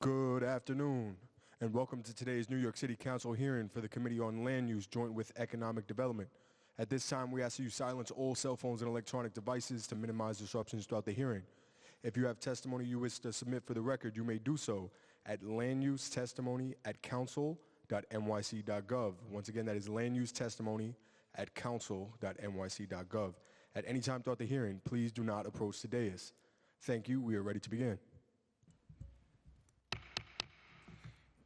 Good afternoon, and welcome to today's New York City Council hearing for the Committee on Land Use joint with Economic Development. At this time, we ask that you silence all cell phones and electronic devices to minimize disruptions throughout the hearing. If you have testimony you wish to submit for the record, you may do so at landusetestimony@council.nyc.gov. Once again, that is landusetestimony@council.nyc.gov. At any time throughout the hearing, please do not approach the dais. Thank you. We are ready to begin.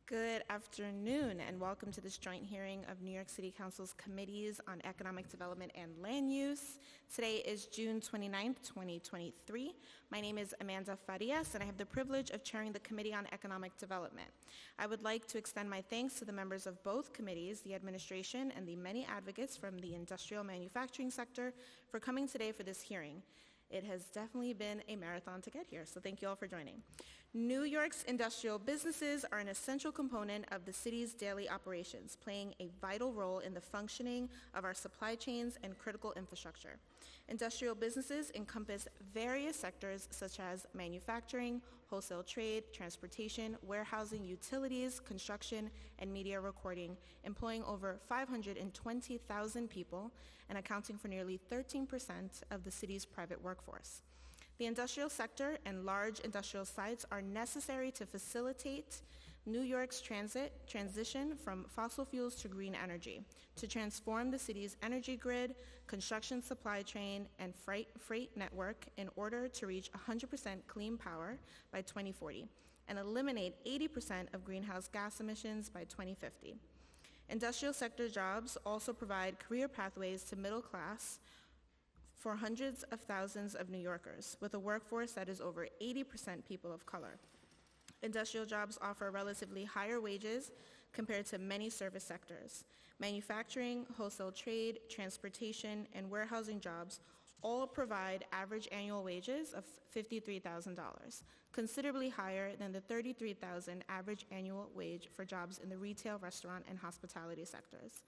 Good afternoon, and welcome to this joint hearing of New York City Council's Committees on Economic Development and Land Use. Today is June 29th, 2023. My name is Amanda Farias, and I have the privilege of chairing the Committee on Economic Development. I would like to extend my thanks to the members of both committees, the administration, and the many advocates from the industrial manufacturing sector for coming today for this hearing. It has definitely been a marathon to get here, so thank you all for joining. New York's industrial businesses are an essential component of the city's daily operations, playing a vital role in the functioning of our supply chains and critical infrastructure. Industrial businesses encompass various sectors such as manufacturing, wholesale trade, transportation, warehousing, utilities, construction, and media recording, employing over 520,000 people and accounting for nearly 13% of the city's private workforce. The industrial sector and large industrial sites are necessary to facilitate New York's transition from fossil fuels to green energy, to transform the city's energy grid, construction supply chain, and freight network in order to reach 100% clean power by 2040 and eliminate 80% of greenhouse gas emissions by 2050. Industrial sector jobs also provide career pathways to middle class for hundreds of thousands of New Yorkers, with a workforce that is over 80% people of color. Industrial jobs offer relatively higher wages compared to many service sectors. Manufacturing, wholesale trade, transportation, and warehousing jobs all provide average annual wages of $53,000, considerably higher than the $33,000 average annual wage for jobs in the retail, restaurant, and hospitality sectors.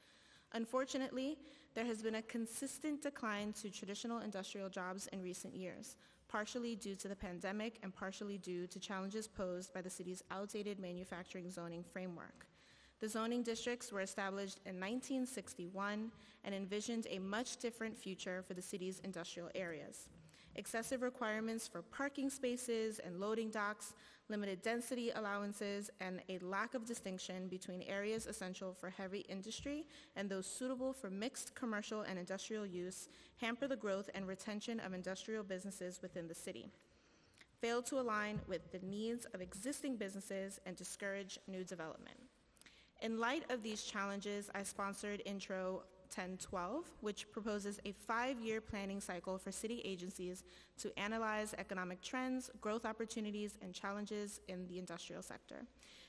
Unfortunately, there has been a consistent decline to traditional industrial jobs in recent years, partially due to the pandemic and partially due to challenges posed by the city's outdated manufacturing zoning framework. The zoning districts were established in 1961 and envisioned a much different future for the city's industrial areas. Excessive requirements for parking spaces and loading docks, limited density allowances, and a lack of distinction between areas essential for heavy industry and those suitable for mixed commercial and industrial use hamper the growth and retention of industrial businesses within the city, fail to align with the needs of existing businesses, and discourage new development. In light of these challenges, I sponsored Intro 1012, which proposes a 5-year planning cycle for city agencies to analyze economic trends, growth opportunities, and challenges in the industrial sector.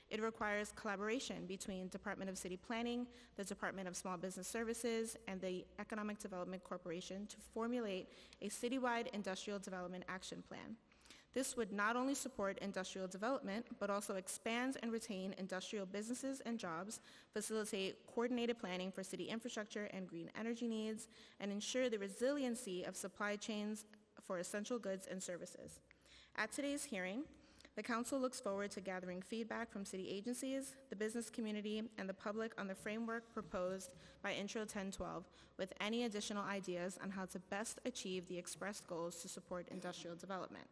It requires collaboration between Department of City Planning, the Department of Small Business Services, and the Economic Development Corporation to formulate a citywide industrial development action plan. This would not only support industrial development, but also expand and retain industrial businesses and jobs, facilitate coordinated planning for city infrastructure and green energy needs, and ensure the resiliency of supply chains for essential goods and services. At today's hearing, the Council looks forward to gathering feedback from city agencies, the business community, and the public on the framework proposed by Intro 1012, with any additional ideas on how to best achieve the expressed goals to support industrial development.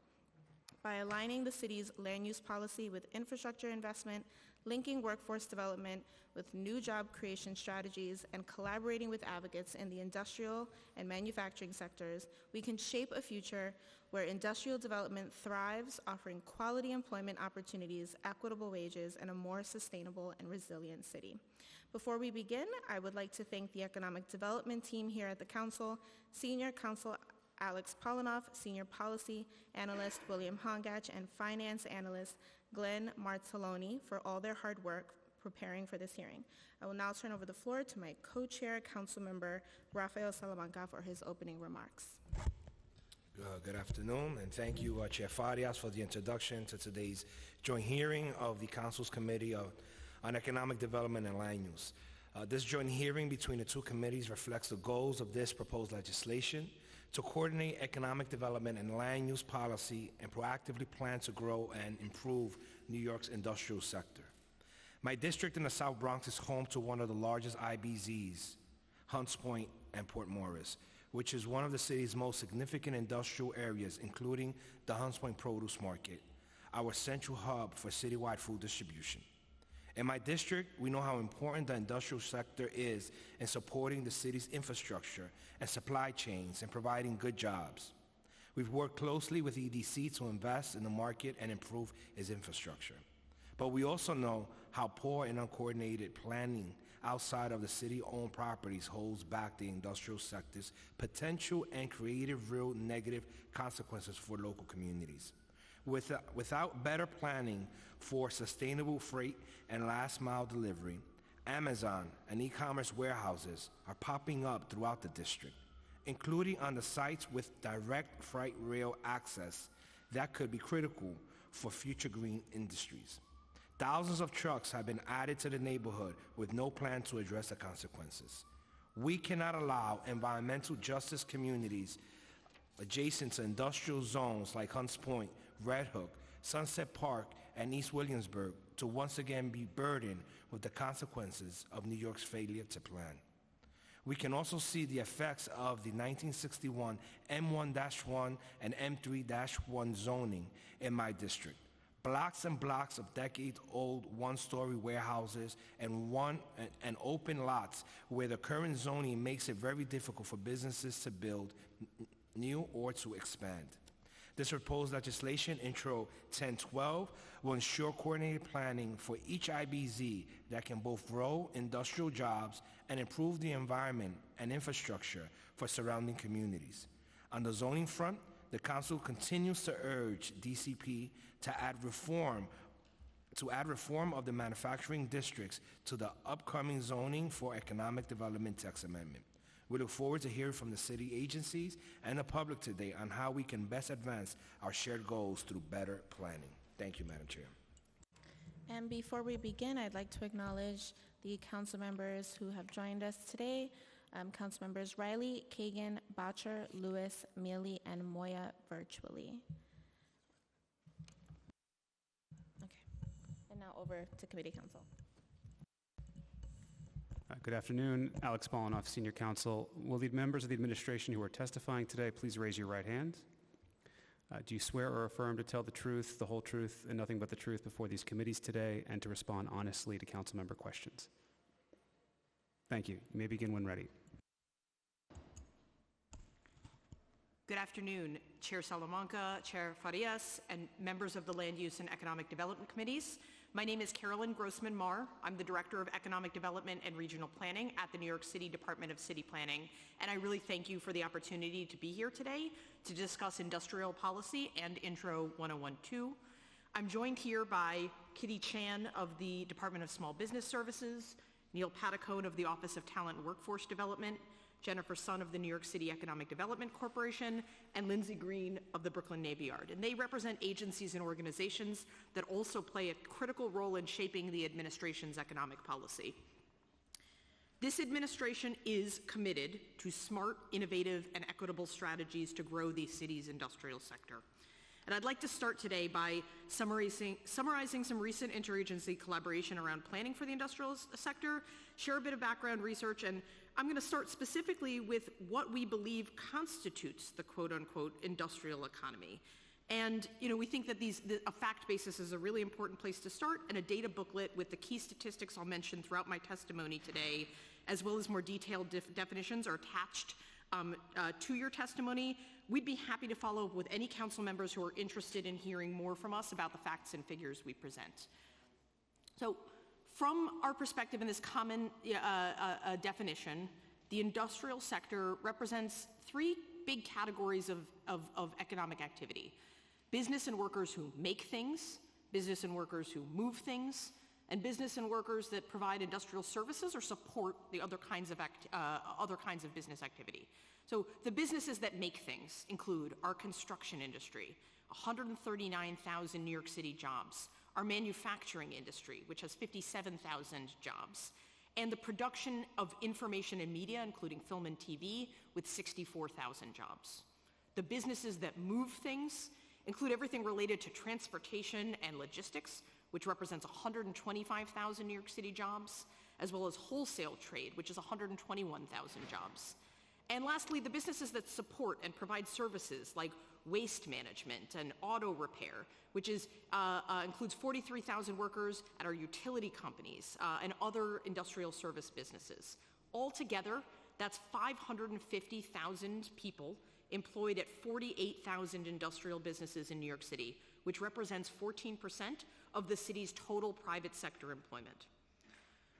By aligning the city's land use policy with infrastructure investment, linking workforce development with new job creation strategies, and collaborating with advocates in the industrial and manufacturing sectors, we can shape a future where industrial development thrives, offering quality employment opportunities, equitable wages, and a more sustainable and resilient city. Before we begin, I would like to thank the Economic Development team here at the Council, Senior Counsel Alex Polinoff, Senior Policy Analyst William Hongach, and Finance Analyst Glenn Martelloni for all their hard work preparing for this hearing. I will now turn over the floor to my co-chair, Councilmember Rafael Salamanca, for his opening remarks. Good afternoon, and thank you, Chair Farias, for the introduction to today's joint hearing of the Council's Committee on Economic Development and Land Use. This joint hearing between the two committees reflects the goals of this proposed legislation to coordinate economic development and land use policy and proactively plan to grow and improve New York's industrial sector. My district in the South Bronx is home to one of the largest IBZs, Hunts Point and Port Morris, which is one of the city's most significant industrial areas, including the Hunts Point Produce Market, our central hub for citywide food distribution. In my district, we know how important the industrial sector is in supporting the city's infrastructure and supply chains and providing good jobs. We've worked closely with EDC to invest in the market and improve its infrastructure. But we also know how poor and uncoordinated planning outside of the city-owned properties holds back the industrial sector's potential and creative real negative consequences for local communities. Without better planning for sustainable freight and last-mile delivery, Amazon and e-commerce warehouses are popping up throughout the district, including on the sites with direct freight rail access that could be critical for future green industries. Thousands of trucks have been added to the neighborhood with no plan to address the consequences. We cannot allow environmental justice communities adjacent to industrial zones like Hunts Point, Red Hook, Sunset Park, and East Williamsburg to once again be burdened with the consequences of New York's failure to plan. We can also see the effects of the 1961 M1-1 and M3-1 zoning in my district. Blocks and blocks of decades-old one-story warehouses and open lots where the current zoning makes it very difficult for businesses to build new or to expand. This proposed legislation, Intro 1012, will ensure coordinated planning for each IBZ that can both grow industrial jobs and improve the environment and infrastructure for surrounding communities. On the zoning front, the Council continues to urge DCP to add reform of the manufacturing districts to the upcoming Zoning for Economic Development text amendment. We look forward to hearing from the city agencies and the public today on how we can best advance our shared goals through better planning. Thank you, Madam Chair. And before we begin, I'd like to acknowledge the council members who have joined us today. Council members Riley, Kagan, Boucher, Lewis, Mealy, and Moya virtually. Okay, and now over to Committee Council. Good afternoon. Alex Polinoff, Senior Counsel. Will the members of the administration who are testifying today please raise your right hand? Do you swear or affirm to tell the truth, the whole truth, and nothing but the truth before these committees today, and to respond honestly to council member questions? Thank you. You may begin when ready. Good afternoon, Chair Salamanca, Chair Farias, and members of the Land Use and Economic Development Committees. My name is Carolyn Grossman-Marr. I'm the Director of Economic Development and Regional Planning at the New York City Department of City Planning, and I really thank you for the opportunity to be here today to discuss industrial policy and Intro 1012. I'm joined here by Kitty Chan of the Department of Small Business Services, Neil Patacone of the Office of Talent and Workforce Development, Jennifer Sun of the New York City Economic Development Corporation, and Lindsay Green of the Brooklyn Navy Yard. And they represent agencies and organizations that also play a critical role in shaping the administration's economic policy. This administration is committed to smart, innovative, and equitable strategies to grow the city's industrial sector. And I'd like to start today by summarizing some recent interagency collaboration around planning for the industrial sector, share a bit of background research, and I'm going to start specifically with what we believe constitutes the quote-unquote industrial economy. And, we think that a fact basis is a really important place to start, and a data booklet with the key statistics I'll mention throughout my testimony today, as well as more detailed definitions, are attached to your testimony. We'd be happy to follow up with any council members who are interested in hearing more from us about the facts and figures we present. So, from our perspective in this common definition, the industrial sector represents three big categories of economic activity: business and workers who make things, business and workers who move things, and business and workers that provide industrial services or support the other kinds of business activity. So the businesses that make things include our construction industry, 139,000 New York City jobs, our manufacturing industry, which has 57,000 jobs, and the production of information and media, including film and TV, with 64,000 jobs. The businesses that move things include everything related to transportation and logistics, which represents 125,000 New York City jobs, as well as wholesale trade, which is 121,000 jobs. And lastly, the businesses that support and provide services like waste management and auto repair, which includes 43,000 workers at our utility companies and other industrial service businesses. Altogether, that's 550,000 people employed at 48,000 industrial businesses in New York City, which represents 14% of the city's total private sector employment.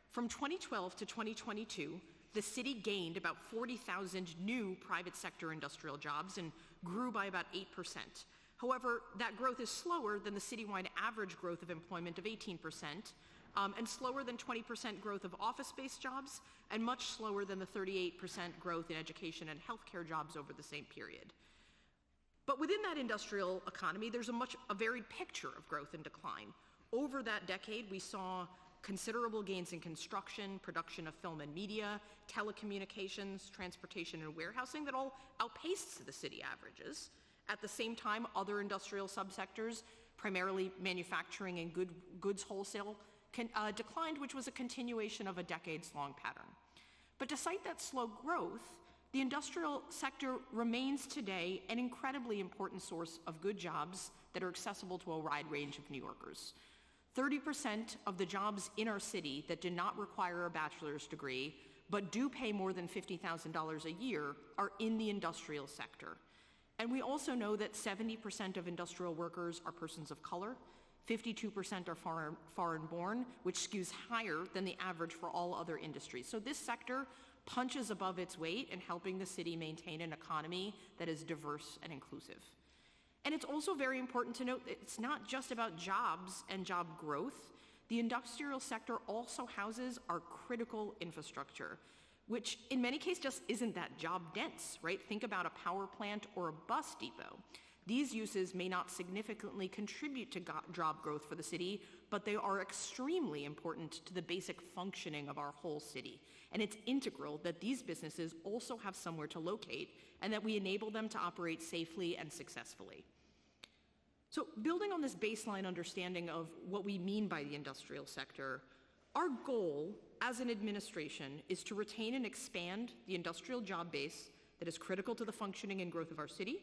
From 2012 to 2022, the city gained about 40,000 new private sector industrial jobs and grew by about 8%. However, that growth is slower than the citywide average growth of employment of 18%, and slower than 20% growth of office-based jobs, and much slower than the 38% growth in education and healthcare jobs over the same period. But within that industrial economy, there's a varied picture of growth and decline. Over that decade, we saw considerable gains in construction, production of film and media, telecommunications, transportation, and warehousing that all outpaced the city averages. At the same time, other industrial subsectors, primarily manufacturing and goods wholesale, declined, which was a continuation of a decades-long pattern. But despite that slow growth, the industrial sector remains today an incredibly important source of good jobs that are accessible to a wide range of New Yorkers. 30% of the jobs in our city that do not require a bachelor's degree but do pay more than $50,000 a year are in the industrial sector. And we also know that 70% of industrial workers are persons of color, 52% are foreign-born, which skews higher than the average for all other industries. So this sector punches above its weight in helping the city maintain an economy that is diverse and inclusive. And it's also very important to note that it's not just about jobs and job growth. The industrial sector also houses our critical infrastructure, which in many cases just isn't that job dense, right? Think about a power plant or a bus depot. These uses may not significantly contribute to job growth for the city, but they are extremely important to the basic functioning of our whole city. And it's integral that these businesses also have somewhere to locate and that we enable them to operate safely and successfully. So building on this baseline understanding of what we mean by the industrial sector, our goal as an administration is to retain and expand the industrial job base that is critical to the functioning and growth of our city,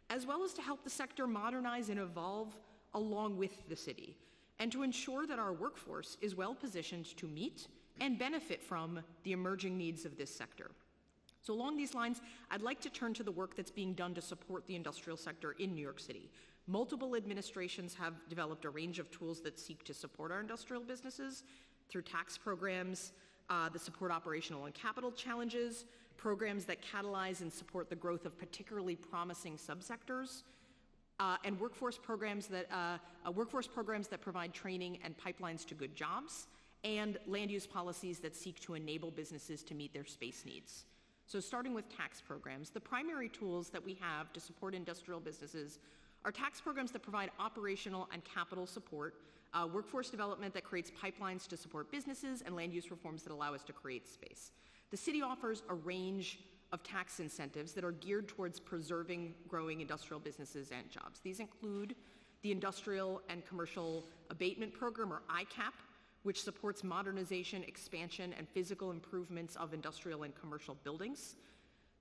as well as to help the sector modernize and evolve along with the city, and to ensure that our workforce is well positioned to meet and benefit from the emerging needs of this sector. So along these lines, I'd like to turn to the work that's being done to support the industrial sector in New York City. Multiple administrations have developed a range of tools that seek to support our industrial businesses through tax programs that support operational and capital challenges, programs that catalyze and support the growth of particularly promising subsectors, and workforce programs that provide training and pipelines to good jobs, and land use policies that seek to enable businesses to meet their space needs. So starting with tax programs, the primary tools that we have to support industrial businesses are tax programs that provide operational and capital support, workforce development that creates pipelines to support businesses, and land use reforms that allow us to create space. The city offers a range of tax incentives that are geared towards preserving growing industrial businesses and jobs. These include the Industrial and Commercial Abatement Program, or ICAP, which supports modernization, expansion, and physical improvements of industrial and commercial buildings.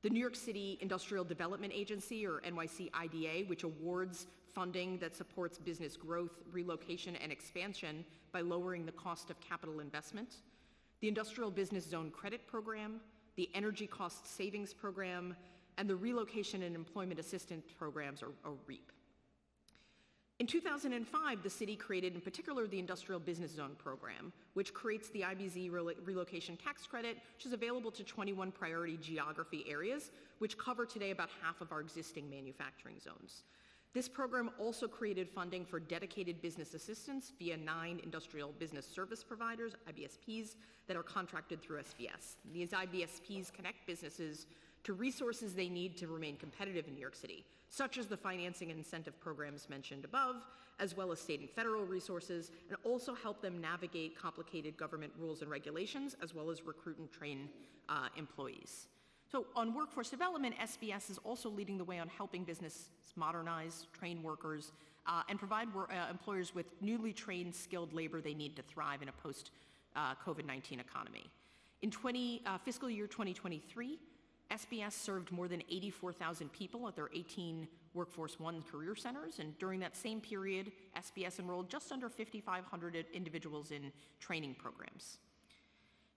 The New York City Industrial Development Agency, or NYC-IDA, which awards funding that supports business growth, relocation, and expansion by lowering the cost of capital investment. The Industrial Business Zone Credit Program, the Energy Cost Savings Program, and the Relocation and Employment Assistance Programs, or REAP. In 2005, the city created, in particular, the Industrial Business Zone Program, which creates the IBZ Relocation Tax Credit, which is available to 21 priority geography areas, which cover today about half of our existing manufacturing zones. This program also created funding for dedicated business assistance via 9 industrial business service providers, IBSPs, that are contracted through SBS. These IBSPs connect businesses to resources they need to remain competitive in New York City. such as the financing and incentive programs mentioned above, as well as state and federal resources, and also help them navigate complicated government rules and regulations, as well as recruit and train employees. So on workforce development, SBS is also leading the way on helping businesses modernize, train workers, and provide employers with newly trained, skilled labor they need to thrive in a post-COVID-19 economy. In fiscal year 2023, SBS served more than 84,000 people at their 18 Workforce One career centers, and during that same period, SBS enrolled just under 5,500 individuals in training programs.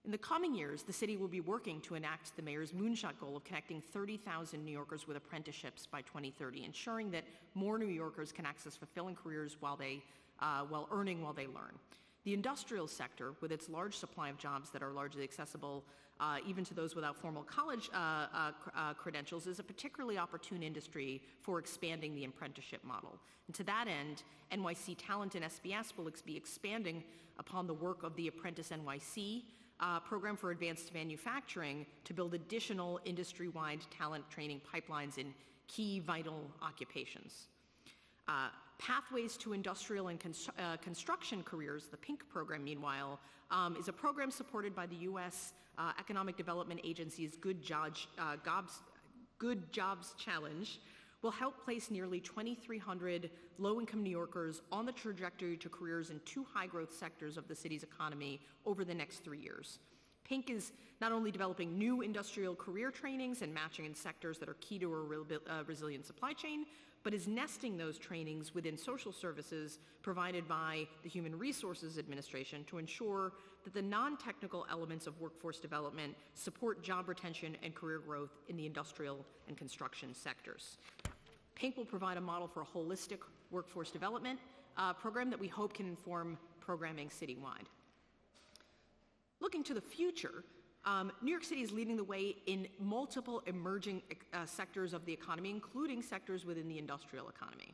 In the coming years, the city will be working to enact the mayor's moonshot goal of connecting 30,000 New Yorkers with apprenticeships by 2030, ensuring that more New Yorkers can access fulfilling careers while earning while they learn. The industrial sector, with its large supply of jobs that are largely accessible even to those without formal college credentials, is a particularly opportune industry for expanding the apprenticeship model. And to that end, NYC Talent and SBS will be expanding upon the work of the Apprentice NYC program for advanced manufacturing to build additional industry-wide talent training pipelines in key vital occupations. Pathways to Industrial and Construction Careers, the PINK program, meanwhile, is a program supported by the U.S. Economic Development Agency's Good Jobs Challenge, will help place nearly 2,300 low-income New Yorkers on the trajectory to careers in two high-growth sectors of the city's economy over the next 3 years. PINK is not only developing new industrial career trainings and matching in sectors that are key to a resilient supply chain, but is nesting those trainings within social services provided by the Human Resources Administration to ensure that the non-technical elements of workforce development support job retention and career growth in the industrial and construction sectors. PINK will provide a model for a holistic workforce development program that we hope can inform programming citywide. Looking to the future, New York City is leading the way in multiple emerging sectors of the economy, including sectors within the industrial economy.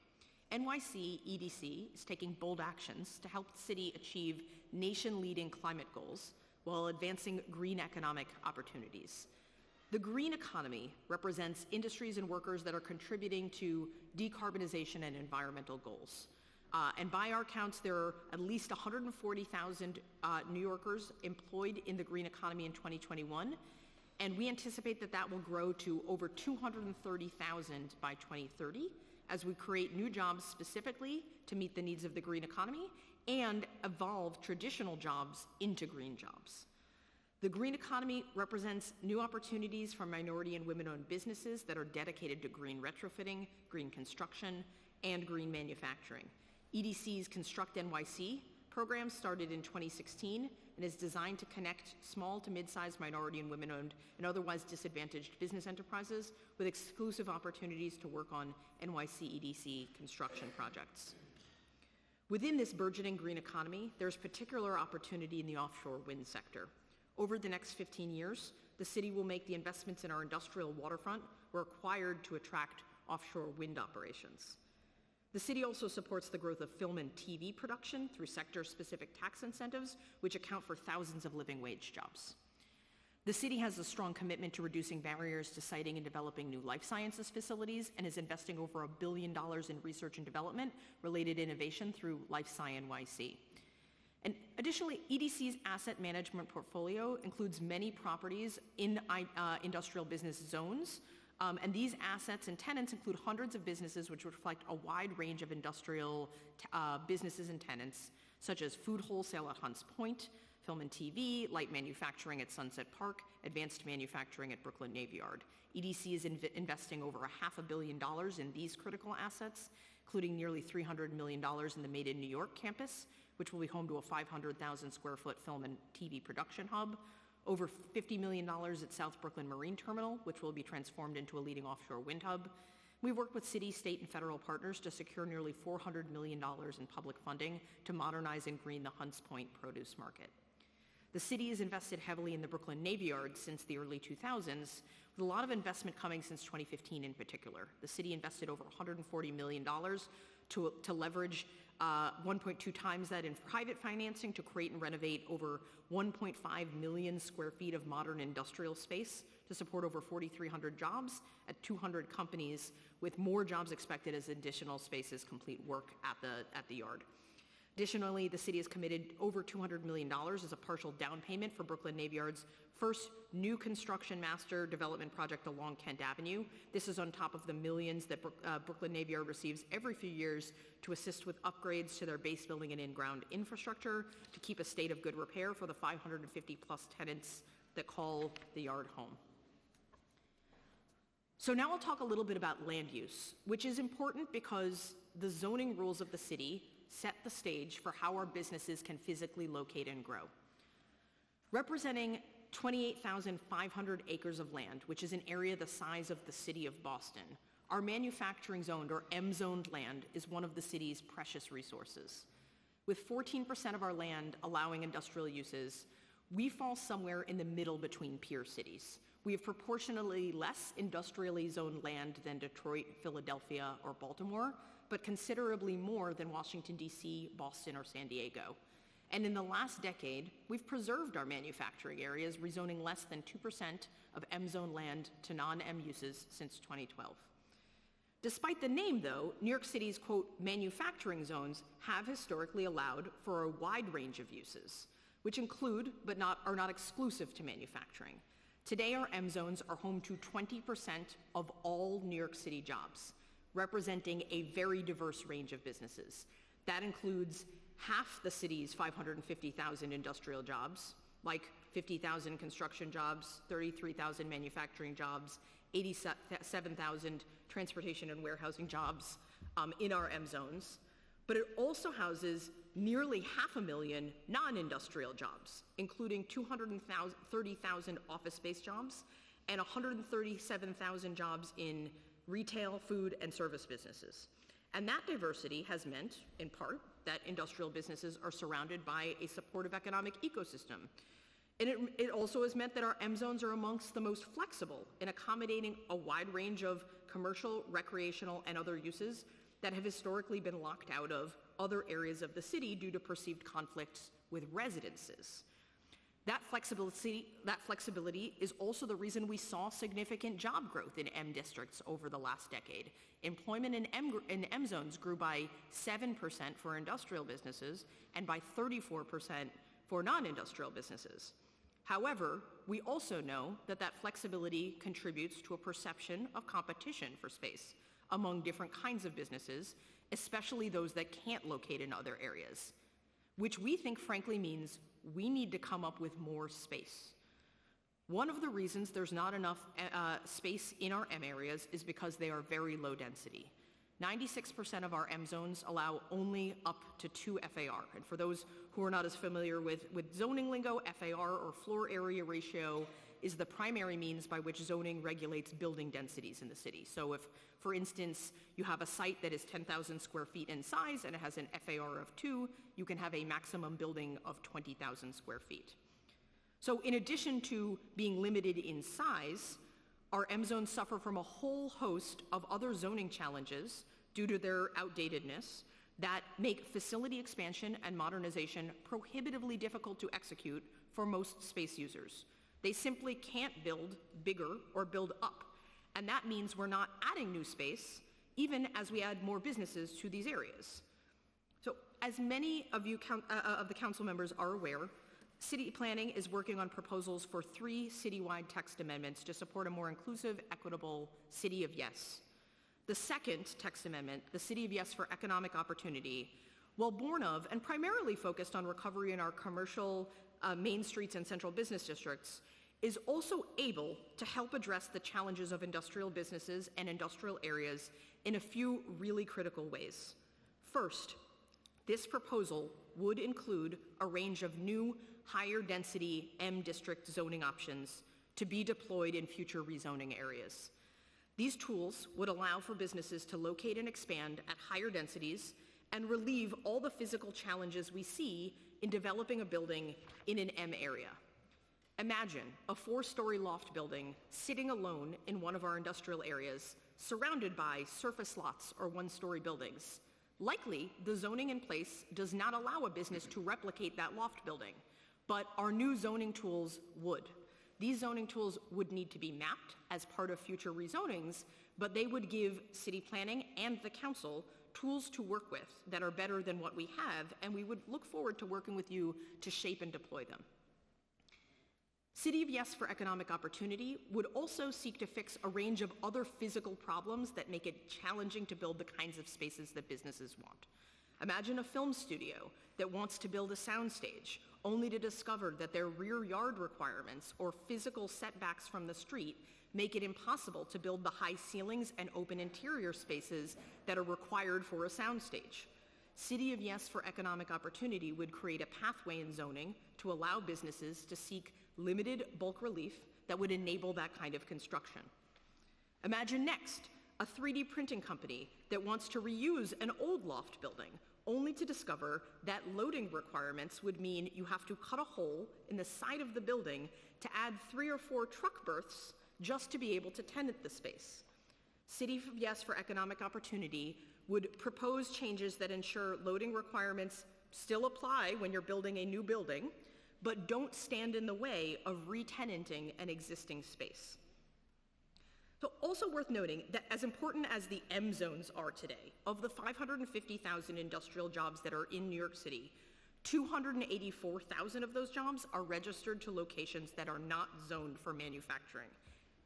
NYC EDC is taking bold actions to help the city achieve nation-leading climate goals while advancing green economic opportunities. The green economy represents industries and workers that are contributing to decarbonization and environmental goals. And by our counts, there are at least 140,000 New Yorkers employed in the green economy in 2021, and we anticipate that that will grow to over 230,000 by 2030 as we create new jobs specifically to meet the needs of the green economy and evolve traditional jobs into green jobs. The green economy represents new opportunities for minority and women-owned businesses that are dedicated to green retrofitting, green construction, and green manufacturing. EDC's Construct NYC program started in 2016 and is designed to connect small to mid-sized minority and women-owned and otherwise disadvantaged business enterprises with exclusive opportunities to work on NYC EDC construction projects. Within this burgeoning green economy, there's particular opportunity in the offshore wind sector. Over the next 15 years, the city will make the investments in our industrial waterfront required to attract offshore wind operations. The city also supports the growth of film and TV production through sector-specific tax incentives, which account for thousands of living wage jobs. The city has a strong commitment to reducing barriers to siting and developing new life sciences facilities and is investing over $1 billion in research and development related innovation through Life Sci NYC. And additionally, EDC's asset management portfolio includes many properties in industrial business zones, and these assets and tenants include hundreds of businesses which reflect a wide range of industrial businesses and tenants, such as food wholesale at Hunts Point, film and TV, light manufacturing at Sunset Park, advanced manufacturing at Brooklyn Navy Yard. EDC is investing over $500 million in these critical assets, including nearly $300 million in the Made in New York campus, which will be home to a 500,000 square foot film and TV production hub, over $50 million at South Brooklyn Marine Terminal, which will be transformed into a leading offshore wind hub. We've worked with city, state, and federal partners to secure nearly $400 million in public funding to modernize and green the Hunts Point produce market. The city has invested heavily in the Brooklyn Navy Yard since the early 2000s, with a lot of investment coming since 2015 in particular. The city invested over $140 million to leverage 1.2 times that in private financing to create and renovate over 1.5 million square feet of modern industrial space to support over 4,300 jobs at 200 companies, with more jobs expected as additional spaces complete work at the yard. Additionally, the city has committed over $200 million as a partial down payment for Brooklyn Navy Yard's first new construction master development project along Kent Avenue. This is on top of the millions that Brooklyn Navy Yard receives every few years to assist with upgrades to their base building and in-ground infrastructure to keep a state of good repair for the 550 plus tenants that call the yard home. So now I'll talk a little bit about land use, which is important because the zoning rules of the city set the stage for how our businesses can physically locate and grow. Representing 28,500 acres of land, which is an area the size of the city of Boston, our manufacturing zoned or M-zoned land is one of the city's precious resources. With 14% of our land allowing industrial uses, we fall somewhere in the middle between peer cities. We have proportionally less industrially zoned land than Detroit, Philadelphia, or Baltimore, but considerably more than Washington, D.C., Boston, or San Diego. And in the last decade, we've preserved our manufacturing areas, rezoning less than 2% of M-zone land to non-M uses since 2012. Despite the name, though, New York City's, quote, manufacturing zones have historically allowed for a wide range of uses, which include, but are not exclusive to manufacturing. Today, our M zones are home to 20% of all New York City jobs, representing a very diverse range of businesses. That includes half the city's 550,000 industrial jobs, like 50,000 construction jobs, 33,000 manufacturing jobs, 87,000 transportation and warehousing jobs in our M zones. But it also houses nearly 500,000 non-industrial jobs, including 230,000 office-based jobs and 137,000 jobs in retail, food, and service businesses. And that diversity has meant, in part, that industrial businesses are surrounded by a supportive economic ecosystem. And it also has meant that our M zones are amongst the most flexible in accommodating a wide range of commercial, recreational, and other uses that have historically been locked out of other areas of the city due to perceived conflicts with residences. That flexibility is also the reason we saw significant job growth in M districts over the last decade. Employment in M zones grew by 7% for industrial businesses and by 34% for non-industrial businesses. However, we also know that flexibility contributes to a perception of competition for space among different kinds of businesses, especially those that can't locate in other areas, which we think frankly means we need to come up with more space. One of the reasons there's not enough space in our M areas is because they are very low density. 96% of our M zones allow only up to 2 FAR. And for those who are not as familiar with zoning lingo, FAR, or floor area ratio, is the primary means by which zoning regulates building densities in the city. So if, for instance, you have a site that is 10,000 square feet in size and it has an FAR of 2, you can have a maximum building of 20,000 square feet. So in addition to being limited in size, our M zones suffer from a whole host of other zoning challenges due to their outdatedness that make facility expansion and modernization prohibitively difficult to execute for most space users. They simply can't build bigger or build up. And that means we're not adding new space, even as we add more businesses to these areas. So as many of you of the council members are aware, City Planning is working on proposals for 3 citywide text amendments to support a more inclusive, equitable City of Yes. The second text amendment, the City of Yes for Economic Opportunity, while born of and primarily focused on recovery in our commercial main streets and central business districts, is also able to help address the challenges of industrial businesses and industrial areas in a few really critical ways. First, this proposal would include a range of new, higher density M district zoning options to be deployed in future rezoning areas. These tools would allow for businesses to locate and expand at higher densities and relieve all the physical challenges we see in developing a building in an M area. Imagine a 4-story loft building sitting alone in one of our industrial areas, surrounded by surface lots or 1-story buildings. Likely, the zoning in place does not allow a business to replicate that loft building, but our new zoning tools would. These zoning tools would need to be mapped as part of future rezonings, but they would give city planning and the council tools to work with that are better than what we have, and we would look forward to working with you to shape and deploy them. City of Yes for Economic Opportunity would also seek to fix a range of other physical problems that make it challenging to build the kinds of spaces that businesses want. Imagine a film studio that wants to build a soundstage, only to discover that their rear yard requirements or physical setbacks from the street make it impossible to build the high ceilings and open interior spaces that are required for a soundstage. City of Yes for Economic Opportunity would create a pathway in zoning to allow businesses to seek limited bulk relief that would enable that kind of construction. Imagine next a 3D printing company that wants to reuse an old loft building, only to discover that loading requirements would mean you have to cut a hole in the side of the building to add 3 or 4 truck berths just to be able to tenant the space. City of Yes for Economic Opportunity would propose changes that ensure loading requirements still apply when you're building a new building, but don't stand in the way of re-tenanting an existing space. So also worth noting that as important as the M zones are today, of the 550,000 industrial jobs that are in New York City, 284,000 of those jobs are registered to locations that are not zoned for manufacturing.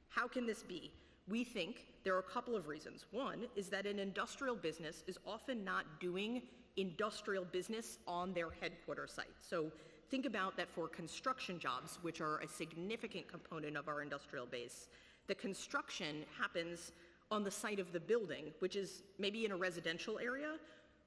How can this be? We think there are a couple of reasons. One is that an industrial business is often not doing industrial business on their headquarter site. So think about that for construction jobs, which are a significant component of our industrial base. The construction happens on the site of the building, which is maybe in a residential area,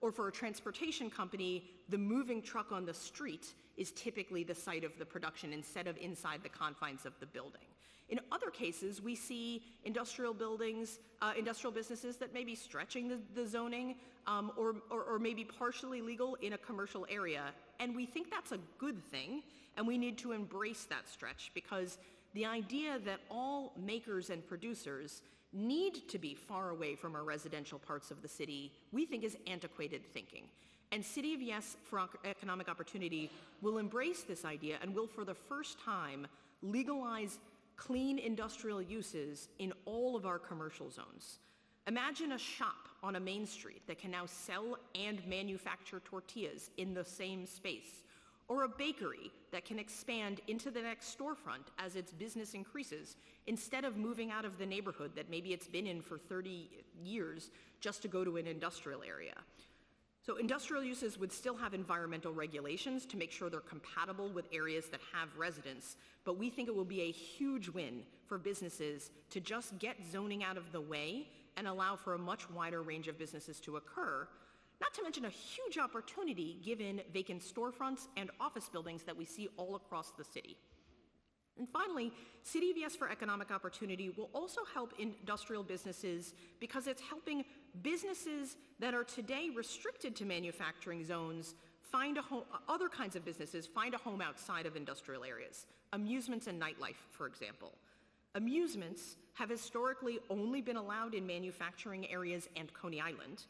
or for a transportation company, the moving truck on the street is typically the site of the production instead of inside the confines of the building. In other cases, we see industrial buildings, industrial businesses that may be stretching the zoning or maybe partially legal in a commercial area. And we think that's a good thing, and we need to embrace that stretch because the idea that all makers and producers need to be far away from our residential parts of the city, we think is antiquated thinking. And City of Yes for Economic Opportunity will embrace this idea and will for the first time legalize clean industrial uses in all of our commercial zones. Imagine a shop on a main street that can now sell and manufacture tortillas in the same space, or a bakery that can expand into the next storefront as its business increases, instead of moving out of the neighborhood that maybe it's been in for 30 years just to go to an industrial area. So industrial uses would still have environmental regulations to make sure they're compatible with areas that have residents, but we think it will be a huge win for businesses to just get zoning out of the way and allow for a much wider range of businesses to occur, not to mention a huge opportunity given vacant storefronts and office buildings that we see all across the city. And finally, City of Yes for Economic Opportunity will also help industrial businesses because it's helping businesses that are today restricted to manufacturing zones find a home, other kinds of businesses find a home outside of industrial areas. Amusements and nightlife, for example. Amusements have historically only been allowed in manufacturing areas and Coney Island,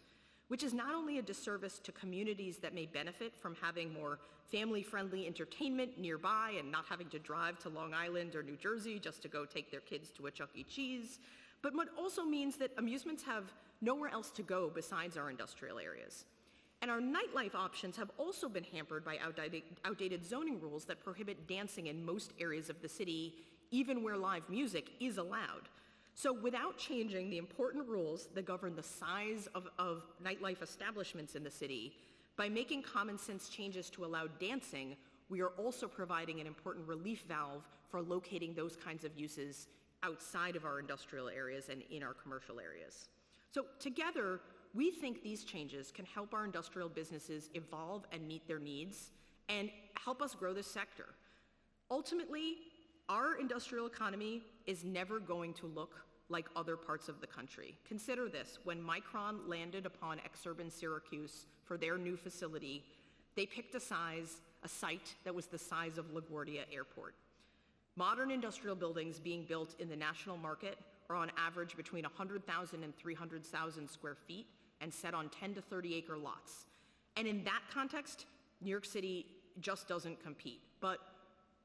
which is not only a disservice to communities that may benefit from having more family-friendly entertainment nearby and not having to drive to Long Island or New Jersey just to go take their kids to a Chuck E. Cheese, but what also means that amusements have nowhere else to go besides our industrial areas. And our nightlife options have also been hampered by outdated zoning rules that prohibit dancing in most areas of the city, even where live music is allowed. So without changing the important rules that govern the size of nightlife establishments in the city, by making common sense changes to allow dancing, we are also providing an important relief valve for locating those kinds of uses outside of our industrial areas and in our commercial areas. So together, we think these changes can help our industrial businesses evolve and meet their needs and help us grow this sector. Ultimately, our industrial economy is never going to look like other parts of the country. Consider this, when Micron landed upon exurban Syracuse for their new facility, they picked a site that was the size of LaGuardia Airport. Modern industrial buildings being built in the national market are on average between 100,000 and 300,000 square feet, and set on 10 to 30 acre lots. And in that context, New York City just doesn't compete. But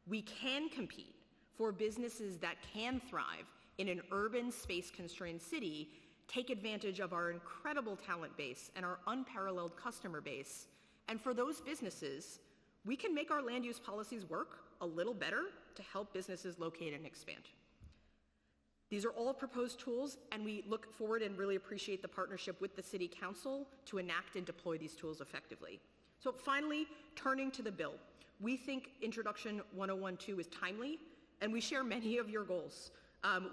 we can compete for businesses that can thrive in an urban, space-constrained city, take advantage of our incredible talent base and our unparalleled customer base. And for those businesses, we can make our land use policies work a little better to help businesses locate and expand. These are all proposed tools, and we look forward and really appreciate the partnership with the City Council to enact and deploy these tools effectively. So finally, turning to the bill, we think Introduction 1012 is timely, and we share many of your goals.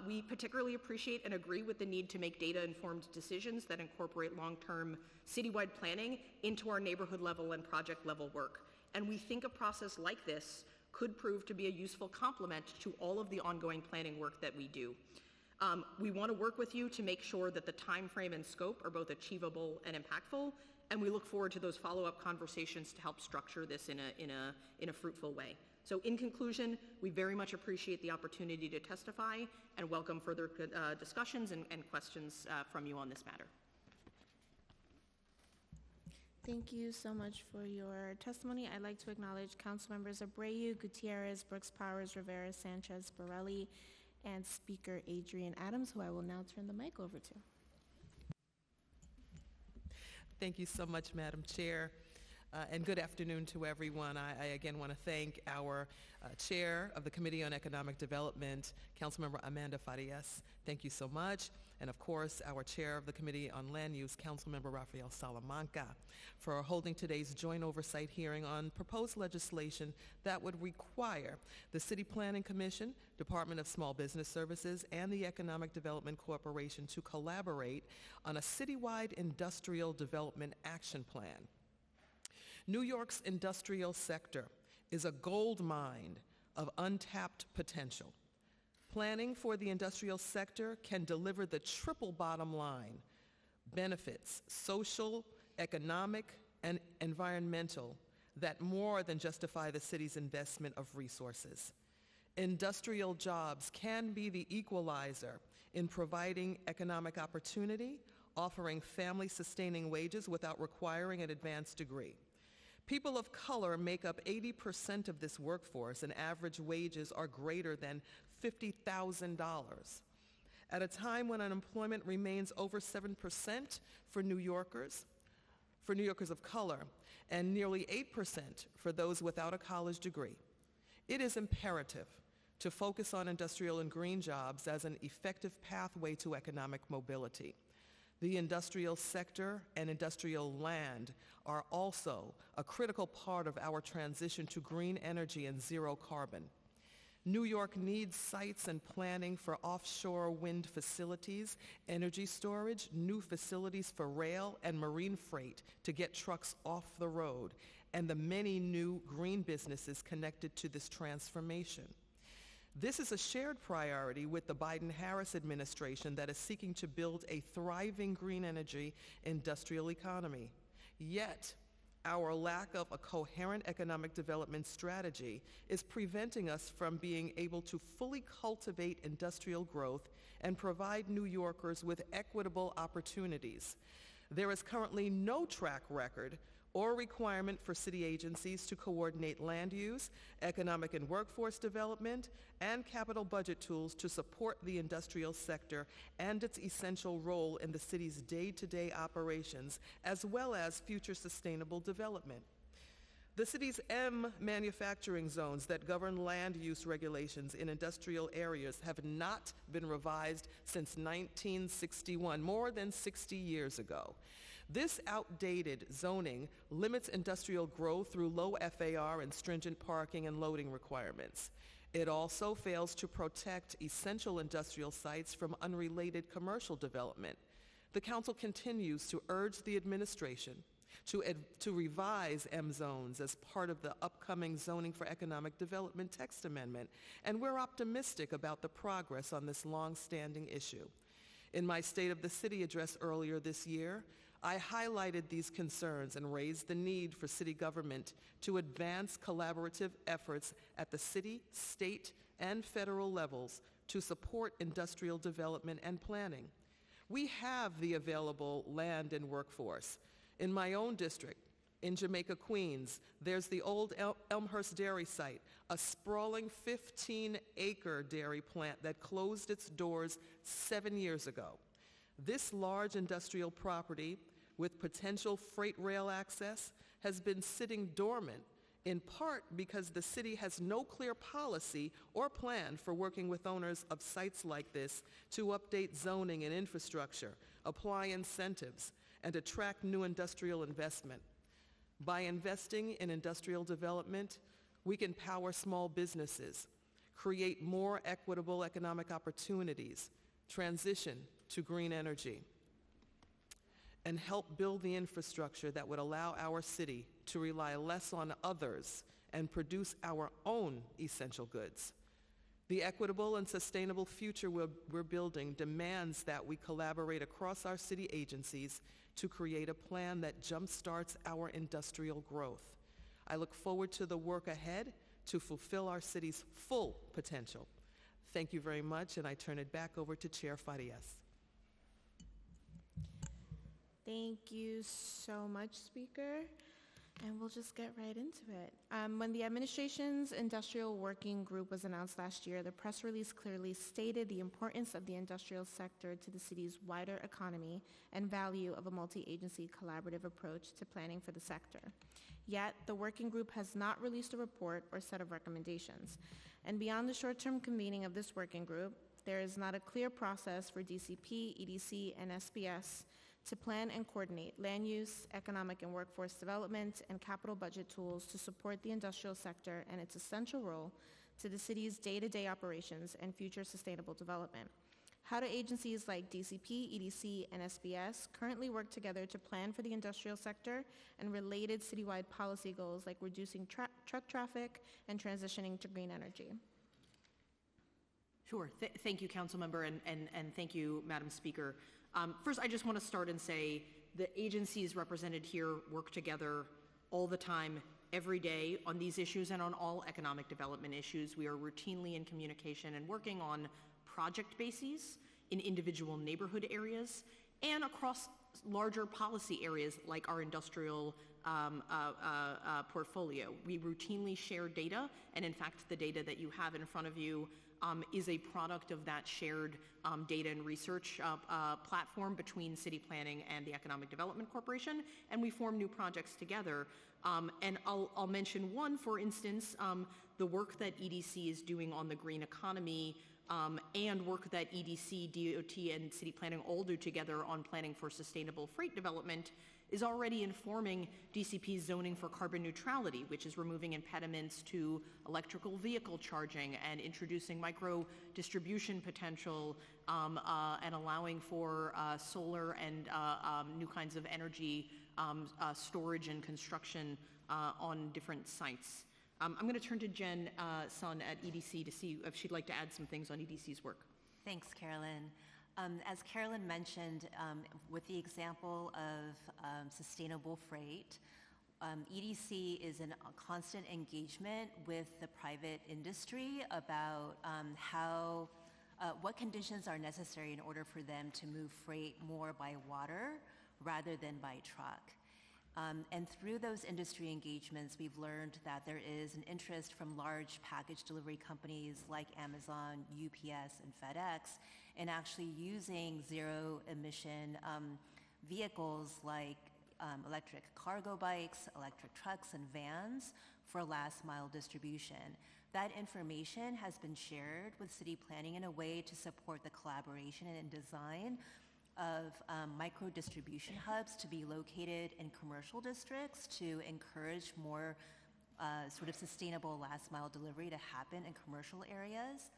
We particularly appreciate and agree with the need to make data-informed decisions that incorporate long-term citywide planning into our neighborhood-level and project-level work. And we think a process like this could prove to be a useful complement to all of the ongoing planning work that we do. We want to work with you to make sure that the time frame and scope are both achievable and impactful, and we look forward to those follow-up conversations to help structure this in a fruitful way. So in conclusion, we very much appreciate the opportunity to testify and welcome further discussions and questions from you on this matter. Thank you so much for your testimony. I'd like to acknowledge Council Members Abreu, Gutierrez, Brooks Powers, Rivera, Sanchez, Borelli, and Speaker Adrian Adams, who I will now turn the mic over to. Thank you so much, Madam Chair. And good afternoon to everyone. I again want to thank our Chair of the Committee on Economic Development, Councilmember Amanda Farias. Thank you so much. And of course, our Chair of the Committee on Land Use, Councilmember Rafael Salamanca, for holding today's joint oversight hearing on proposed legislation that would require the City Planning Commission, Department of Small Business Services, and the Economic Development Corporation to collaborate on a citywide industrial development action plan. New York's industrial sector is a gold mine of untapped potential. Planning for the industrial sector can deliver the triple bottom line: benefits, social, economic, and environmental, that more than justify the city's investment of resources. Industrial jobs can be the equalizer in providing economic opportunity, offering family-sustaining wages without requiring an advanced degree. People of color make up 80% of this workforce, and average wages are greater than $50,000. At a time when unemployment remains over 7% for New Yorkers of color, and nearly 8% for those without a college degree, it is imperative to focus on industrial and green jobs as an effective pathway to economic mobility. The industrial sector and industrial land are also a critical part of our transition to green energy and zero carbon. New York needs sites and planning for offshore wind facilities, energy storage, new facilities for rail and marine freight to get trucks off the road, and the many new green businesses connected to this transformation. This is a shared priority with the Biden-Harris administration that is seeking to build a thriving green energy industrial economy. Yet, our lack of a coherent economic development strategy is preventing us from being able to fully cultivate industrial growth and provide New Yorkers with equitable opportunities. There is currently no track record or requirement for city agencies to coordinate land use, economic and workforce development, and capital budget tools to support the industrial sector and its essential role in the city's day-to-day operations, as well as future sustainable development. The city's M manufacturing zones that govern land use regulations in industrial areas have not been revised since 1961, more than 60 years ago. This outdated zoning limits industrial growth through low FAR and stringent parking and loading requirements. It also fails to protect essential industrial sites from unrelated commercial development. The Council continues to urge the administration to revise M zones as part of the upcoming Zoning for Economic Development text amendment, and we're optimistic about the progress on this long-standing issue. In my State of the City address earlier this year, I highlighted these concerns and raised the need for city government to advance collaborative efforts at the city, state, and federal levels to support industrial development and planning. We have the available land and workforce. In my own district, in Jamaica, Queens, there's the old Elmhurst Dairy site, a sprawling 15-acre dairy plant that closed its doors 7 years ago. This large industrial property with potential freight rail access has been sitting dormant, in part because the city has no clear policy or plan for working with owners of sites like this to update zoning and infrastructure, apply incentives, and attract new industrial investment. By investing in industrial development, we can power small businesses, create more equitable economic opportunities, transition to green energy, and help build the infrastructure that would allow our city to rely less on others and produce our own essential goods. The equitable and sustainable future we're building demands that we collaborate across our city agencies to create a plan that jumpstarts our industrial growth. I look forward to the work ahead to fulfill our city's full potential. Thank you very much, and I turn it back over to Chair Farias. Thank you so much, Speaker. And we'll just get right into it. When the administration's industrial working group was announced last year, the press release clearly stated the importance of the industrial sector to the city's wider economy and value of a multi-agency collaborative approach to planning for the sector. Yet, the working group has not released a report or set of recommendations. And beyond the short-term convening of this working group, there is not a clear process for DCP, EDC, and SBS to plan and coordinate land use, economic and workforce development, and capital budget tools to support the industrial sector and its essential role to the city's day-to-day operations and future sustainable development. How do agencies like DCP, EDC, and SBS currently work together to plan for the industrial sector and related citywide policy goals like reducing truck traffic and transitioning to green energy? Sure. Thank you, Councilmember, and thank you, Madam Speaker. First, I just want to start and say the agencies represented here work together all the time, every day on these issues and on all economic development issues. We are routinely in communication and working on project bases in individual neighborhood areas and across larger policy areas like our industrial portfolio. We routinely share data, and in fact, the data that you have in front of you is a product of that shared data and research platform between City Planning and the Economic Development Corporation, and we form new projects together. And I'll mention one, for instance, the work that EDC is doing on the green economy and work that EDC, DOT, and City Planning all do together on planning for sustainable freight development is already informing DCP's zoning for carbon neutrality, which is removing impediments to electrical vehicle charging and introducing micro distribution potential and allowing for solar and new kinds of energy storage and construction on different sites. I'm going to turn to Jen Sun at EDC to see if she'd like to add some things on EDC's work. Thanks, Carolyn. As Carolyn mentioned, with the example of sustainable freight, EDC is in a constant engagement with the private industry about what conditions are necessary in order for them to move freight more by water rather than by truck. And through those industry engagements, we've learned that there is an interest from large package delivery companies like Amazon, UPS, and FedEx in actually using zero-emission vehicles like electric cargo bikes, electric trucks, and vans for last-mile distribution. That information has been shared with City Planning in a way to support the collaboration and design of micro-distribution hubs to be located in commercial districts to encourage more sort of sustainable last-mile delivery to happen in commercial areas.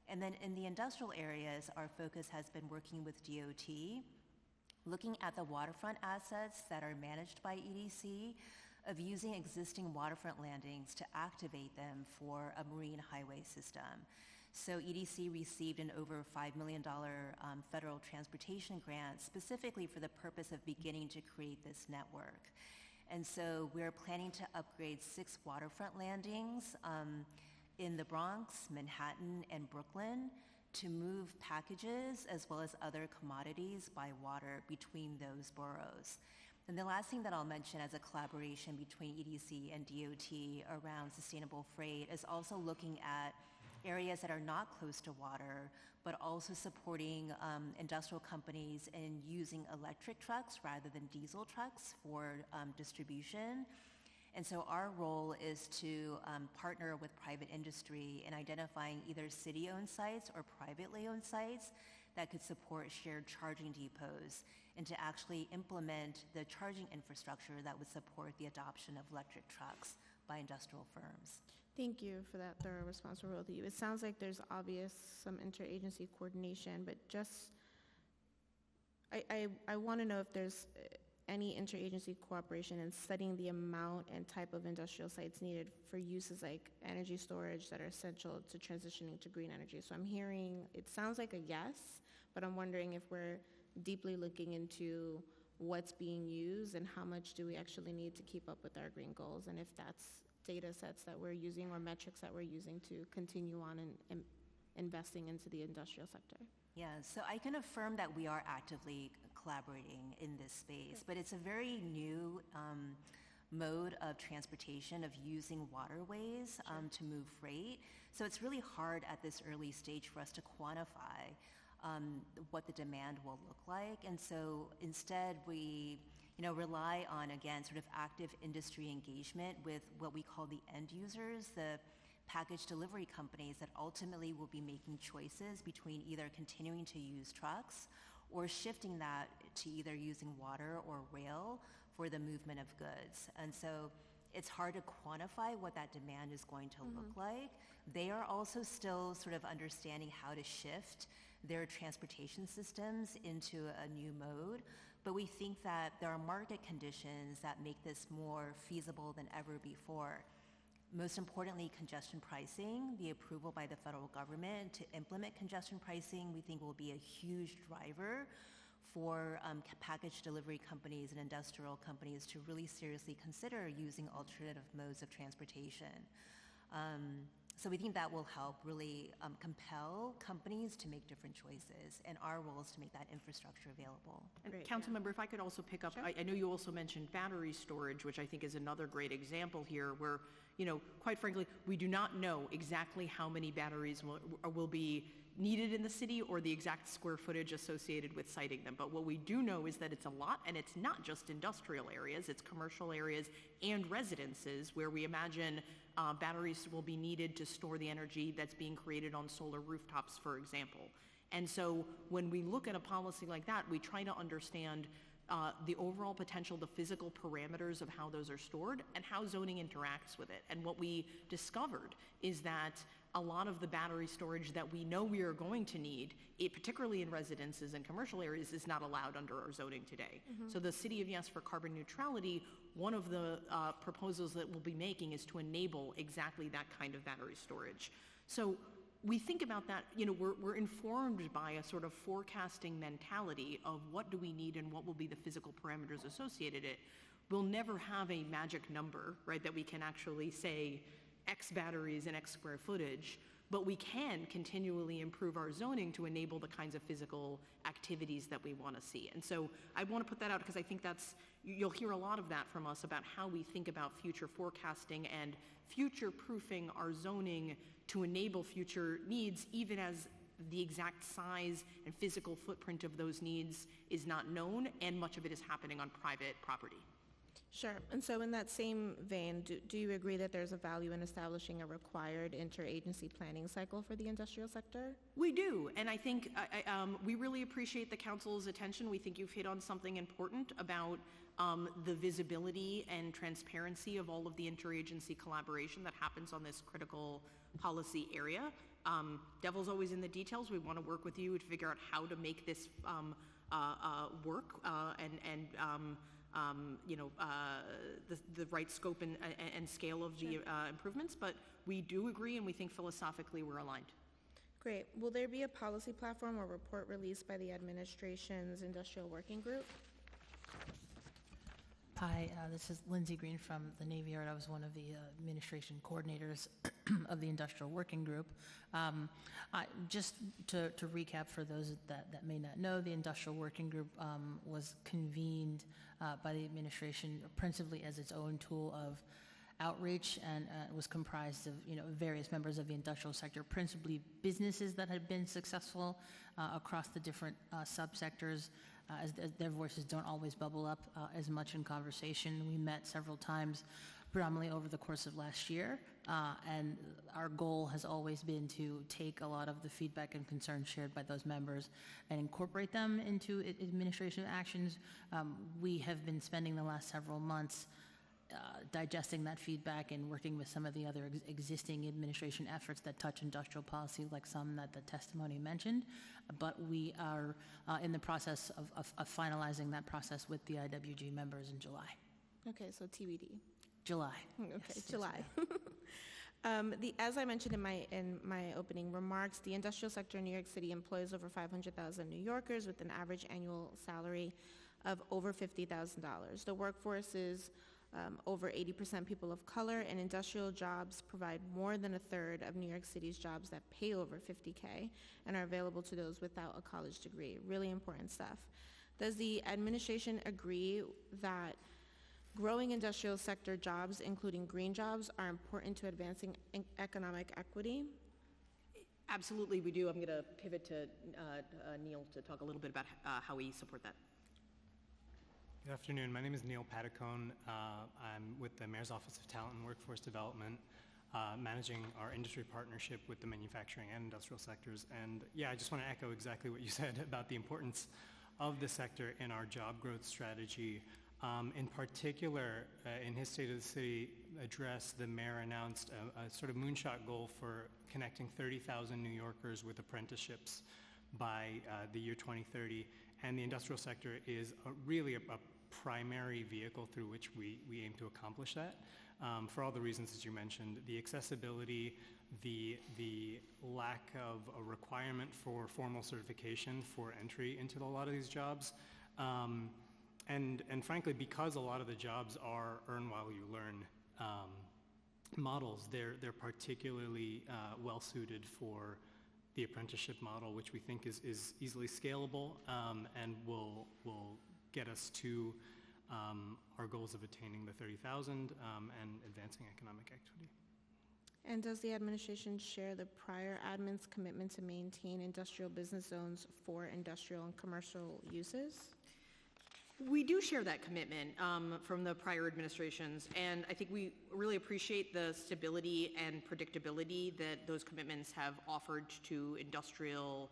And then in the industrial areas, our focus has been working with DOT, looking at the waterfront assets that are managed by EDC, of using existing waterfront landings to activate them for a marine highway system. So EDC received an over $5 million federal transportation grant specifically for the purpose of beginning to create this network. And so we're planning to upgrade 6 waterfront landings in the Bronx, Manhattan, and Brooklyn to move packages as well as other commodities by water between those boroughs. And the last thing that I'll mention as a collaboration between EDC and DOT around sustainable freight is also looking at areas that are not close to water, but also supporting industrial companies in using electric trucks rather than diesel trucks for distribution. And so our role is to partner with private industry in identifying either city-owned sites or privately owned sites that could support shared charging depots and to actually implement the charging infrastructure that would support the adoption of electric trucks by industrial firms. Thank you for that thorough response from both of you. It sounds like there's some interagency coordination, but just, I want to know if there's any interagency cooperation in studying the amount and type of industrial sites needed for uses like energy storage that are essential to transitioning to green energy. So I'm hearing, it sounds like a yes, but I'm wondering if we're deeply looking into what's being used and how much do we actually need to keep up with our green goals, and if that's data sets that we're using or metrics that we're using to continue on and investing into the industrial sector. Yeah, so I can affirm that we are actively collaborating in this space, but it's a very new mode of transportation, of using waterways to move freight. So it's really hard at this early stage for us to quantify what the demand will look like. And so instead we rely on, again, sort of active industry engagement with what we call the end users, the package delivery companies that ultimately will be making choices between either continuing to use trucks or shifting that to either using water or rail for the movement of goods. And so it's hard to quantify what that demand is going to look like. They are also still sort of understanding how to shift their transportation systems into a new mode. But we think that there are market conditions that make this more feasible than ever before. Most importantly, congestion pricing, the approval by the federal government to implement congestion pricing, we think will be a huge driver for package delivery companies and industrial companies to really seriously consider using alternative modes of transportation. So we think that will help really compel companies to make different choices, and our role is to make that infrastructure available. And Councilmember, if I could also pick up, I know you also mentioned battery storage, which I think is another great example here where, quite frankly, we do not know exactly how many batteries will be needed in the city or the exact square footage associated with siting them. But what we do know is that it's a lot, and it's not just industrial areas, it's commercial areas and residences where we imagine batteries will be needed to store the energy that's being created on solar rooftops, for example. And so when we look at a policy like that, we try to understand the overall potential, the physical parameters of how those are stored and how zoning interacts with it. And what we discovered is that a lot of the battery storage that we know we are going to need, particularly in residences and commercial areas, is not allowed under our zoning today. So the City of Yes for Carbon Neutrality, one of the proposals that we'll be making is to enable exactly that kind of battery storage. So we think about that, we're informed by a sort of forecasting mentality of what do we need and what will be the physical parameters associated it. We'll never have a magic number, right, that we can actually say X batteries and X square footage, but we can continually improve our zoning to enable the kinds of physical activities that we want to see. And so I want to put that out because I think you'll hear a lot of that from us about how we think about future forecasting and future-proofing our zoning to enable future needs, even as the exact size and physical footprint of those needs is not known, and much of it is happening on private property. Sure. And so in that same vein, do you agree that there's a value in establishing a required interagency planning cycle for the industrial sector? We do, and I think we really appreciate the council's attention. We think you've hit on something important about the visibility and transparency of all of the interagency collaboration that happens on this critical policy area. Devil's always in the details. We want to work with you to figure out how to make this work the right scope and scale of the improvements, but we do agree and we think philosophically we're aligned. Great. Will there be a policy platform or report released by the administration's industrial working group? Hi, this is Lindsay Green from the Navy Yard. I was one of the administration coordinators of the Industrial Working Group. Just to recap for those that may not know, the Industrial Working Group was convened by the administration principally as its own tool of outreach, and was comprised of various members of the industrial sector, principally businesses that had been successful across the different subsectors. As their voices don't always bubble up as much in conversation. We met several times, predominantly over the course of last year, and our goal has always been to take a lot of the feedback and concerns shared by those members and incorporate them into administration actions. We have been spending the last several months digesting that feedback and working with some of the other existing administration efforts that touch industrial policy, like some that the testimony mentioned. But we are in the process of finalizing that process with the IWG members in July. Okay, so TBD. July. Okay, Yes, July. As I mentioned in my opening remarks, the industrial sector in New York City employs over 500,000 New Yorkers with an average annual salary of over $50,000. The workforce is over 80% people of color, and industrial jobs provide more than a third of New York City's jobs that pay over $50K and are available to those without a college degree. Really important stuff. Does the administration agree that growing industrial sector jobs, including green jobs, are important to advancing economic equity? Absolutely, we do. I'm going to pivot to Neil to talk a little bit about how we support that. Good afternoon. My name is Neil Patacone. I'm with the Mayor's Office of Talent and Workforce Development, managing our industry partnership with the manufacturing and industrial sectors. And yeah, I just want to echo exactly what you said about the importance of the sector in our job growth strategy. In particular, in his State of the City address, the mayor announced a sort of moonshot goal for connecting 30,000 New Yorkers with apprenticeships by the year 2030. And the industrial sector is really a primary vehicle through which we aim to accomplish that. For all the reasons that you mentioned, the accessibility, the lack of a requirement for formal certification for entry into a lot of these jobs, and frankly, because a lot of the jobs are earn while you learn models, they're particularly well suited for the apprenticeship model, which we think is easily scalable and will get us to our goals of attaining the 30,000 and advancing economic equity. And does the administration share the prior admin's commitment to maintain industrial business zones for industrial and commercial uses? We do share that commitment from the prior administrations, and I think we really appreciate the stability and predictability that those commitments have offered to industrial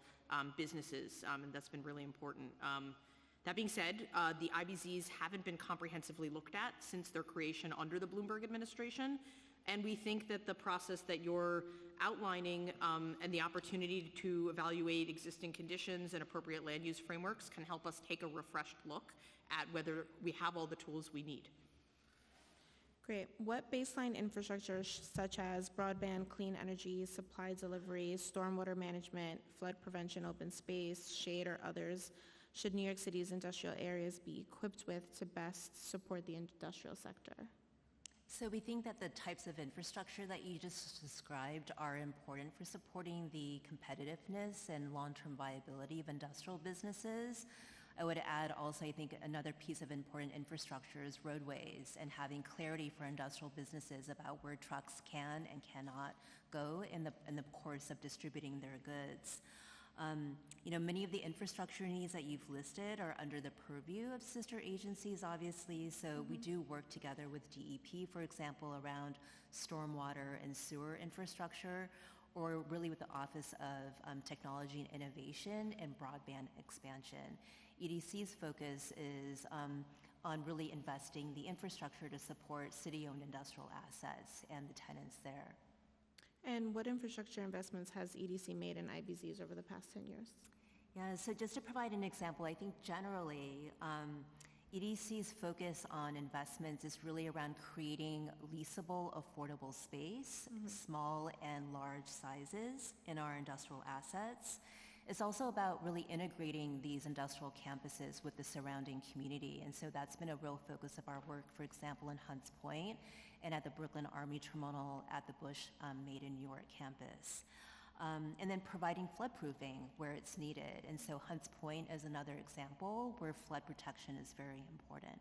businesses, and that's been really important. That being said, the IBZs haven't been comprehensively looked at since their creation under the Bloomberg administration, and we think that the process that you're outlining and the opportunity to evaluate existing conditions and appropriate land use frameworks can help us take a refreshed look at whether we have all the tools we need. Great. What baseline infrastructure such as broadband, clean energy, supply delivery, stormwater management, flood prevention, open space, shade, or others should New York City's industrial areas be equipped with to best support the industrial sector? So we think that the types of infrastructure that you just described are important for supporting the competitiveness and long-term viability of industrial businesses. I would add also, I think another piece of important infrastructure is roadways and having clarity for industrial businesses about where trucks can and cannot go in the course of distributing their goods. Many of the infrastructure needs that you've listed are under the purview of sister agencies, obviously, so we do work together with DEP, for example, around stormwater and sewer infrastructure, or really with the Office of Technology and Innovation and broadband expansion. EDC's focus is on really investing the infrastructure to support city-owned industrial assets and the tenants there. And what infrastructure investments has EDC made in IBZs over the past 10 years? Yeah, so just to provide an example, I think generally EDC's focus on investments is really around creating leasable, affordable space, small and large sizes in our industrial assets. It's also about really integrating these industrial campuses with the surrounding community. And so that's been a real focus of our work, for example, in Hunts Point and at the Brooklyn Army Terminal at the Bush Made in New York campus. And then providing flood-proofing where it's needed. And so Hunts Point is another example where flood protection is very important.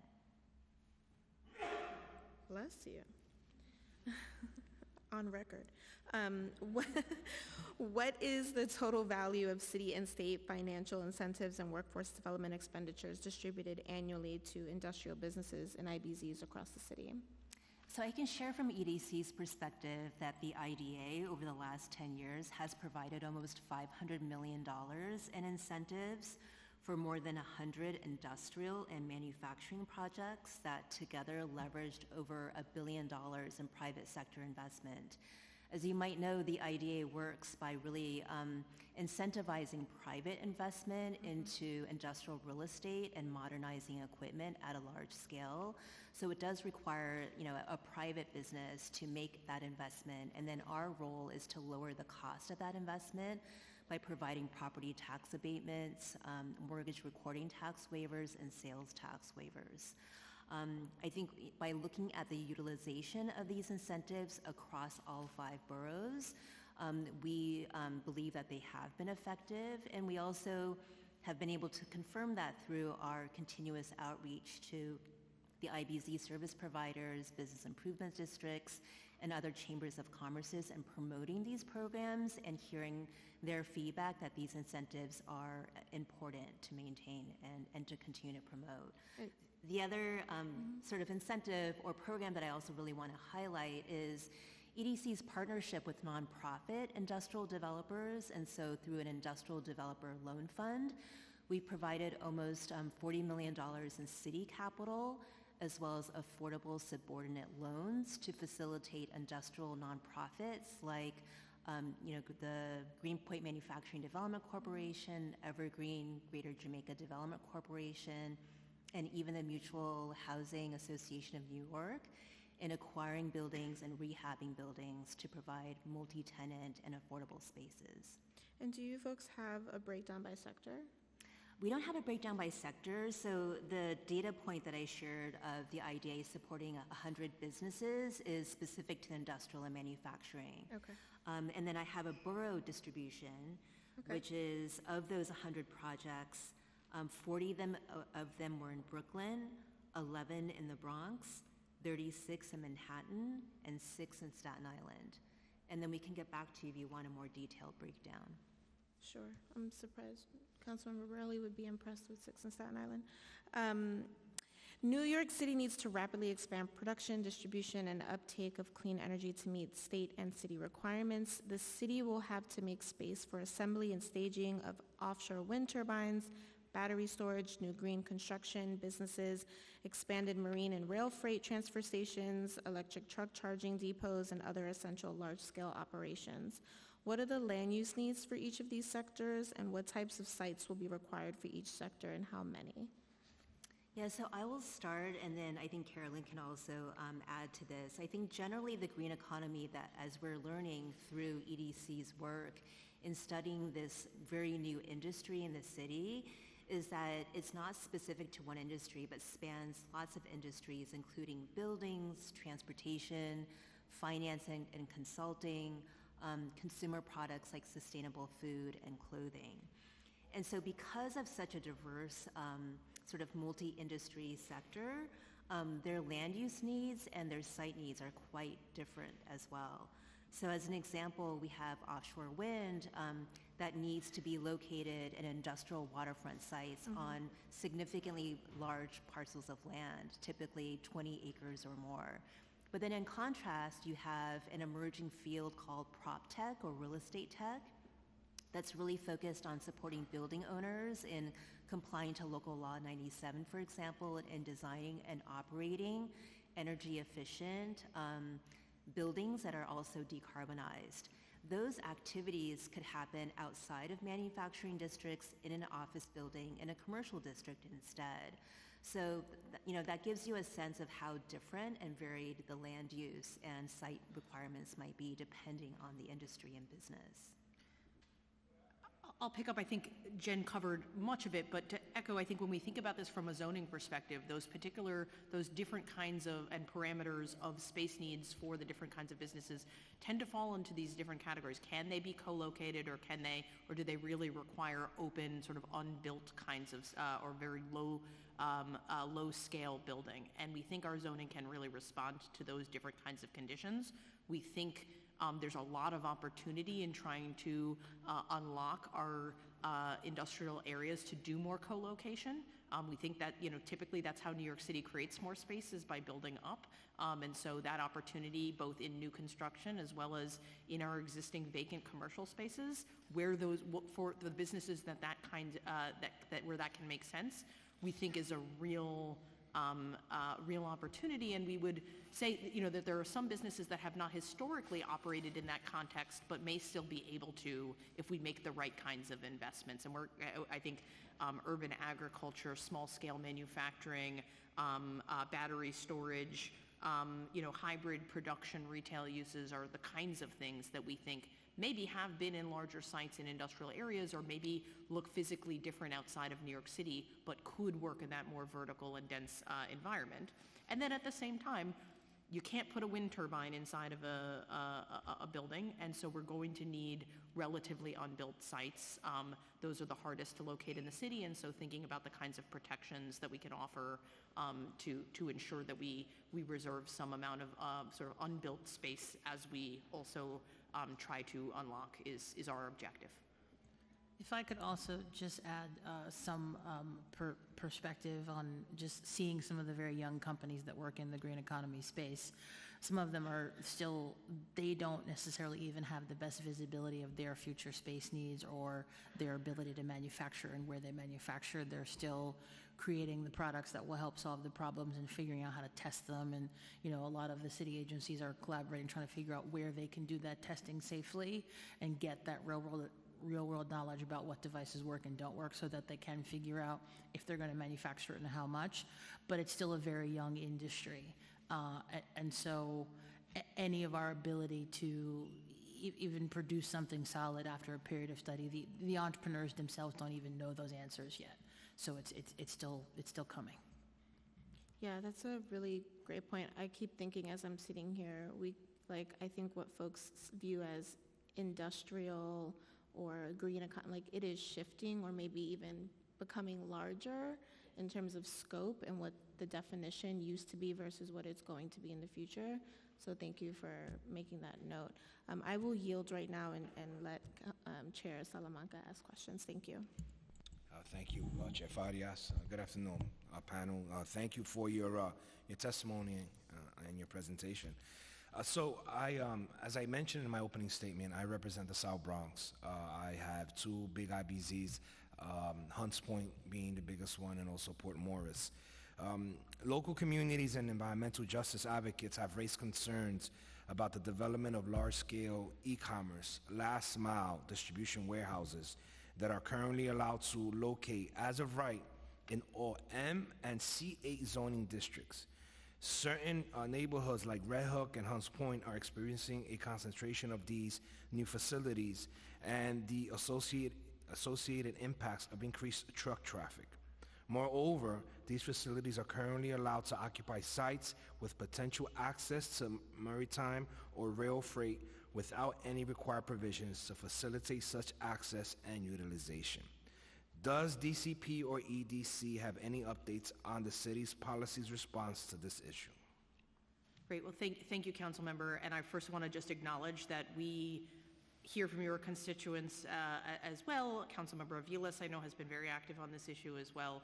Bless you. On record. What is the total value of city and state financial incentives and workforce development expenditures distributed annually to industrial businesses and IBZs across the city? So I can share from EDC's perspective that the IDA over the last 10 years has provided almost $500 million in incentives for more than 100 industrial and manufacturing projects that together leveraged over $1 billion in private sector investment. As you might know, the IDA works by really incentivizing private investment into industrial real estate and modernizing equipment at a large scale. So it does require, a private business to make that investment, and then our role is to lower the cost of that investment by providing property tax abatements, mortgage recording tax waivers, and sales tax waivers. I think by looking at the utilization of these incentives across all 5 boroughs, we believe that they have been effective, and we also have been able to confirm that through our continuous outreach to the IBZ service providers, business improvement districts, and other chambers of commerces, and promoting these programs and hearing their feedback that these incentives are important to maintain and to continue to promote. The other sort of incentive or program that I also really want to highlight is EDC's partnership with nonprofit industrial developers, and so through an industrial developer loan fund, we provided almost $40 million in city capital as well as affordable subordinate loans to facilitate industrial nonprofits like the Greenpoint Manufacturing Development Corporation, Evergreen Greater Jamaica Development Corporation, and even the Mutual Housing Association of New York in acquiring buildings and rehabbing buildings to provide multi-tenant and affordable spaces. And do you folks have a breakdown by sector? We don't have a breakdown by sector, so the data point that I shared of the IDA supporting 100 businesses is specific to industrial and manufacturing. Okay. And then I have a borough distribution, which is of those 100 projects, 40 of them were in Brooklyn, 11 in the Bronx, 36 in Manhattan, and 6 in Staten Island. And then we can get back to you if you want a more detailed breakdown. Sure. I'm surprised Councilmember Borelli would be impressed with 6 in Staten Island. New York City needs to rapidly expand production, distribution, and uptake of clean energy to meet state and city requirements. The city will have to make space for assembly and staging of offshore wind turbines, battery storage, new green construction, businesses, expanded marine and rail freight transfer stations, electric truck charging depots, and other essential large-scale operations. What are the land use needs for each of these sectors, and what types of sites will be required for each sector, and how many? Yeah, so I will start, and then I think Carolyn can also add to this. I think generally the green economy, that as we're learning through EDC's work in studying this very new industry in the city, is that it's not specific to one industry, but spans lots of industries, including buildings, transportation, financing and consulting, consumer products like sustainable food and clothing. And so because of such a diverse sort of multi-industry sector, their land use needs and their site needs are quite different as well. So as an example, we have offshore wind that needs to be located in industrial waterfront sites on significantly large parcels of land, typically 20 acres or more. But then in contrast, you have an emerging field called prop tech or real estate tech that's really focused on supporting building owners in complying to local law 97, for example, and designing and operating energy efficient buildings that are also decarbonized. Those activities could happen outside of manufacturing districts, in an office building, in a commercial district instead. So, that gives you a sense of how different and varied the land use and site requirements might be depending on the industry and business. I'll pick up, I think Jen covered much of it, but to echo, I think when we think about this from a zoning perspective, those different kinds of and parameters of space needs for the different kinds of businesses tend to fall into these different categories. Can they be co-located, or do they really require open, sort of unbuilt kinds of, or very low scale building? And we think our zoning can really respond to those different kinds of conditions. We think there's a lot of opportunity in trying to unlock our industrial areas to do more co-location. We think that, typically that's how New York City creates more spaces, by building up. And so that opportunity, both in new construction as well as in our existing vacant commercial spaces, where for the businesses where that can make sense, we think is a real opportunity. And we would say that there are some businesses that have not historically operated in that context, but may still be able to if we make the right kinds of investments. And I think urban agriculture, small scale manufacturing, battery storage, hybrid production retail uses are the kinds of things that we think maybe have been in larger sites in industrial areas, or maybe look physically different outside of New York City, but could work in that more vertical and dense environment. And then at the same time, you can't put a wind turbine inside of a building, and so we're going to need relatively unbuilt sites. Those are the hardest to locate in the city, and so thinking about the kinds of protections that we can offer to ensure that we reserve some amount of sort of unbuilt space as we also try to unlock is our objective. If I could also just add some perspective on just seeing some of the very young companies that work in the green economy space. Some of them are still, they don't necessarily even have the best visibility of their future space needs or their ability to manufacture and where they manufacture. They're still creating the products that will help solve the problems and figuring out how to test them. And, a lot of the city agencies are collaborating, trying to figure out where they can do that testing safely and get that real world knowledge about what devices work and don't work, so that they can figure out if they're going to manufacture it and how much. But it's still a very young industry. And so any of our ability to even produce something solid after a period of study, the entrepreneurs themselves don't even know those answers yet. So it's still coming. Yeah, that's a really great point. I keep thinking as I'm sitting here, I think what folks view as industrial or green economy, it is shifting, or maybe even becoming larger in terms of scope and what the definition used to be versus what it's going to be in the future. So thank you for making that note. I will yield right now and let Chair Salamanca ask questions. Thank you. Thank you, Chair Farias. Good afternoon, panel. Thank you for your testimony and your presentation. So as I mentioned in my opening statement, I represent the South Bronx. I have two big IBZs, Hunts Point being the biggest one, and also Port Morris. Local communities and environmental justice advocates have raised concerns about the development of large-scale e-commerce, last-mile distribution warehouses that are currently allowed to locate, as of right, in all M and C8 zoning districts. Certain neighborhoods like Red Hook and Hunts Point are experiencing a concentration of these new facilities and the associated impacts of increased truck traffic. Moreover, these facilities are currently allowed to occupy sites with potential access to maritime or rail freight without any required provisions to facilitate such access and utilization. Does DCP or EDC have any updates on the city's policy's response to this issue? Great. Well, thank you, Council Member. And I first want to just acknowledge that we hear from your constituents as well. Councilmember Aviles, I know, has been very active on this issue as well.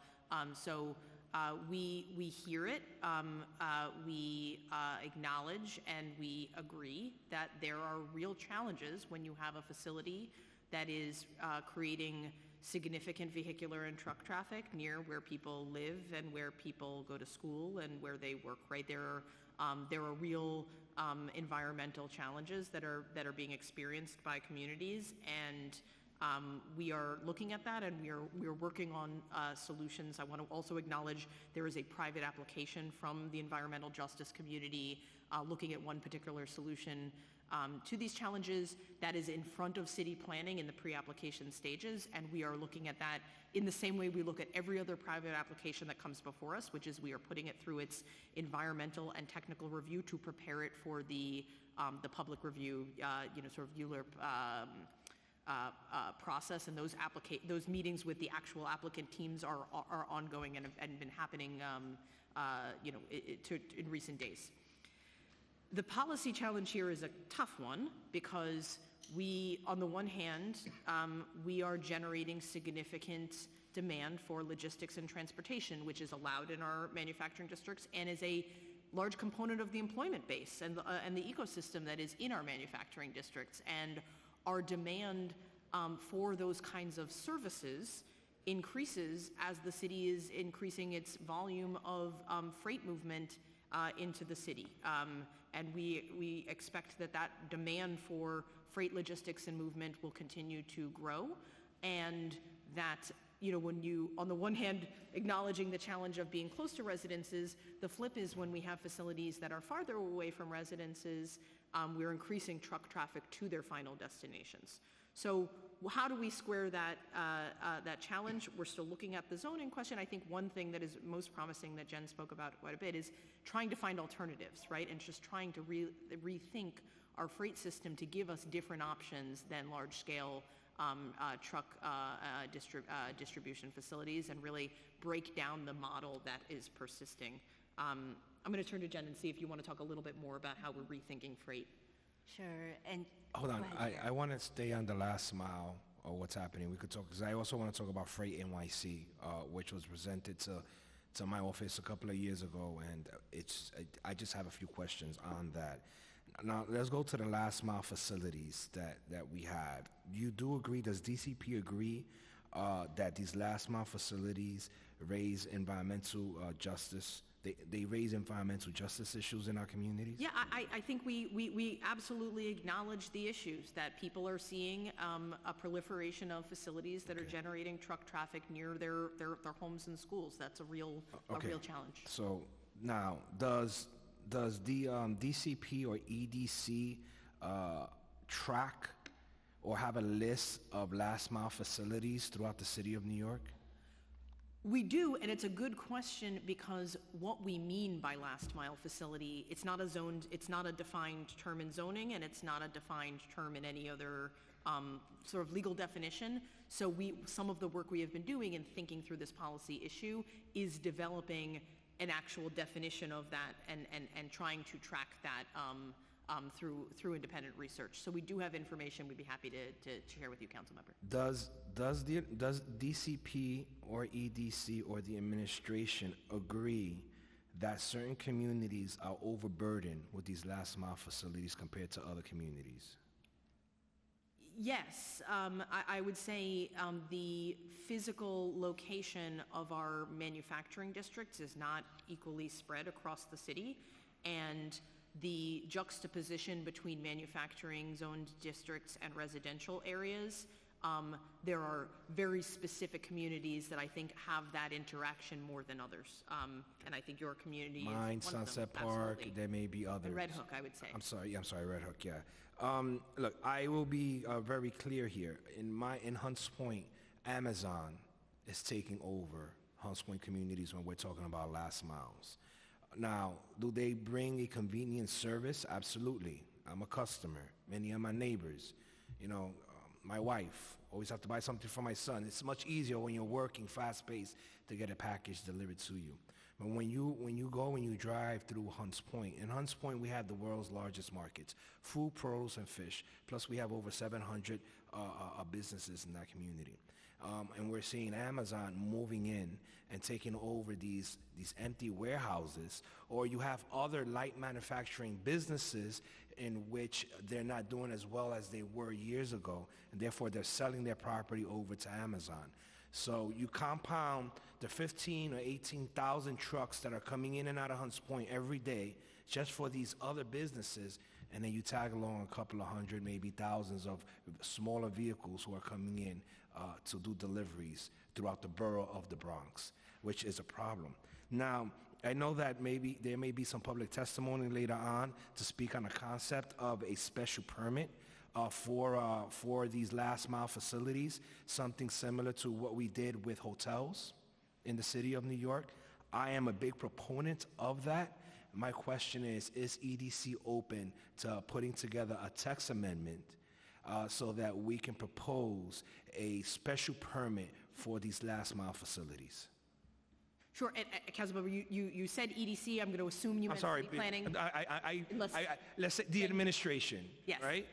We hear it. We acknowledge and we agree that there are real challenges when you have a facility that is creating significant vehicular and truck traffic near where people live and where people go to school and where they work. Right, there are real environmental challenges that are being experienced by communities, and we are looking at that, and we are working on solutions. I want to also acknowledge there is a private application from the environmental justice community looking at one particular solution to these challenges. That is in front of city planning in the pre-application stages, and we are looking at that in the same way we look at every other private application that comes before us, which is we are putting it through its environmental and technical review to prepare it for the public review, sort of ULURP process, and those meetings with the actual applicant teams are ongoing and have been happening, in recent days. The policy challenge here is a tough one because we, on the one hand, we are generating significant demand for logistics and transportation, which is allowed in our manufacturing districts and is a large component of the employment base and the ecosystem that is in our manufacturing districts. And our demand for those kinds of services increases as the city is increasing its volume of freight movement into the city. And we expect that demand for freight logistics and movement will continue to grow, and that, when you, on the one hand, acknowledging the challenge of being close to residences, the flip is when we have facilities that are farther away from residences, we're increasing truck traffic to their final destinations. So how do we square that challenge? We're still looking at the zoning question. I think one thing that is most promising that Jen spoke about quite a bit is trying to find alternatives, right? And just trying to rethink our freight system to give us different options than large-scale truck distribution facilities, and really break down the model that is persisting. I'm going to turn to Jen and see if you want to talk a little bit more about how we're rethinking freight. Sure, and Hold on, go ahead, I want to stay on the last mile of what's happening. We could talk, because I also want to talk about Freight NYC, which was presented to my office a couple of years ago, and I just have a few questions on that. Now, let's go to the last mile facilities that we have. You do agree, does DCP agree that these last mile facilities raise environmental justice? They raise environmental justice issues in our communities? Yeah, I think we absolutely acknowledge the issues that people are seeing, a proliferation of facilities that are generating truck traffic near their homes and schools. That's a real challenge. So now, does the DCP or EDC track or have a list of last mile facilities throughout the city of New York? We do, and it's a good question, because what we mean by last mile facility, it's not a defined term in zoning, and it's not a defined term in any other sort of legal definition. So some of the work we have been doing in thinking through this policy issue is developing an actual definition of that and trying to track that through independent research. So we do have information we'd be happy to share with you, council member. Does DCP or EDC or the administration agree that certain communities are overburdened with these last mile facilities compared to other communities? Yes, I would say the physical location of our manufacturing districts is not equally spread across the city, and the juxtaposition between manufacturing zoned districts and residential areas, there are very specific communities that I think have that interaction more than others. And I think your community is one of them. Sunset Park, Absolutely. there may be others. And Red Hook, I would say. I'm sorry, Red Hook, yeah. Look, I will be very clear here. In Hunts Point, Amazon is taking over Hunts Point communities when we're talking about last miles. Now, do they bring a convenient service? Absolutely. I'm a customer. Many of my neighbors, my wife, always have to buy something for my son. It's much easier when you're working fast-paced to get a package delivered to you. But when you drive through Hunts Point, in Hunts Point we have the world's largest markets, food, produce, and fish. Plus we have over 700 businesses in that community. And we're seeing Amazon moving in and taking over these empty warehouses, or you have other light manufacturing businesses in which they're not doing as well as they were years ago, and therefore they're selling their property over to Amazon. So you compound the 15 or 18,000 trucks that are coming in and out of Hunts Point every day just for these other businesses, and then you tag along a couple of hundred, maybe thousands of smaller vehicles who are coming in to do deliveries throughout the borough of the Bronx, which is a problem. Now, I know that maybe there may be some public testimony later on to speak on the concept of a special permit for these last mile facilities, something similar to what we did with hotels in the city of New York. I am a big proponent of that. My question is EDC open to putting together a text amendment so that we can propose a special permit for these last mile facilities? Sure, and Councilmember, you said EDC, I'm going to assume you I'm meant sorry, city planning. let's say the administration, Yes. right?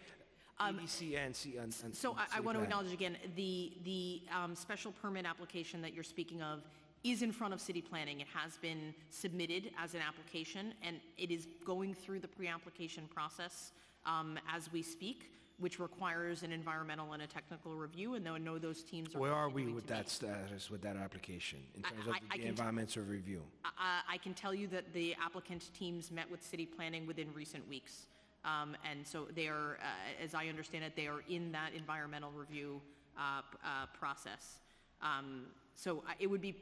EDC and So I city want to planning. acknowledge again, the special permit application that you're speaking of is in front of city planning. It has been submitted as an application, and it is going through the pre-application process as we speak, which requires an environmental and a technical review, and I know those teams are Where are we continuing with to that meet. status, with that application, in terms I of the can environmental review? I can tell you that the applicant teams met with city planning within recent weeks. And so they are, as I understand it, they are in that environmental review process. So it would be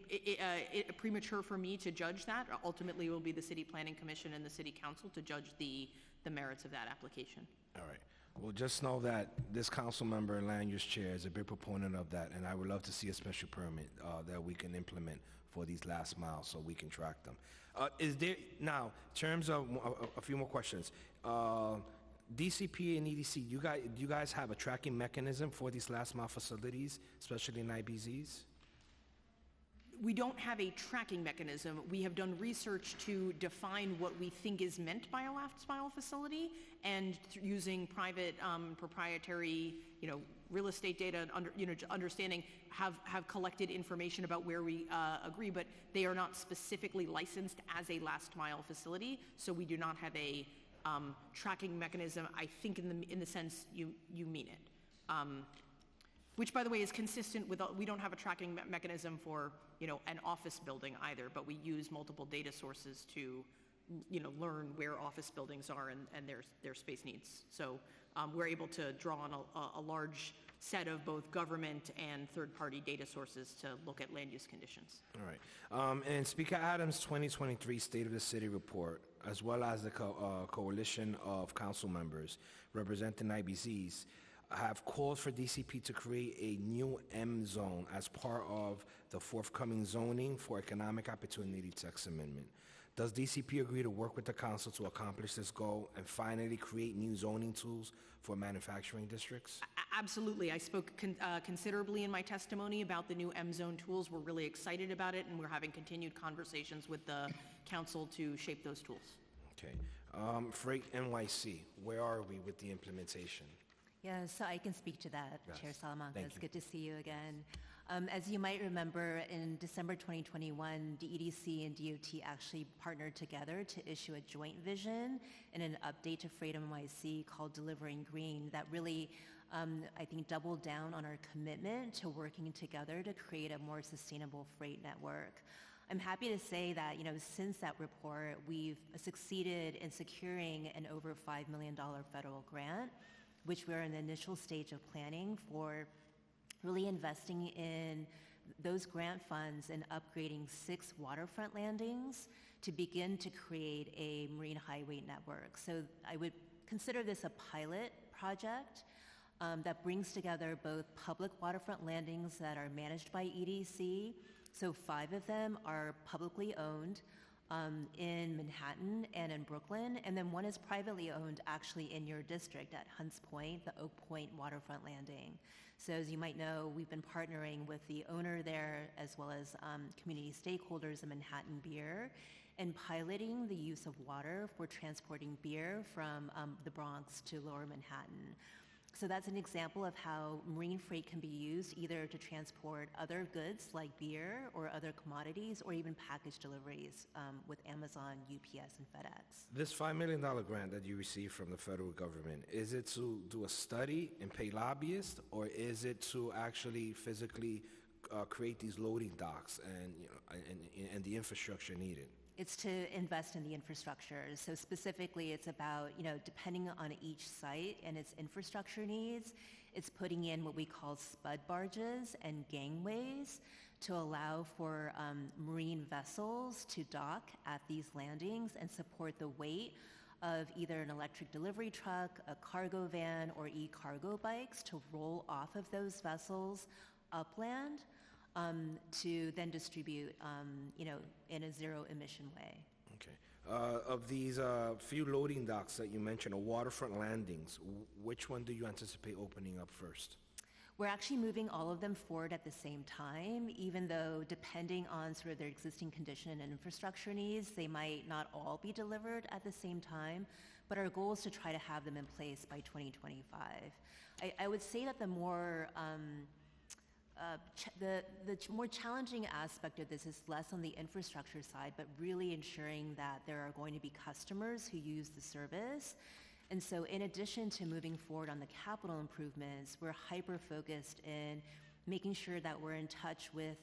premature for me to judge that. Ultimately, it will be the City Planning Commission and the City Council to judge the merits of that application. All right. Well, just know that this council member and land use chair is a big proponent of that, and I would love to see a special permit that we can implement for these last miles so we can track them. Is there, now, in terms of a few more questions, DCP and EDC, do you guys have a tracking mechanism for these last mile facilities, especially in IBZs? We don't have a tracking mechanism. We have done research to define what we think is meant by a last mile facility, and using private proprietary, real estate data, understanding, have collected information about where we agree, but they are not specifically licensed as a last mile facility, so we do not have a tracking mechanism, I think, in the sense you mean it. Which, by the way, is consistent with, we don't have a tracking mechanism for, an office building either, but we use multiple data sources to, learn where office buildings are and their space needs. So we're able to draw on a large set of both government and third-party data sources to look at land use conditions. All right. And Speaker Adams' 2023 State of the City report, as well as the coalition of council members representing IBZs, have called for DCP to create a new M zone as part of the forthcoming zoning for economic opportunity text amendment. Does DCP agree to work with the council to accomplish this goal and finally create new zoning tools for manufacturing districts? Absolutely. I spoke considerably in my testimony about the new M-Zone tools. We're really excited about it, and we're having continued conversations with the council to shape those tools. Okay. Freight NYC, where are we with the implementation? Yeah, so I can speak to that, Yes. Chair Salamanca. Thank It's you. good to see you again. As you might remember, in December 2021, the EDC and DOT actually partnered together to issue a joint vision and an update to Freight NYC called Delivering Green that really, I think, doubled down on our commitment to working together to create a more sustainable freight network. I'm happy to say that, since that report, we've succeeded in securing an over $5 million federal grant, which we're in the initial stage of planning for, really investing in those grant funds and upgrading 6 waterfront landings to begin to create a marine highway network. So I would consider this a pilot project that brings together both public waterfront landings that are managed by EDC, so 5 of them are publicly owned, in Manhattan and in Brooklyn, and then 1 is privately owned actually in your district at Hunts Point, the Oak Point Waterfront Landing. So as you might know, we've been partnering with the owner there as well as community stakeholders in Manhattan Beer and piloting the use of water for transporting beer from the Bronx to Lower Manhattan. So that's an example of how marine freight can be used either to transport other goods like beer or other commodities, or even package deliveries with Amazon, UPS, and FedEx. This $5 million grant that you received from the federal government, is it to do a study and pay lobbyists, or is it to actually physically create these loading docks and the infrastructure needed? It's to invest in the infrastructure. So specifically, it's about, depending on each site and its infrastructure needs, It's putting in what we call spud barges and gangways to allow for marine vessels to dock at these landings and support the weight of either an electric delivery truck, a cargo van, or e-cargo bikes to roll off of those vessels upland to then distribute, in a zero-emission way. Okay. Of these few loading docks that you mentioned, or waterfront landings, which one do you anticipate opening up first? We're actually moving all of them forward at the same time, even though depending on sort of their existing condition and infrastructure needs, they might not all be delivered at the same time, but our goal is to try to have them in place by 2025. I would say that the more more challenging aspect of this is less on the infrastructure side, but really ensuring that there are going to be customers who use the service. And so in addition to moving forward on the capital improvements, we're hyper-focused in making sure that we're in touch with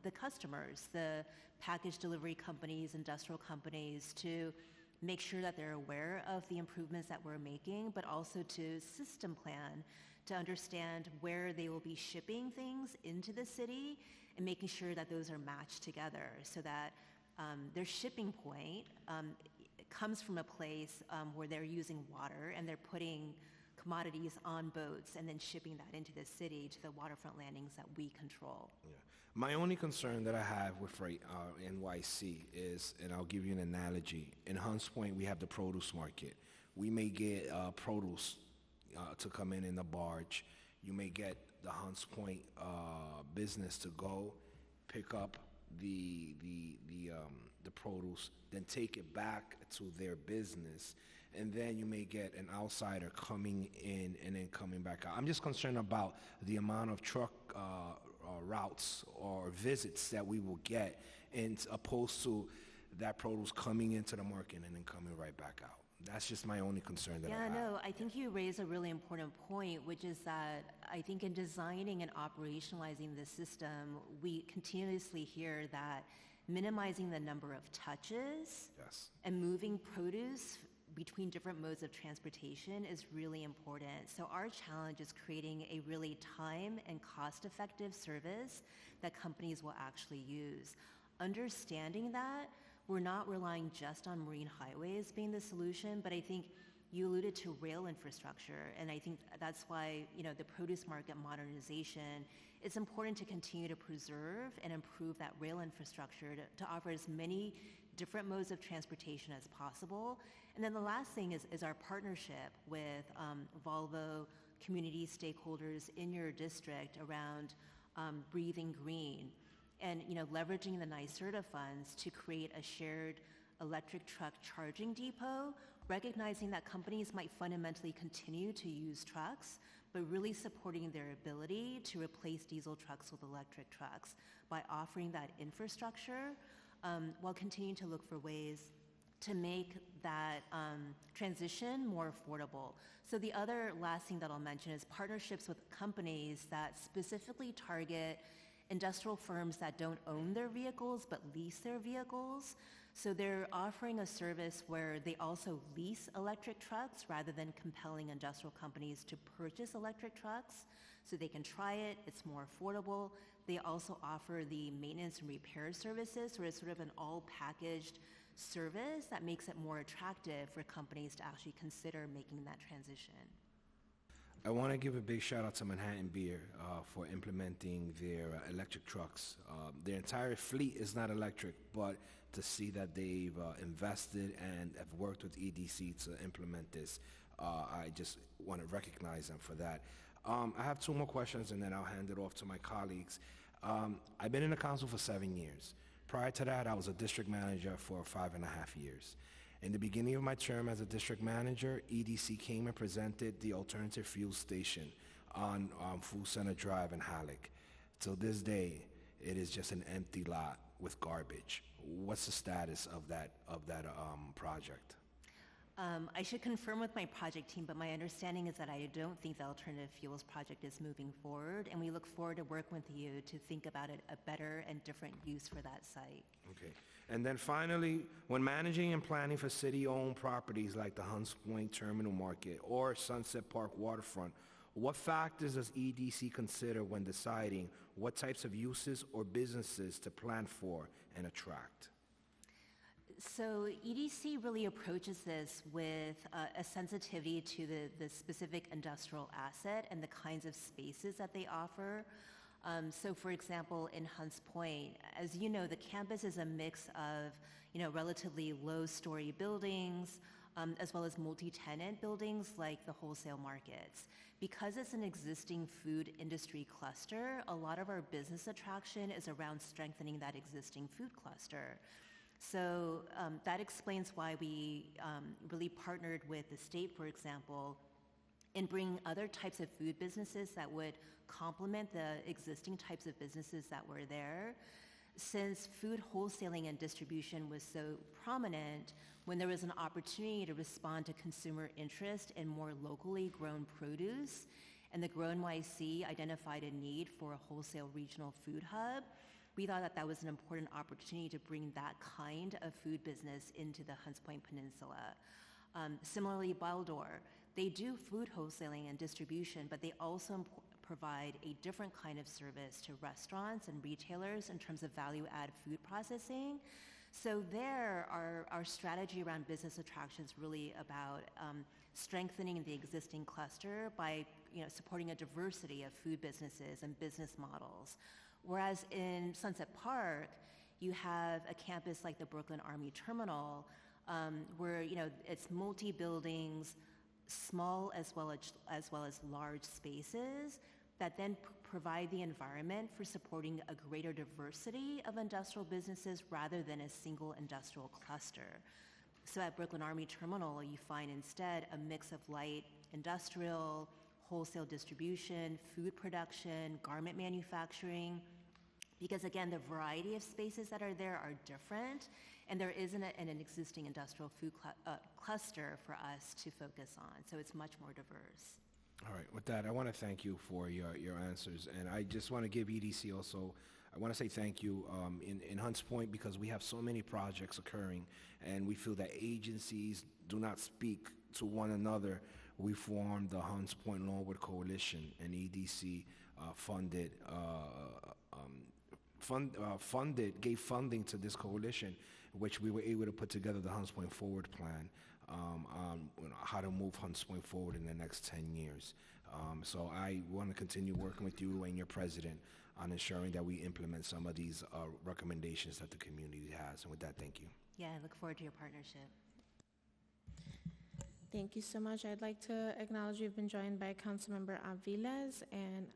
the customers, the package delivery companies, industrial companies, to make sure that they're aware of the improvements that we're making, but also to system plan to understand where they will be shipping things into the city and making sure that those are matched together so that their shipping point comes from a place where they're using water and they're putting commodities on boats and then shipping that into the city to the waterfront landings that we control. Yeah. My only concern that I have with Freight NYC is, and I'll give you an analogy, in Hunts Point we have the produce market. We may get produce to come in a barge. You may get the Hunts Point business to go pick up the produce, then take it back to their business, and then you may get an outsider coming in and then coming back out. I'm just concerned about the amount of truck routes or visits that we will get, as opposed to that produce coming into the market and then coming right back out. That's just my only concern that I have. Yeah, no, I think you raise a really important point, which is that I think in designing and operationalizing the system, we continuously hear that minimizing the number of touches and moving produce between different modes of transportation is really important. So our challenge is creating a really time and cost-effective service that companies will actually use. Understanding that, we're not relying just on marine highways being the solution, but I think you alluded to rail infrastructure, and I think that's why, the produce market modernization, it's important to continue to preserve and improve that rail infrastructure to offer as many different modes of transportation as possible. And then the last thing is our partnership with Volvo, community stakeholders in your district around Breathing Green, and leveraging the NYSERDA funds to create a shared electric truck charging depot, recognizing that companies might fundamentally continue to use trucks, but really supporting their ability to replace diesel trucks with electric trucks by offering that infrastructure while continuing to look for ways to make that transition more affordable. So the other last thing that I'll mention is partnerships with companies that specifically target industrial firms that don't own their vehicles but lease their vehicles. So they're offering a service where they also lease electric trucks rather than compelling industrial companies to purchase electric trucks so they can try it, it's more affordable. They also offer the maintenance and repair services, so it's sort of an all-packaged service that makes it more attractive for companies to actually consider making that transition. I want to give a big shout out to Manhattan Beer for implementing their electric trucks. Their entire fleet is not electric, but to see that they've invested and have worked with EDC to implement this, I just want to recognize them for that. I have two more questions and then I'll hand it off to my colleagues. I've been in the council for 7 years. Prior to that, I was a district manager for 5.5 years. In the beginning of my term as a district manager, EDC came and presented the alternative fuel station on Food Center Drive in Halleck. Till this day, it is just an empty lot with garbage. What's the status of that project? I should confirm with my project team, but my understanding is that I don't think the alternative fuels project is moving forward, and we look forward to working with you to think about a better and different use for that site. Okay. And then finally, when managing and planning for city-owned properties like the Hunts Point Terminal Market or Sunset Park Waterfront, What factors does EDC consider when deciding what types of uses or businesses to plan for and attract? So EDC really approaches this with a sensitivity to the specific industrial asset and the kinds of spaces that they offer. So for example, in Hunts Point, as you know, the campus is a mix of, relatively low-story buildings, as well as multi-tenant buildings like the wholesale markets. Because it's an existing food industry cluster, a lot of our business attraction is around strengthening that existing food cluster. So that explains why we really partnered with the state, for example, in bringing other types of food businesses that would complement the existing types of businesses that were there. Since food wholesaling and distribution was so prominent, when there was an opportunity to respond to consumer interest in more locally grown produce, and the Grow NYC identified a need for a wholesale regional food hub, we thought that that was an important opportunity to bring that kind of food business into the Hunts Point Peninsula. Similarly, Baldor, they do food wholesaling and distribution, but they also provide a different kind of service to restaurants and retailers in terms of value-add food processing. So there, our strategy around business attraction is really about strengthening the existing cluster by supporting a diversity of food businesses and business models. Whereas in Sunset Park, you have a campus like the Brooklyn Army Terminal, where it's multi-buildings, small as well as large spaces that then provide the environment for supporting a greater diversity of industrial businesses rather than a single industrial cluster. So at Brooklyn Army Terminal, you find instead a mix of light industrial, wholesale distribution, food production, garment manufacturing, because again, the variety of spaces that are there are different, and there isn't an existing industrial food cluster for us to focus on, so it's much more diverse. All right, with that, I want to thank you for your answers, and I just want to give EDC also, I want to say thank you in Hunts Point, because we have so many projects occurring, and we feel that agencies do not speak to one another. We formed the Hunts Point Longwood Coalition, and EDC gave funding to this coalition, which we were able to put together the Hunts Point Forward Plan on how to move Hunts Point forward in the next 10 years. So I want to continue working with you and your president on ensuring that we implement some of these recommendations that the community has. And with that, thank you. Yeah, I look forward to your partnership. Thank you so much. I'd like to acknowledge you've been joined by Councilmember Aviles, and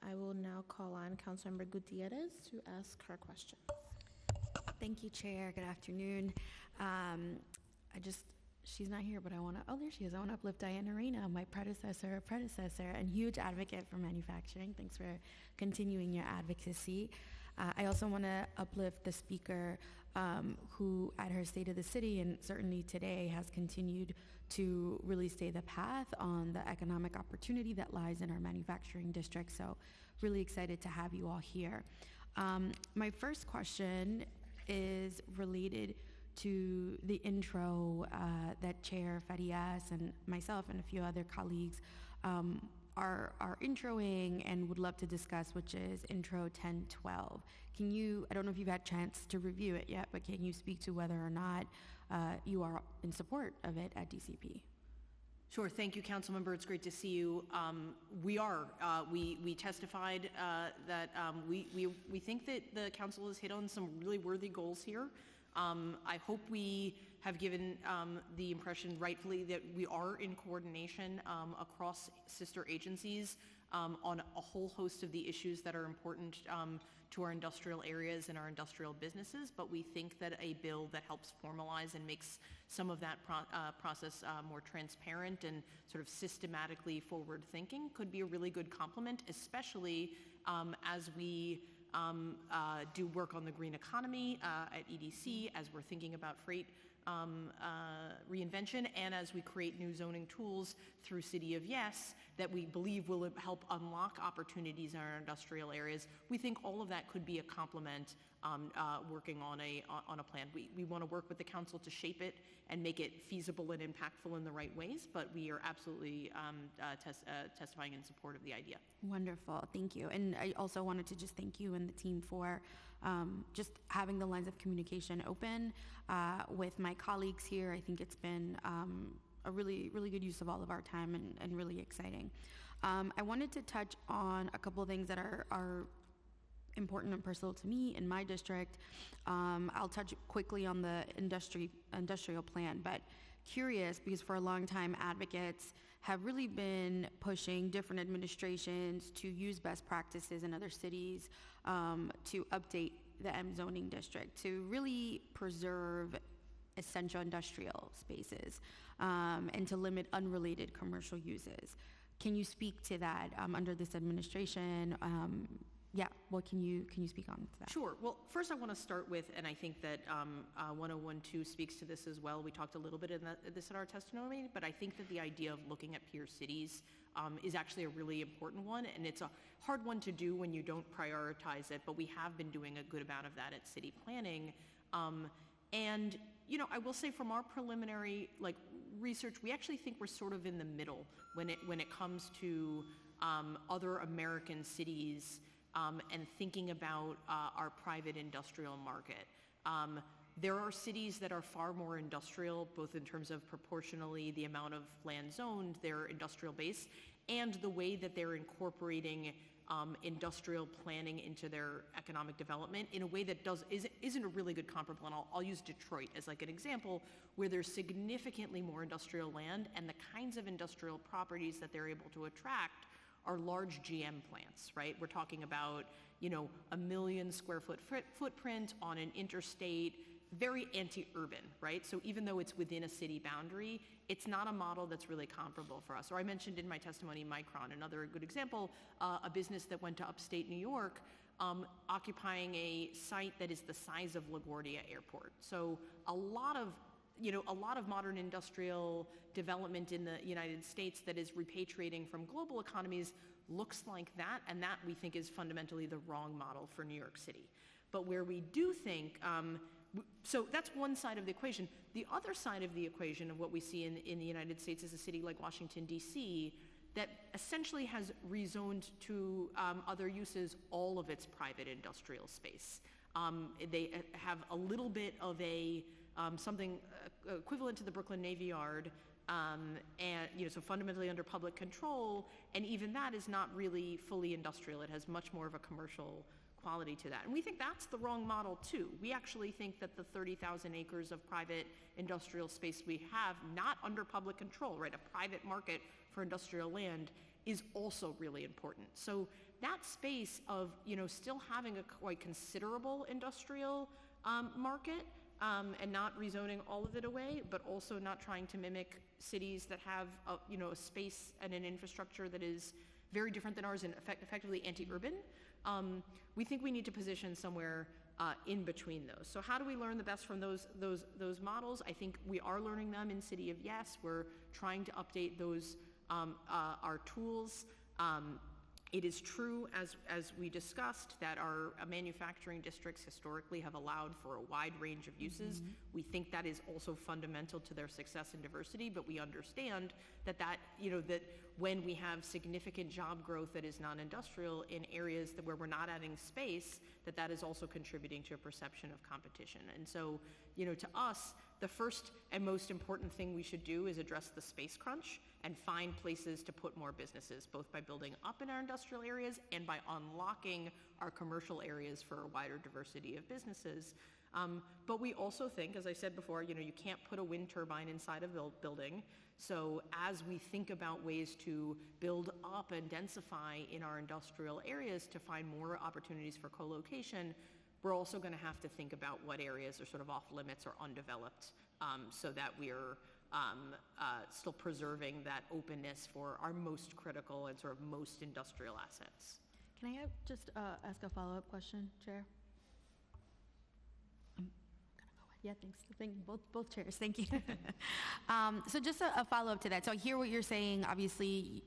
I will now call on Councilmember Gutierrez to ask her question. Thank you, Chair. Good afternoon. She's not here, but there she is. I want to uplift Diana Reyna, my predecessor, and huge advocate for manufacturing. Thanks for continuing your advocacy. I also want to uplift the speaker who at her State of the City and certainly today has continued to really stay the path on the economic opportunity that lies in our manufacturing district. So really excited to have you all here. My first question is related to the intro that Chair Farias and myself and a few other colleagues are introing and would love to discuss, which is Intro 1012. I don't know if you've had a chance to review it yet, but can you speak to whether or not you are in support of it at DCP? Sure. Thank you, Councilmember. It's great to see you. We are. We testified that we think that the council has hit on some really worthy goals here. I hope we have given the impression rightfully that we are in coordination across sister agencies on a whole host of the issues that are important to our industrial areas and our industrial businesses, but we think that a bill that helps formalize and makes some of that process more transparent and sort of systematically forward-thinking could be a really good complement, especially as we do work on the green economy at EDC, as we're thinking about freight reinvention and as we create new zoning tools through City of Yes that we believe will help unlock opportunities in our industrial areas, we think all of that could be a complement working on a plan. We want to work with the council to shape it and make it feasible and impactful in the right ways, but we are absolutely testifying in support of the idea. Wonderful, thank you. And I also wanted to just thank you and the team for just having the lines of communication open with my colleagues here. I think it's been a really, really good use of all of our time and really exciting. I wanted to touch on a couple of things that are important and personal to me in my district. I'll touch quickly on the industrial plan, but curious because for a long time advocates have really been pushing different administrations to use best practices in other cities to update the M zoning district to really preserve essential industrial spaces and to limit unrelated commercial uses. Can you speak to that under this administration? What can you speak on to that? Sure. Well, first I want to start with, and I think that 1012 speaks to this as well. We talked a little bit in this in our testimony, but I think that the idea of looking at peer cities is actually a really important one, and it's a hard one to do when you don't prioritize it, but we have been doing a good amount of that at city planning. And, I will say from our preliminary research, we actually think we're sort of in the middle when it comes to other American cities and thinking about our private industrial market. There are cities that are far more industrial, both in terms of proportionally the amount of land zoned, their industrial base, and the way that they're incorporating industrial planning into their economic development in a way that isn't a really good comparable. And I'll use Detroit as an example where there's significantly more industrial land, and the kinds of industrial properties that they're able to attract are large GM plants, right? We're talking about, 1 million square foot footprint on an interstate, very anti-urban, right? So even though it's within a city boundary, it's not a model that's really comparable for us. Or I mentioned in my testimony Micron, another good example, a business that went to upstate New York, occupying a site that is the size of LaGuardia Airport. So a lot of modern industrial development in the United States that is repatriating from global economies looks like that, and that we think is fundamentally the wrong model for New York City. But where we do think, so that's one side of the equation. The other side of the equation of what we see in the United States is a city like Washington, D.C., that essentially has rezoned to other uses all of its private industrial space. They have a little bit of a something equivalent to the Brooklyn Navy Yard, and so fundamentally under public control, and even that is not really fully industrial. It has much more of a commercial quality to that. And we think that's the wrong model too. We actually think that the 30,000 acres of private industrial space we have, not under public control, right, a private market for industrial land, is also really important. So that space of, still having a quite considerable industrial market, and not rezoning all of it away, but also not trying to mimic cities that have a space and an infrastructure that is very different than ours and effectively anti-urban. We think we need to position somewhere in between those. So how do we learn the best from those models? I think we are learning them in City of Yes. We're trying to update those our tools. It is true, as we discussed, that our manufacturing districts historically have allowed for a wide range of uses. Mm-hmm. We think that is also fundamental to their success and diversity, but we understand that when we have significant job growth that is non-industrial in areas where we're not adding space, that is also contributing to a perception of competition. And so, to us, the first and most important thing we should do is address the space crunch and find places to put more businesses, both by building up in our industrial areas and by unlocking our commercial areas for a wider diversity of businesses. But we also think, as I said before, you can't put a wind turbine inside a building. So as we think about ways to build up and densify in our industrial areas to find more opportunities for co-location, we're also going to have to think about what areas are sort of off limits or undeveloped, so that we're still preserving that openness for our most critical and sort of most industrial assets. Can I just ask a follow-up question, Chair? I'm gonna go Yeah, thanks. Both chairs. Thank you. So just a follow-up to that. So I hear what you're saying, obviously,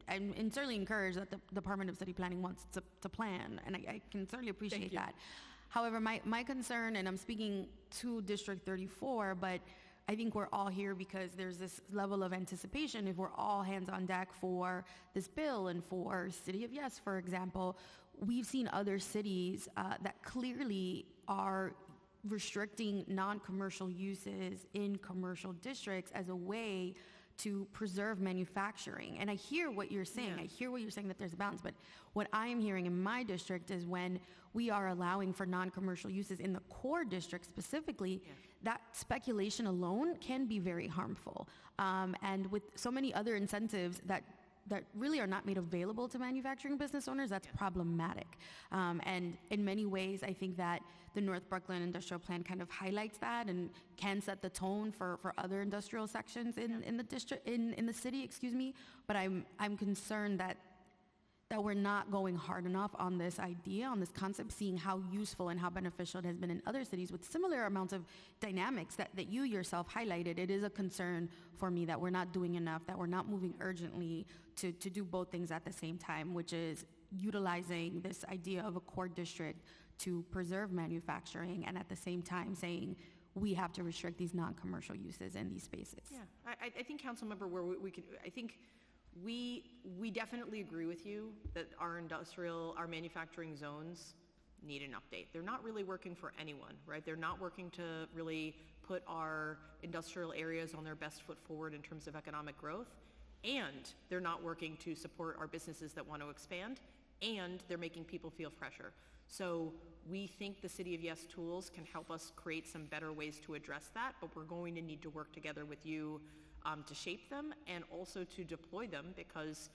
and certainly encourage that the Department of City Planning wants to plan, and I can certainly appreciate that. However, my concern, and I'm speaking to District 34, but I think we're all here because there's this level of anticipation. If we're all hands on deck for this bill and for City of Yes, for example, we've seen other cities that clearly are restricting non-commercial uses in commercial districts as a way to preserve manufacturing. And I hear what you're saying. I hear what you're saying, that there's a balance. But what I am hearing in my district is when we are allowing for non-commercial uses in the core district specifically, that speculation alone can be very harmful. And with so many other incentives that really are not made available to manufacturing business owners, that's problematic. And in many ways, I think that the North Brooklyn Industrial Plan kind of highlights that and can set the tone for other industrial sections in the district, in the city, excuse me. But I'm concerned that we're not going hard enough on this idea, on this concept, seeing how useful and how beneficial it has been in other cities with similar amounts of dynamics that you yourself highlighted. It is a concern for me that we're not doing enough, that we're not moving urgently to do both things at the same time, which is utilizing this idea of a core district to preserve manufacturing and at the same time saying we have to restrict these non-commercial uses in these spaces. Yeah, I think, Councilmember, where we could, I think we definitely agree with you that our manufacturing zones need an update. They're not really working for anyone, right? They're not working to really put our industrial areas on their best foot forward in terms of economic growth, and they're not working to support our businesses that want to expand, and they're making people feel pressure. So we think the City of Yes tools can help us create some better ways to address that, but we're going to need to work together with you to shape them and also to deploy them, because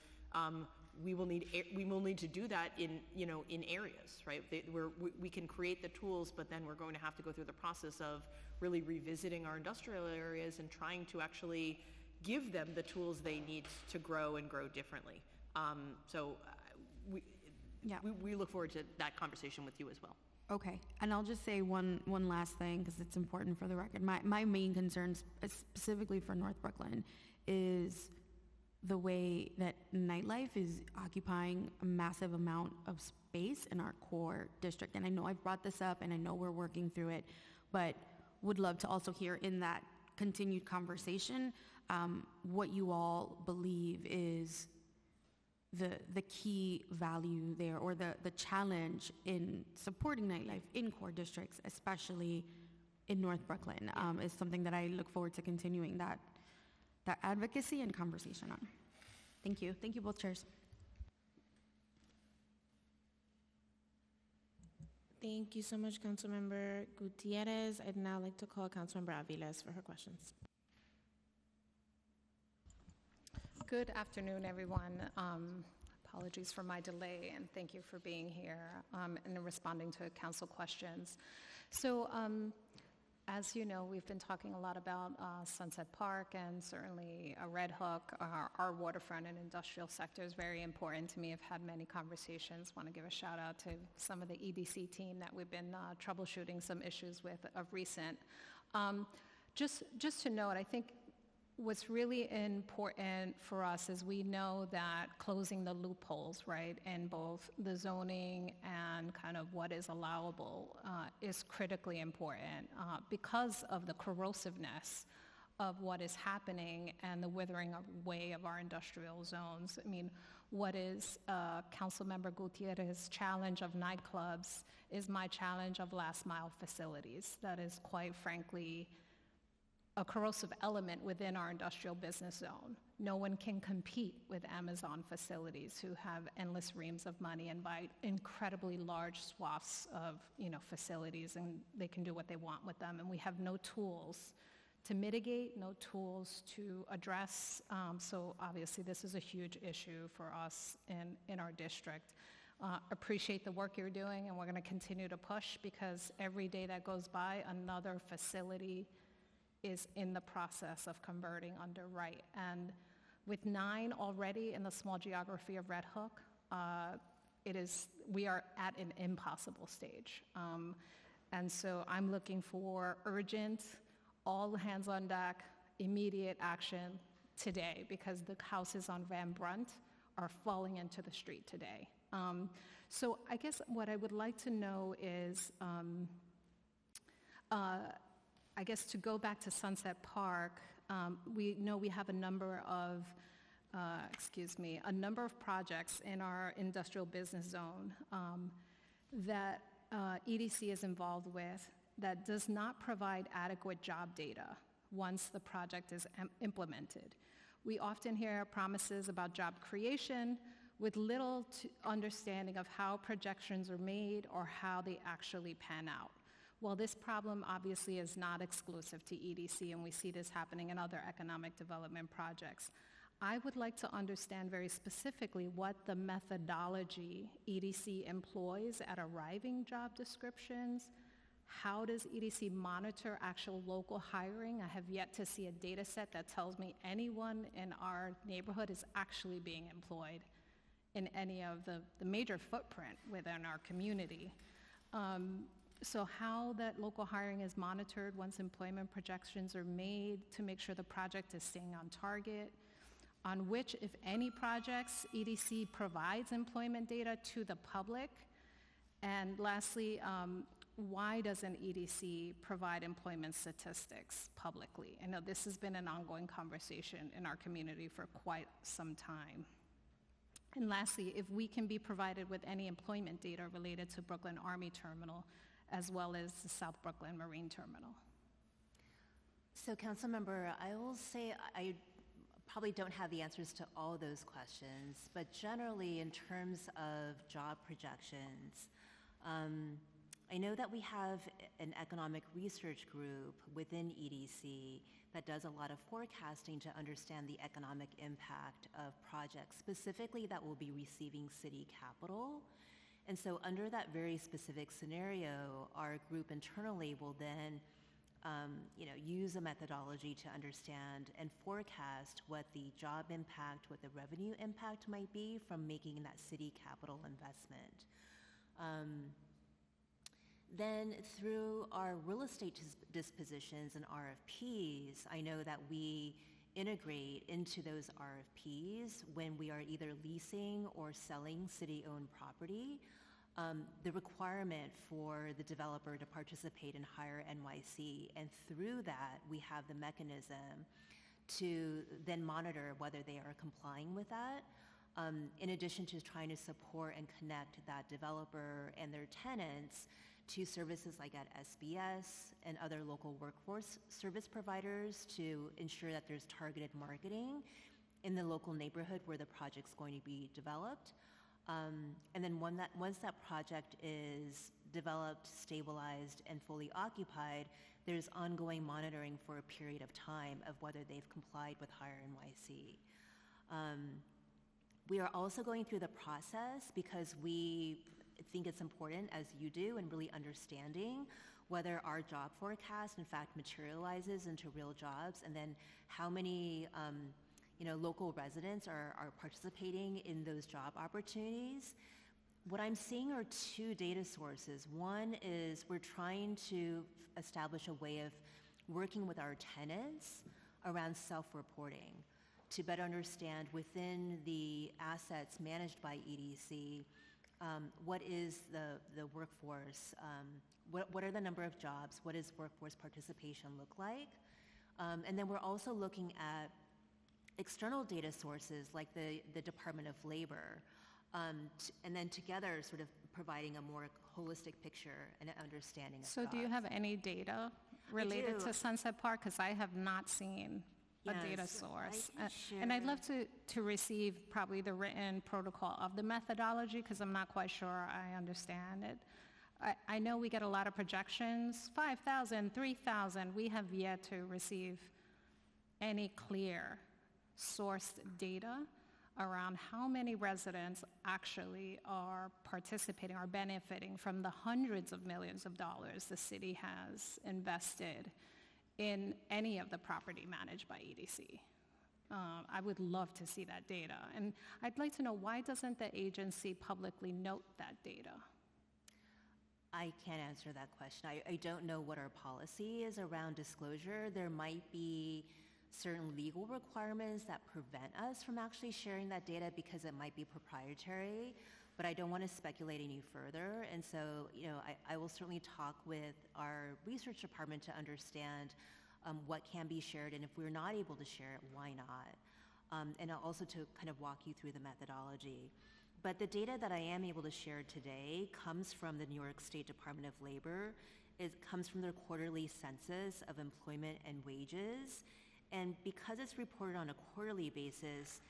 we will need to do that in areas, right? We can create the tools, but then we're going to have to go through the process of really revisiting our industrial areas and trying to actually give them the tools they need to grow and grow differently. We look forward to that conversation with you as well. Okay, and I'll just say one last thing because it's important for the record. My main concerns, specifically for North Brooklyn, is the way that nightlife is occupying a massive amount of space in our core district. And I know I've brought this up and I know we're working through it, but would love to also hear in that continued conversation what you all believe is the key value there, or the challenge in supporting nightlife in core districts, especially in North Brooklyn, is something that I look forward to continuing that advocacy and conversation on. Thank you. Thank you, both chairs. Thank you so much, Councilmember Gutierrez. I'd now like to call Councilmember Aviles for her questions. Good afternoon, everyone. Apologies for my delay, and thank you for being here and responding to council questions. So, as you know, we've been talking a lot about Sunset Park, and certainly Red Hook, our waterfront and industrial sector is very important to me. I've had many conversations. Want to give a shout out to some of the EDC team that we've been troubleshooting some issues with of recent. Just to note, I think what's really important for us is we know that closing the loopholes, right, in both the zoning and kind of what is allowable is critically important because of the corrosiveness of what is happening and the withering away of our industrial zones. I mean, what is Councilmember Gutierrez's challenge of nightclubs is my challenge of last mile facilities. That is quite frankly a corrosive element within our industrial business zone. No one can compete with Amazon facilities who have endless reams of money and buy incredibly large swaths of facilities, and they can do what they want with them. And we have no tools to mitigate, no tools to address. So obviously this is a huge issue for us in our district. Appreciate the work you're doing, and we're going to continue to push, because every day that goes by, another facility is in the process of converting under right. And with 9 already in the small geography of Red Hook, we are at an impossible stage. And so I'm looking for urgent, all hands on deck, immediate action today because the houses on Van Brunt are falling into the street today. So I guess what I would like to know is, I guess to go back to Sunset Park, we know we have a number of projects in our industrial business zone that EDC is involved with that does not provide adequate job data once the project is implemented. We often hear promises about job creation with little understanding of how projections are made or how they actually pan out. Well, this problem obviously is not exclusive to EDC, and we see this happening in other economic development projects. I would like to understand very specifically what the methodology EDC employs at arriving job descriptions. How does EDC monitor actual local hiring? I have yet to see a data set that tells me anyone in our neighborhood is actually being employed in any of the major footprint within our community. So how that local hiring is monitored once employment projections are made to make sure the project is staying on target, on which, if any projects, EDC provides employment data to the public, and lastly, why doesn't EDC provide employment statistics publicly? I know this has been an ongoing conversation in our community for quite some time. And lastly, if we can be provided with any employment data related to Brooklyn Army Terminal, as well as the South Brooklyn Marine Terminal. So, Councilmember, I will say I probably don't have the answers to all those questions, but generally in terms of job projections, I know that we have an economic research group within EDC that does a lot of forecasting to understand the economic impact of projects, specifically that will be receiving city capital. And so under that very specific scenario, our group internally will then use a methodology to understand and forecast what the job impact, what the revenue impact might be from making that city capital investment. Then through our real estate dispositions and RFPs, I know that we integrate into those RFPs when we are either leasing or selling city-owned property, the requirement for the developer to participate in Hire NYC, and through that we have the mechanism to then monitor whether they are complying with that, in addition to trying to support and connect that developer and their tenants to services like at SBS and other local workforce service providers to ensure that there's targeted marketing in the local neighborhood where the project's going to be developed. And then once that project is developed, stabilized, and fully occupied, there's ongoing monitoring for a period of time of whether they've complied with Hire NYC. We are also going through the process because we think it's important, as you do, in really understanding whether our job forecast in fact materializes into real jobs, and then how many local residents are participating in those job opportunities. What I'm seeing are two data sources. One is we're trying to establish a way of working with our tenants around self-reporting to better understand within the assets managed by EDC what is the workforce, what are the number of jobs, what does workforce participation look like? And then we're also looking at external data sources like the Department of Labor, and then together sort of providing a more holistic picture and an understanding of So do you have any data related to Sunset Park? Because I have not seen a data source. And I'd love to receive probably the written protocol of the methodology, because I'm not quite sure I understand it. I know we get a lot of projections, 5,000, 3,000. We have yet to receive any clear sourced data around how many residents actually are participating or benefiting from the hundreds of millions of dollars the city has invested in any of the property managed by EDC. I would love to see that data. And I'd like to know, why doesn't the agency publicly note that data? I can't answer that question. I don't know what our policy is around disclosure. There might be certain legal requirements that prevent us from actually sharing that data because it might be proprietary, but I don't want to speculate any further. And so, I will certainly talk with our research department to understand what can be shared, and if we're not able to share it, why not? And also to kind of walk you through the methodology. But the data that I am able to share today comes from the New York State Department of Labor. It comes from their quarterly census of employment and wages. And because it's reported on a quarterly basis,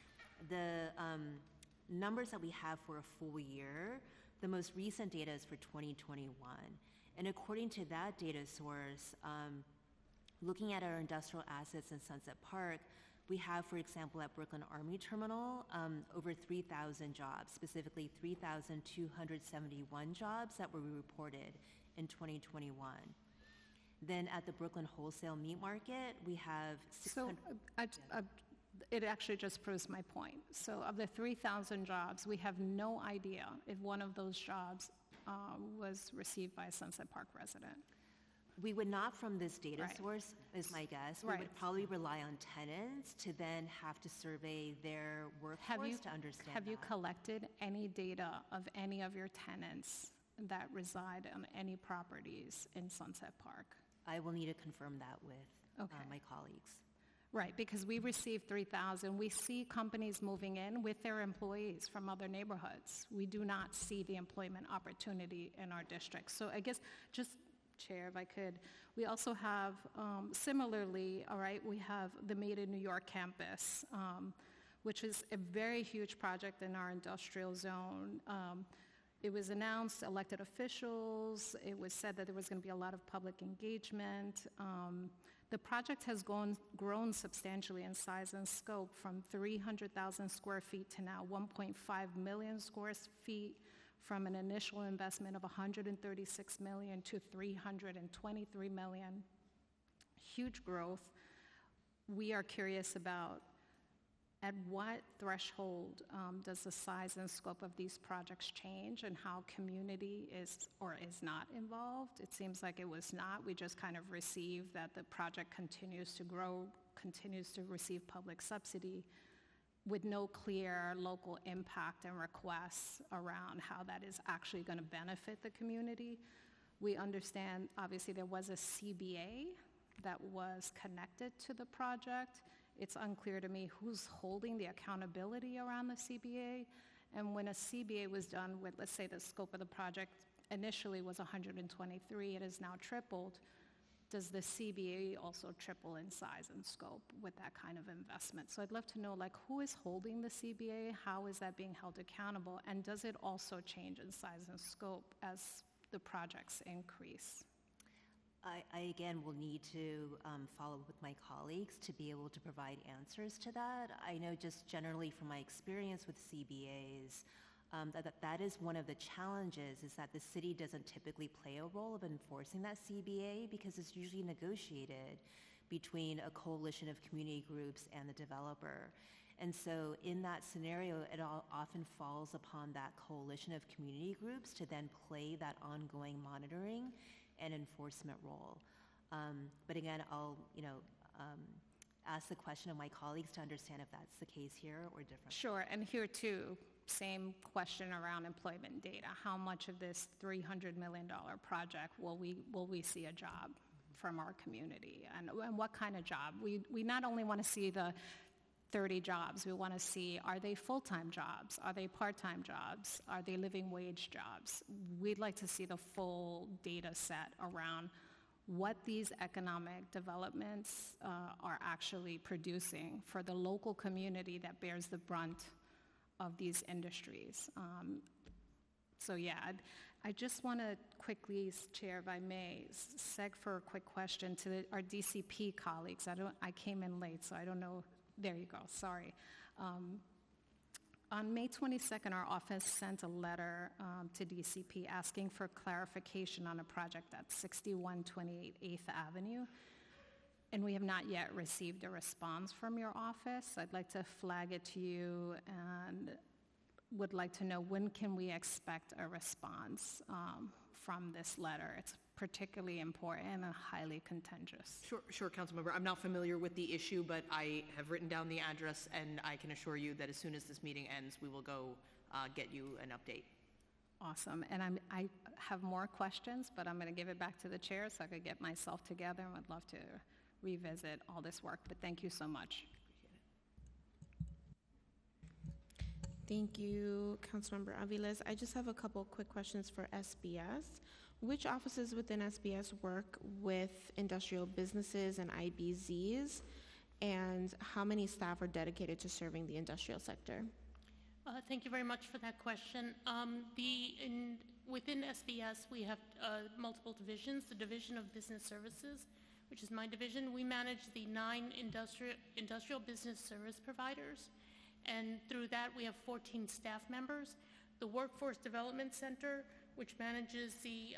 the numbers that we have for a full year, the most recent data is for 2021. And according to that data source, looking at our industrial assets in Sunset Park, we have, for example, at Brooklyn Army Terminal, over 3,000 jobs, specifically 3,271 jobs that were reported in 2021. Then at the Brooklyn Wholesale Meat Market, we have 600... It actually just proves my point. So of the 3,000 jobs, we have no idea if one of those jobs was received by a Sunset Park resident. We would not from this data Right. source, is my guess. We Right. would probably rely on tenants to then have to survey their workforce to understand Have you that. collected any data of any of your tenants that reside on any properties in Sunset Park? I will need to confirm that with Okay. my colleagues. Right, because we received 3,000. We see companies moving in with their employees from other neighborhoods. We do not see the employment opportunity in our district. So I guess, just, Chair, if I could, we also have, similarly, all right, we have the Made in New York campus, which is a very huge project in our industrial zone. It was announced, elected officials, it was said that there was going to be a lot of public engagement. The project has grown substantially in size and scope from 300,000 square feet to now 1.5 million square feet, from an initial investment of $136 million to $323 million. Huge growth. We are curious about at what threshold does the size and scope of these projects change, and how community is or is not involved? It seems like it was not. We just kind of received that the project continues to grow, continues to receive public subsidy, with no clear local impact and requests around how that is actually going to benefit the community. We understand, obviously, there was a CBA that was connected to the project. It's unclear to me who's holding the accountability around the CBA. And when a CBA was done with, let's say, the scope of the project initially was 123, it has now tripled. Does the CBA also triple in size and scope with that kind of investment? So I'd love to know, who is holding the CBA? How is that being held accountable? And does it also change in size and scope as the projects increase? I again will need to follow up with my colleagues to be able to provide answers to that. I know just generally from my experience with CBAs, that is one of the challenges, is that the city doesn't typically play a role of enforcing that CBA because it's usually negotiated between a coalition of community groups and the developer. And so in that scenario, it often falls upon that coalition of community groups to then play that ongoing monitoring and enforcement role. But again, I'll ask the question of my colleagues to understand if that's the case here or different. Sure, and here too, same question around employment data. How much of this $300 million project will we see a job from our community? And what kind of job? We not only want to see the 30 jobs, we want to see, are they full-time jobs? Are they part-time jobs? Are they living wage jobs? We'd like to see the full data set around what these economic developments are actually producing for the local community that bears the brunt of these industries. So yeah, I just want to quickly, Chair, if I may, seg for a quick question to our DCP colleagues. I came in late, so I don't know. There you go, sorry. On May 22nd, our office sent a letter to DCP asking for clarification on a project at 6128 8th Avenue, and we have not yet received a response from your office. I'd like to flag it to you and would like to know, when can we expect a response from this letter? It's particularly important and highly contentious. Sure, Councilmember. I'm not familiar with the issue, but I have written down the address, and I can assure you that as soon as this meeting ends, we will go get you an update. Awesome. And I have more questions, but I'm going to give it back to the chair so I could get myself together, and would love to revisit all this work. But thank you so much. Thank you, Councilmember Aviles. I just have a couple quick questions for SBS. Which offices within SBS work with industrial businesses and IBZs? And how many staff are dedicated to serving the industrial sector? Thank you very much for that question. Within SBS, we have multiple divisions. The Division of Business Services, which is my division, we manage the 9 industrial business service providers. And through that, we have 14 staff members. The Workforce Development Center, which manages the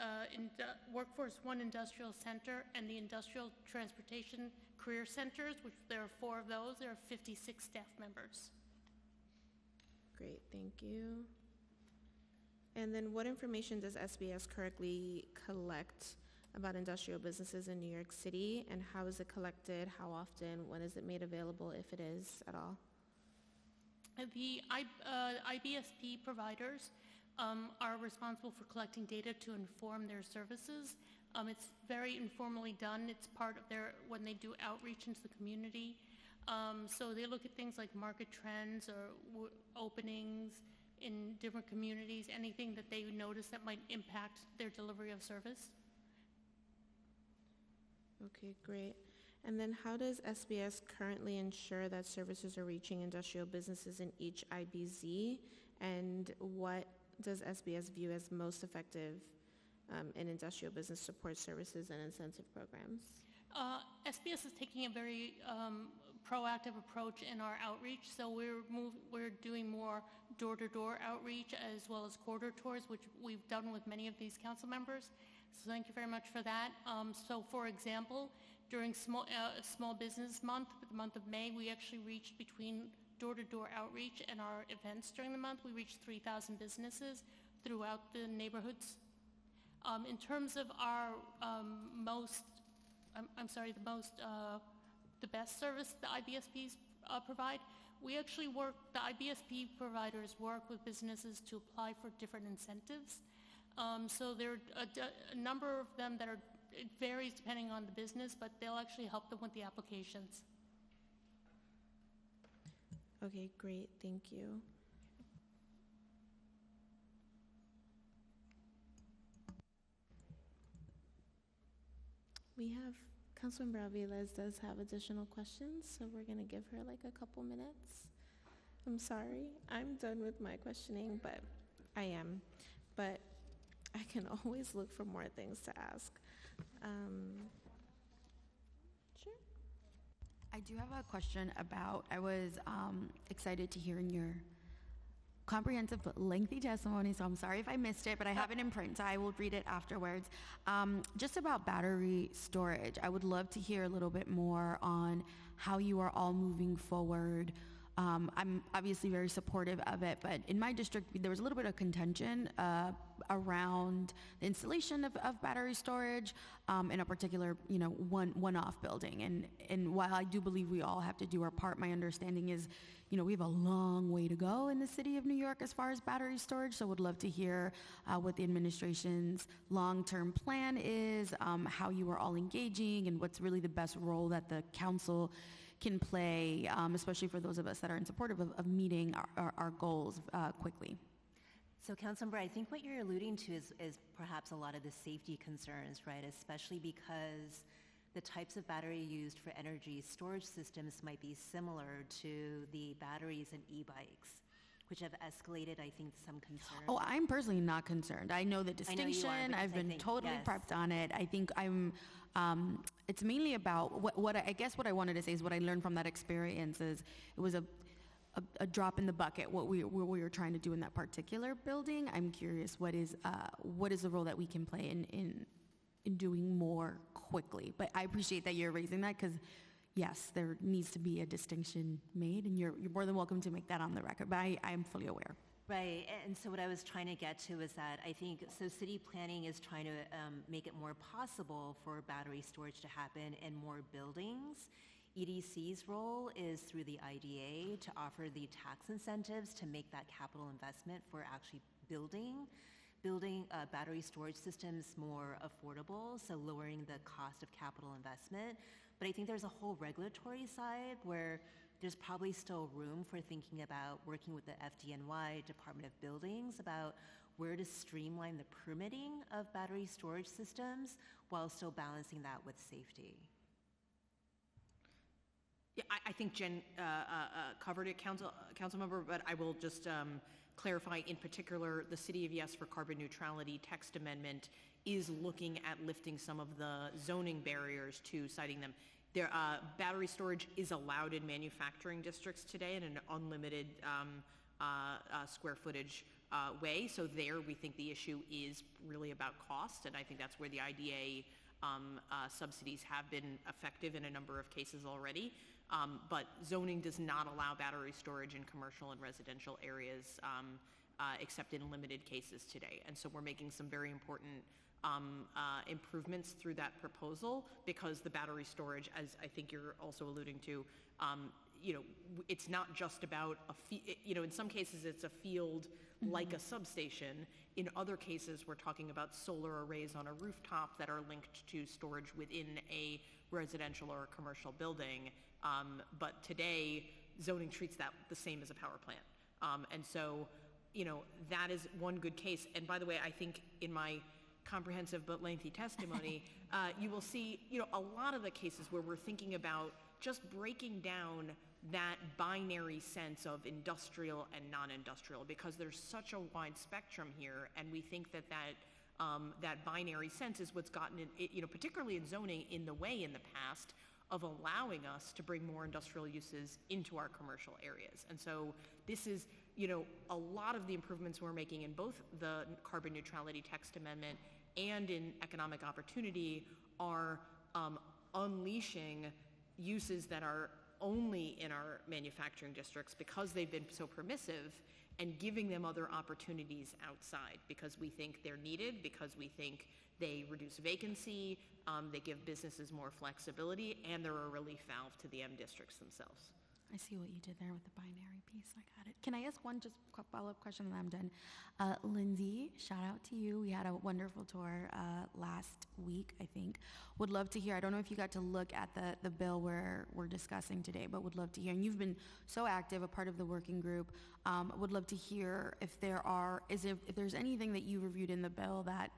Workforce One Industrial Center and the Industrial Transportation Career Centers, which there are 4 of those. There are 56 staff members. Great, thank you. And then what information does SBS currently collect about industrial businesses in New York City, and how is it collected, how often, when is it made available, if it is at all? The IBSP providers are responsible for collecting data to inform their services. It's very informally done. It's part of when they do outreach into the community. So they look at things like market trends or openings in different communities, anything that they notice that might impact their delivery of service. Okay, great. And then how does SBS currently ensure that services are reaching industrial businesses in each IBZ? And what does SBS view as most effective in industrial business support services and incentive programs? SBS is taking a very proactive approach in our outreach. So we're doing more door-to-door outreach as well as quarter tours, which we've done with many of these council members. So thank you very much for that. So for example, during Small Business Month, the month of May, we actually reached, between door-to-door outreach and our events during the month, we reached 3,000 businesses throughout the neighborhoods. In terms of our the best service the IBSPs provide, we actually the IBSP providers work with businesses to apply for different incentives. So there are a number of them that it varies depending on the business, but they'll actually help them with the applications. Okay, great, thank you. We have, Councilmember Aviles does have additional questions, so we're gonna give her like a couple minutes. I'm sorry, I'm done with my questioning, but I can always look for more things to ask. Sure. I do have a question about, I was excited to hear in your comprehensive but lengthy testimony, so I'm sorry if I missed it, but I have it in print, so I will read it afterwards. Just about battery storage, I would love to hear a little bit more on how you are all moving forward. I'm obviously very supportive of it, but in my district, there was a little bit of contention around the installation of battery storage in a particular, one-off building. And while I do believe we all have to do our part, my understanding is, we have a long way to go in the city of New York as far as battery storage. So would love to hear what the administration's long-term plan is, how you are all engaging, and what's really the best role that the council can play, especially for those of us that are in support of meeting our goals quickly. So, Councilmember, I think what you're alluding to is perhaps a lot of the safety concerns, right? Especially because the types of battery used for energy storage systems might be similar to the batteries in e-bikes, which have escalated, I think, some concern. Oh, I'm personally not concerned. I know the distinction. I know you are, I've been totally prepped on it. I think it's mainly about what I guess what I wanted to say is what I learned from that experience is it was a drop in the bucket what we were trying to do in that particular building. I'm curious what is the role that we can play in doing more quickly. But I appreciate that you're raising that because yes, there needs to be a distinction made, and you're more than welcome to make that on the record. But I am fully aware. Right, and so what I was trying to get to is that I think, so city planning is trying to make it more possible for battery storage to happen in more buildings. EDC's role is through the IDA to offer the tax incentives to make that capital investment for actually building battery storage systems more affordable, so lowering the cost of capital investment. But I think there's a whole regulatory side where there's probably still room for thinking about working with the FDNY, Department of Buildings, about where to streamline the permitting of battery storage systems while still balancing that with safety. Yeah, I think Jen covered it, council member, but I will just clarify in particular the City of Yes for Carbon Neutrality text amendment is looking at lifting some of the zoning barriers to siting them. Battery storage is allowed in manufacturing districts today in an unlimited square footage way. So there we think the issue is really about cost, and I think that's where the IDA subsidies have been effective in a number of cases already. But zoning does not allow battery storage in commercial and residential areas except in limited cases today. And so we're making some very important improvements through that proposal because the battery storage, as I think you're also alluding to, it's not just about in some cases it's a field like a substation. In other cases, we're talking about solar arrays on a rooftop that are linked to storage within a residential or a commercial building. But today, zoning treats that the same as a power plant. And so, that is one good case. And by the way, I think in my comprehensive but lengthy testimony, you will see, a lot of the cases where we're thinking about just breaking down that binary sense of industrial and non-industrial, because there's such a wide spectrum here, and we think that that binary sense is what's gotten, particularly in zoning, in the way in the past of allowing us to bring more industrial uses into our commercial areas. And so this is, a lot of the improvements we're making in both the carbon neutrality text amendment and in economic opportunity are unleashing uses that are only in our manufacturing districts because they've been so permissive, and giving them other opportunities outside because we think they're needed, because we think they reduce vacancy, they give businesses more flexibility, and they're a relief valve to the M districts themselves. I see what you did there with the binary piece. I got it. Can I ask one just follow-up question and I'm done? Lindsay, shout out to you. We had a wonderful tour last week, I think. Would love to hear, I don't know if you got to look at the bill we're discussing today, but would love to hear. And you've been so active, a part of the working group. Would love to hear if there's anything that you reviewed in the bill that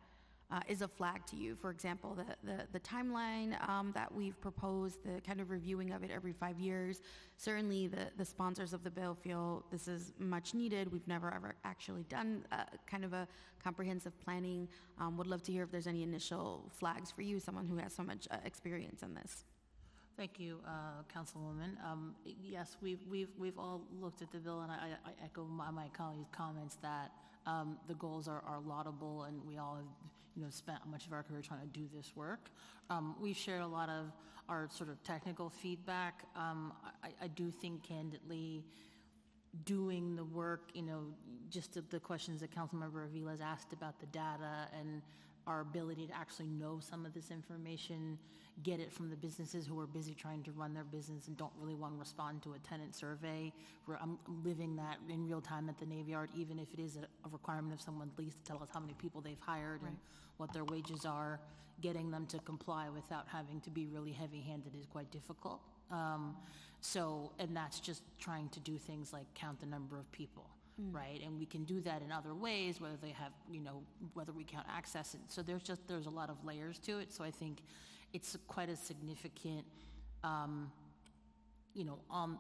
is a flag to you. For example, the timeline that we've proposed, the kind of reviewing of it every 5 years. Certainly the sponsors of the bill feel this is much needed. We've never ever actually done kind of a comprehensive planning. Would love to hear if there's any initial flags for you, someone who has so much experience in this. Thank you, Councilwoman. Yes, we've all looked at the bill, and I echo my colleagues' comments that the goals are laudable, and we all have spent much of our career trying to do this work. We've shared a lot of our sort of technical feedback. I do think, candidly, doing the work, just the questions that Councilmember Avila's asked about the data and our ability to actually know some of this information, get it from the businesses who are busy trying to run their business and don't really want to respond to a tenant survey. Where I'm living that in real time at the Navy Yard, even if it is a requirement of someone at least to tell us how many people they've hired and what their wages are. Getting them to comply without having to be really heavy-handed is quite difficult. And that's just trying to do things like count the number of people. Right, and we can do that in other ways, whether they have, whether we count access. And so there's a lot of layers to it. So I think it's quite a significant,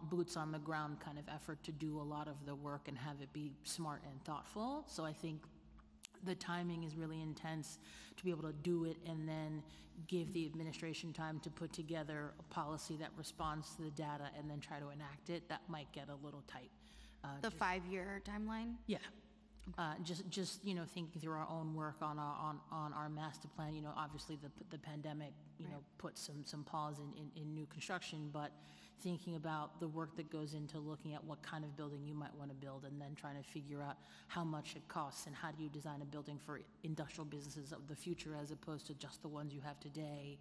boots on the ground kind of effort to do a lot of the work and have it be smart and thoughtful. So I think the timing is really intense to be able to do it and then give the administration time to put together a policy that responds to the data and then try to enact it. That might get a little tight. The 5-year timeline? Yeah. Just thinking through our own work on our master plan. Obviously the pandemic put some pause in new construction, but thinking about the work that goes into looking at what kind of building you might want to build, and then trying to figure out how much it costs and how do you design a building for industrial businesses of the future as opposed to just the ones you have today,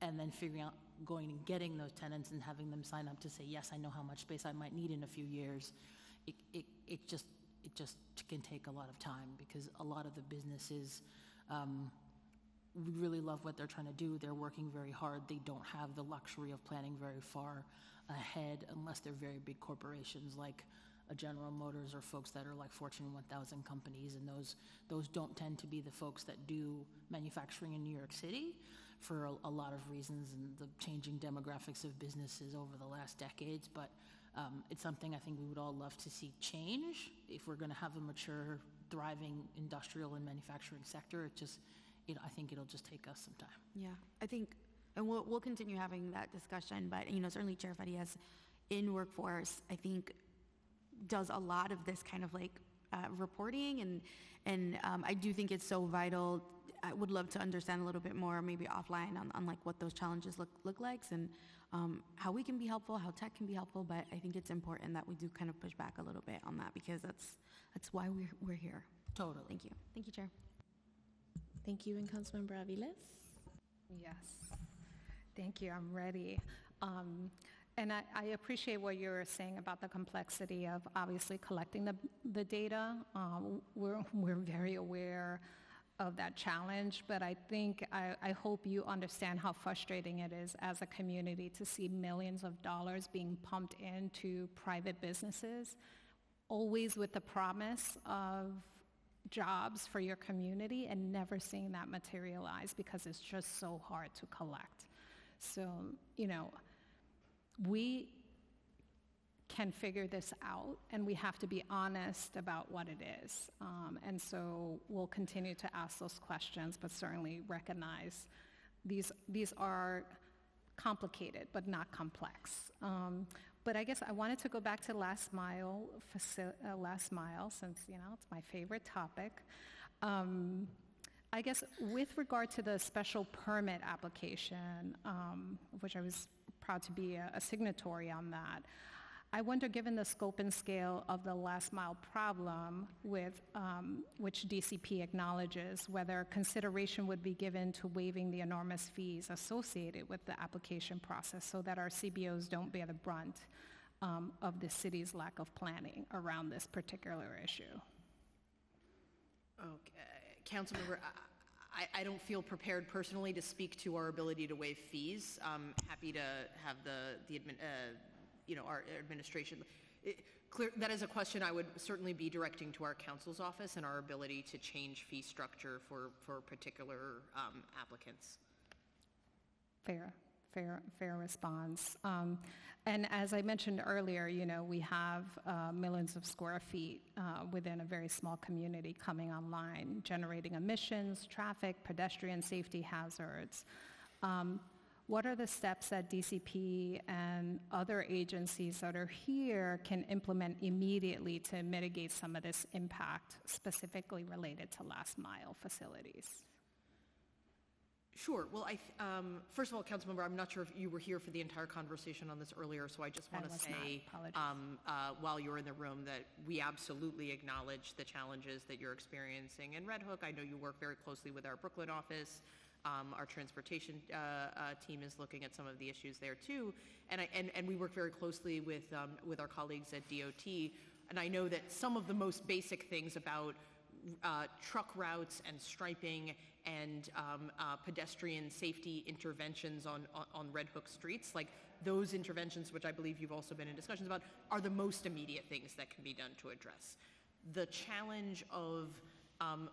and then figuring out going and getting those tenants and having them sign up to say, yes, I know how much space I might need in a few years. It just can take a lot of time, because a lot of the businesses, we really love what they're trying to do. They're working very hard. They don't have the luxury of planning very far ahead unless they're very big corporations like a General Motors or folks that are like Fortune 1000 companies, and those don't tend to be the folks that do manufacturing in New York City for a lot of reasons and the changing demographics of businesses over the last decades. But it's something I think we would all love to see change if we're going to have a mature, thriving industrial and manufacturing sector. I think it'll just take us some time. Yeah, I think, and we'll continue having that discussion, but certainly Chair Farias in workforce, I think, does a lot of this kind of reporting, and I do think it's so vital. I would love to understand a little bit more, maybe offline, on what those challenges look like, and how we can be helpful, how tech can be helpful. But I think it's important that we do kind of push back a little bit on that, because that's why we're here. Totally. Thank you, Chair. Thank you, and Councilmember Aviles. Yes, thank you, I'm ready. And I appreciate what you're saying about the complexity of obviously collecting the data. We're very aware of that challenge, but I think, I hope you understand how frustrating it is as a community to see millions of dollars being pumped into private businesses, always with the promise of jobs for your community, and never seeing that materialize because it's just so hard to collect. So, we can figure this out, and we have to be honest about what it is. And so we'll continue to ask those questions, but certainly recognize these are complicated, but not complex. But I guess I wanted to go back to last mile, since, it's my favorite topic. I guess with regard to the special permit application, which I was proud to be a signatory on that, I wonder, given the scope and scale of the last mile problem, with which DCP acknowledges, whether consideration would be given to waiving the enormous fees associated with the application process so that our CBOs don't bear the brunt of the city's lack of planning around this particular issue. Okay, Councilmember, I don't feel prepared personally to speak to our ability to waive fees. I'm happy to have our administration. That is a question I would certainly be directing to our council's office and our ability to change fee structure for particular applicants. Fair response. And as I mentioned earlier, we have millions of square feet within a very small community coming online, generating emissions, traffic, pedestrian safety hazards. What are the steps that DCP and other agencies that are here can implement immediately to mitigate some of this impact, specifically related to last mile facilities? Sure. Well, first of all, Councilmember, I'm not sure if you were here for the entire conversation on this earlier, so I just want to say, while you're in the room, that we absolutely acknowledge the challenges that you're experiencing in Red Hook. I know you work very closely with our Brooklyn office. Our transportation team is looking at some of the issues there too, and we work very closely with our colleagues at DOT. And I know that some of the most basic things about truck routes and striping and pedestrian safety interventions on Red Hook streets, like those interventions, which I believe you've also been in discussions about, are the most immediate things that can be done to address. The challenge of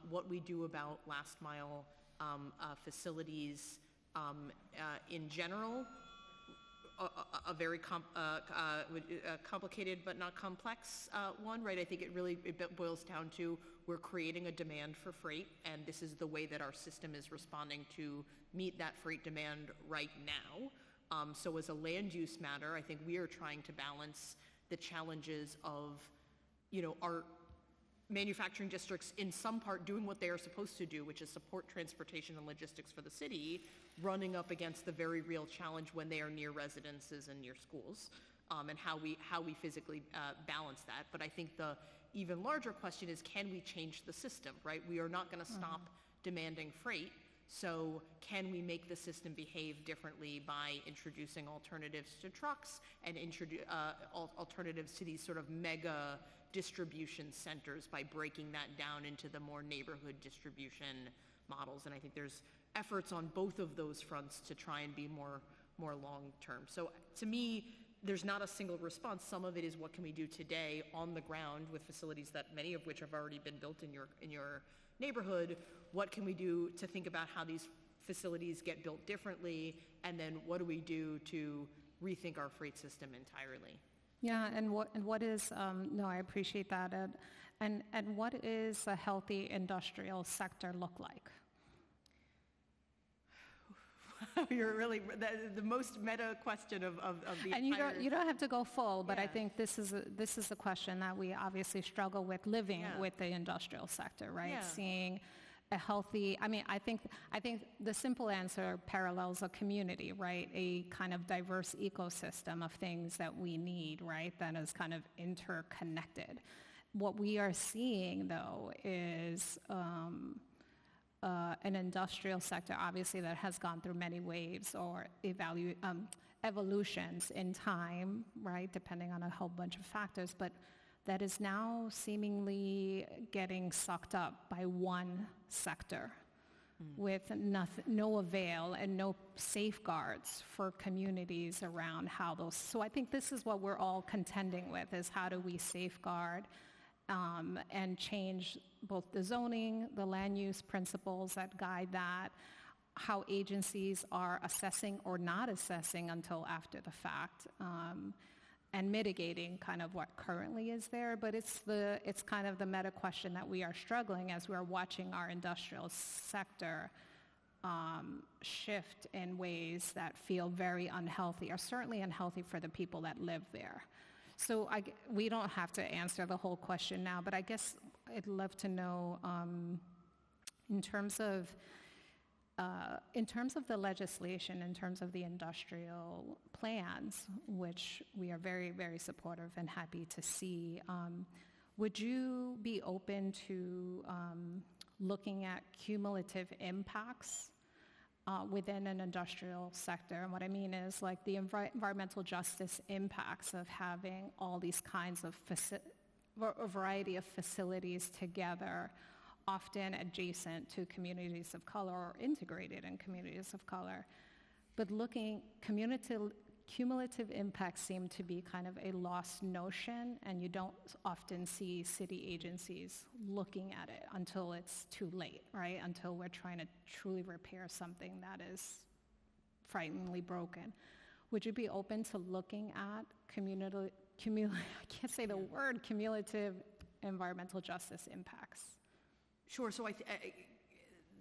what we do about last mile facilities in general, a very complicated but not complex one, right? I think it boils down to, we're creating a demand for freight, and this is the way that our system is responding to meet that freight demand right now. So as a land use matter, I think we are trying to balance the challenges of, our manufacturing districts in some part doing what they are supposed to do, which is support transportation and logistics for the city, running up against the very real challenge when they are near residences and near schools, and how we physically balance that. But I think the even larger question is, can we change the system, right? We are not going to stop demanding freight, so can we make the system behave differently by introducing alternatives to trucks and alternatives to these sort of mega distribution centers by breaking that down into the more neighborhood distribution models? And I think there's efforts on both of those fronts to try and be more long-term. So to me, there's not a single response. Some of it is, what can we do today on the ground with facilities that many of which have already been built in your neighborhood? What can we do to think about how these facilities get built differently? And then what do we do to rethink our freight system entirely? Yeah, and what is, no, I appreciate that. And what is a healthy industrial sector look like? You're really the most meta question of the and entire... you don't have to go full, but I think this is a question that we obviously struggle with living with the industrial sector, right? Yeah. Seeing a healthy, I think the simple answer parallels a community, right? A kind of diverse ecosystem of things that we need, right? That is kind of interconnected. What we are seeing, though, is an industrial sector, obviously, that has gone through many waves or evolutions in time, right, depending on a whole bunch of factors, but that is now seemingly getting sucked up by one sector with no avail and no safeguards for communities around how those. So I think this is what we're all contending with, is how do we safeguard and change both the zoning, the land use principles that guide that, how agencies are assessing or not assessing until after the fact, and mitigating kind of what currently is there. But it's kind of the meta question that we are struggling as we're watching our industrial sector shift in ways that feel very unhealthy, or certainly unhealthy for the people that live there. So we don't have to answer the whole question now, but I guess I'd love to know, in terms of the legislation, in terms of the industrial plans, which we are very, very supportive and happy to see, would you be open to looking at cumulative impacts within an industrial sector? And what I mean is, like, the environmental justice impacts of having all these kinds of a variety of facilities together, often adjacent to communities of color or integrated in communities of color. But cumulative impacts seem to be kind of a lost notion, and you don't often see city agencies looking at it until it's too late, right? Until we're trying to truly repair something that is frighteningly broken. Would you be open to looking at I can't say the word, cumulative environmental justice impacts? Sure. So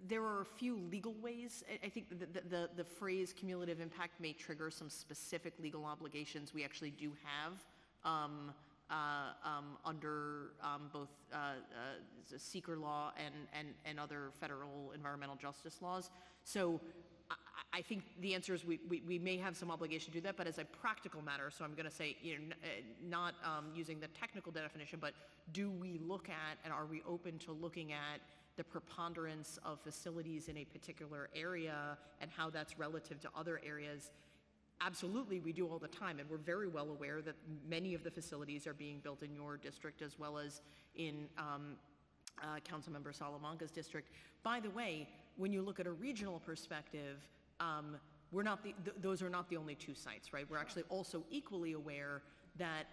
there are a few legal ways. I think the phrase cumulative impact may trigger some specific legal obligations we actually do have under both seeker law and other federal environmental justice laws. So I think the answer is we may have some obligation to do that, but as a practical matter, so I'm going to say, not using the technical definition, but do we look at, and are we open to looking at the preponderance of facilities in a particular area and how that's relative to other areas? Absolutely, we do all the time, and we're very well aware that many of the facilities are being built in your district as well as in Councilmember Salamanca's district. By the way, when you look at a regional perspective, those are not the only two sites, right? We're actually also equally aware that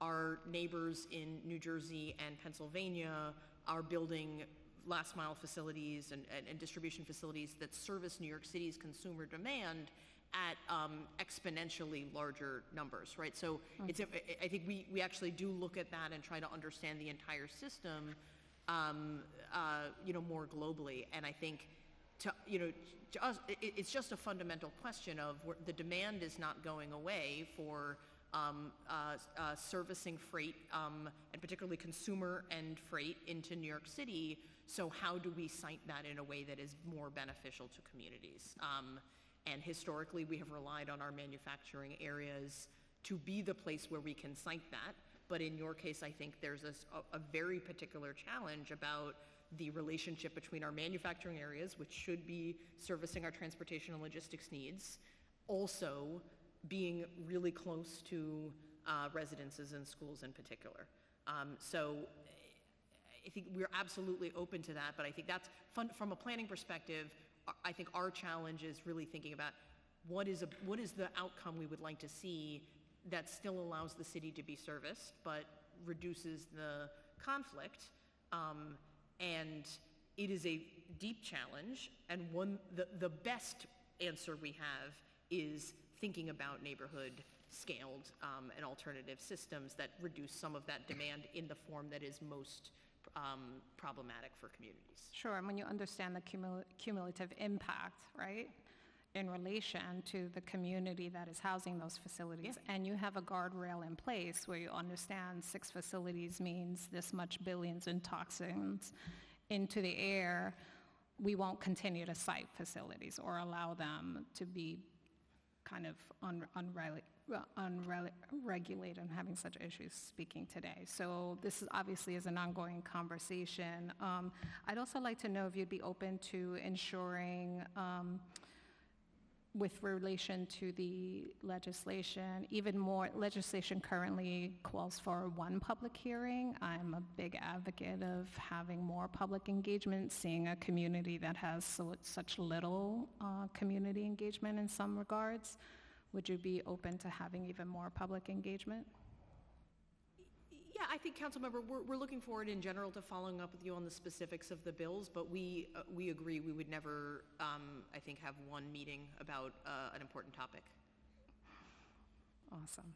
our neighbors in New Jersey and Pennsylvania are building last mile facilities and distribution facilities that service New York City's consumer demand at exponentially larger numbers, right? So I think we actually do look at that and try to understand the entire system, more globally. And I think to us, it's just a fundamental question of where the demand is not going away for servicing freight, and particularly consumer and freight into New York City. So how do we site that in a way that is more beneficial to communities? And historically, we have relied on our manufacturing areas to be the place where we can site that. But in your case, I think there's a very particular challenge about the relationship between our manufacturing areas, which should be servicing our transportation and logistics needs, also being really close to residences and schools in particular. So I think we're absolutely open to that, but I think that's fun from a planning perspective. I think our challenge is really thinking about what is the outcome we would like to see that still allows the city to be serviced, but reduces the conflict. And it is a deep challenge, and the best answer we have is thinking about neighborhood scaled and alternative systems that reduce some of that demand in the form that is most problematic for communities. Sure, and when you understand the cumulative impact, right, in relation to the community that is housing those facilities, and you have a guardrail in place where you understand 6 facilities means this much billions in toxins into the air, we won't continue to site facilities or allow them to be kind of unregulated and having such issues speaking today. So this is obviously is an ongoing conversation. I'd also like to know if you'd be open to ensuring with relation to the legislation, even more legislation currently calls for 1 public hearing. I'm a big advocate of having more public engagement, seeing a community that has such little community engagement in some regards. Would you be open to having even more public engagement? Yeah, I think, Councilmember, we're looking forward in general to following up with you on the specifics of the bills, but we agree we would never, I think, have one meeting about an important topic. Awesome.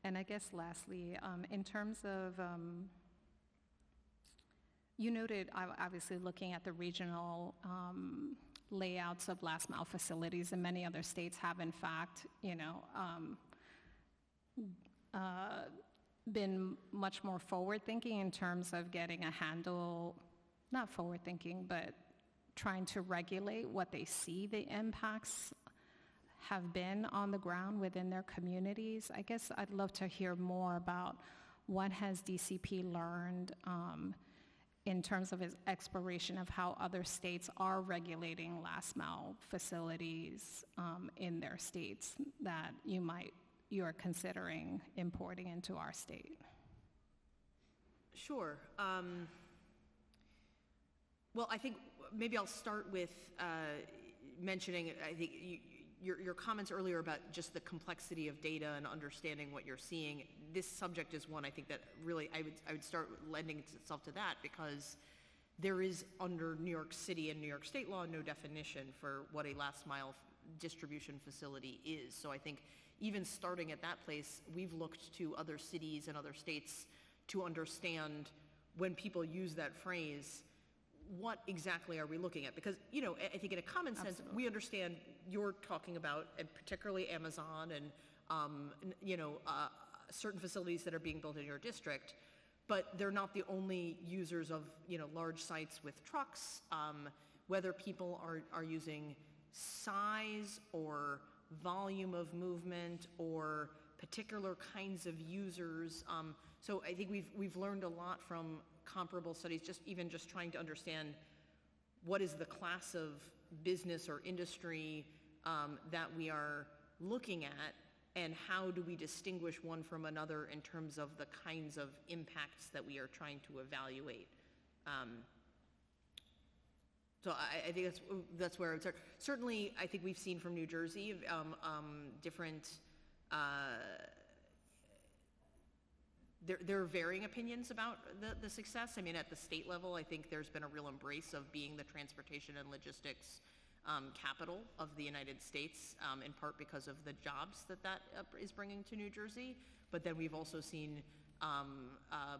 And I guess lastly, in terms of, you noted, obviously, looking at the regional layouts of last mile facilities, and many other states have, in fact, been much more forward-thinking in terms of getting a handle, not forward-thinking, but trying to regulate what they see the impacts have been on the ground within their communities. I guess I'd love to hear more about what has DCP learned in terms of its exploration of how other states are regulating last mile facilities in their states that you're considering importing into our state. Sure. Well, I think maybe I'll start with mentioning, I think your comments earlier about just the complexity of data and understanding what you're seeing. This subject is one I think that really I would start lending itself to that, because there is, under New York City and New York State law, no definition for what a last mile distribution facility is. So I think even starting at that place, we've looked to other cities and other states to understand, when people use that phrase, what exactly are we looking at? Because, I think in a common sense, we understand you're talking about, and particularly Amazon and, certain facilities that are being built in your district, but they're not the only users of, large sites with trucks. Whether people are using size or volume of movement or particular kinds of users. So I think we've learned a lot from comparable studies, just trying to understand what is the class of business or industry that we are looking at, and how do we distinguish one from another in terms of the kinds of impacts that we are trying to evaluate. So I think that's where I would start. Certainly, I think we've seen from New Jersey different. There are varying opinions about the success. I mean, at the state level, I think there's been a real embrace of being the transportation and logistics capital of the United States, in part because of the jobs that is bringing to New Jersey. But then we've also seen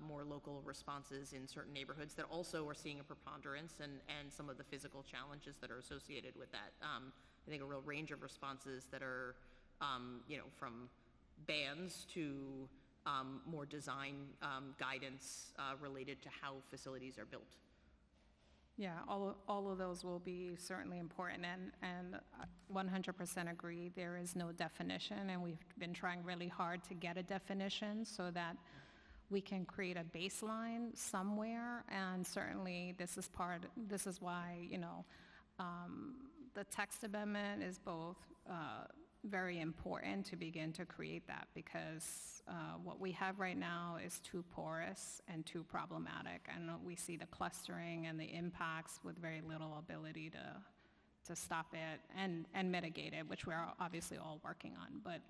more local responses in certain neighborhoods that also are seeing a preponderance and some of the physical challenges that are associated with that. I think a real range of responses that are, from bands to more design guidance related to how facilities are built. Yeah, all of those will be certainly important, and 100% agree. There is no definition, and we've been trying really hard to get a definition so that we can create a baseline somewhere. And certainly, this is why the text amendment is both very important to begin to create that, because what we have right now is too porous and too problematic, and we see the clustering and the impacts with very little ability to stop it and mitigate it, which we're obviously all working on. But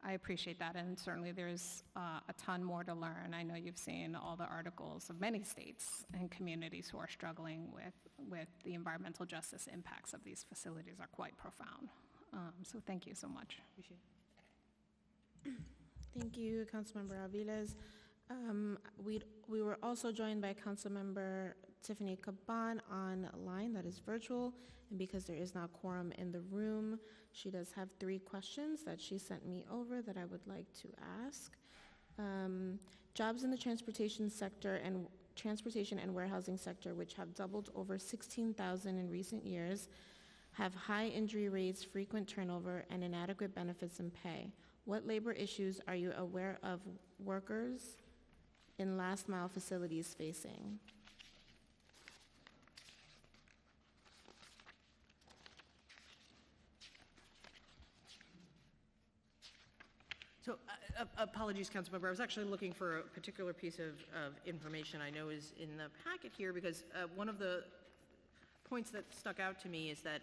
I appreciate that, and certainly there's a ton more to learn. I know you've seen all the articles of many states and communities who are struggling with the environmental justice impacts of these facilities are quite profound. So thank you so much. Appreciate it. Thank you, Councilmember Aviles. We were also joined by Councilmember Tiffany Caban online, that is virtual, and because there is not quorum in the room, she does have 3 questions that she sent me over that I would like to ask. Jobs in the transportation and warehousing sector, which have doubled over 16,000 in recent years, have high injury rates, frequent turnover, and inadequate benefits and pay. What labor issues are you aware of workers in last mile facilities facing? So, apologies, Councilmember. I was actually looking for a particular piece of information I know is in the packet here, because one of the points that stuck out to me is that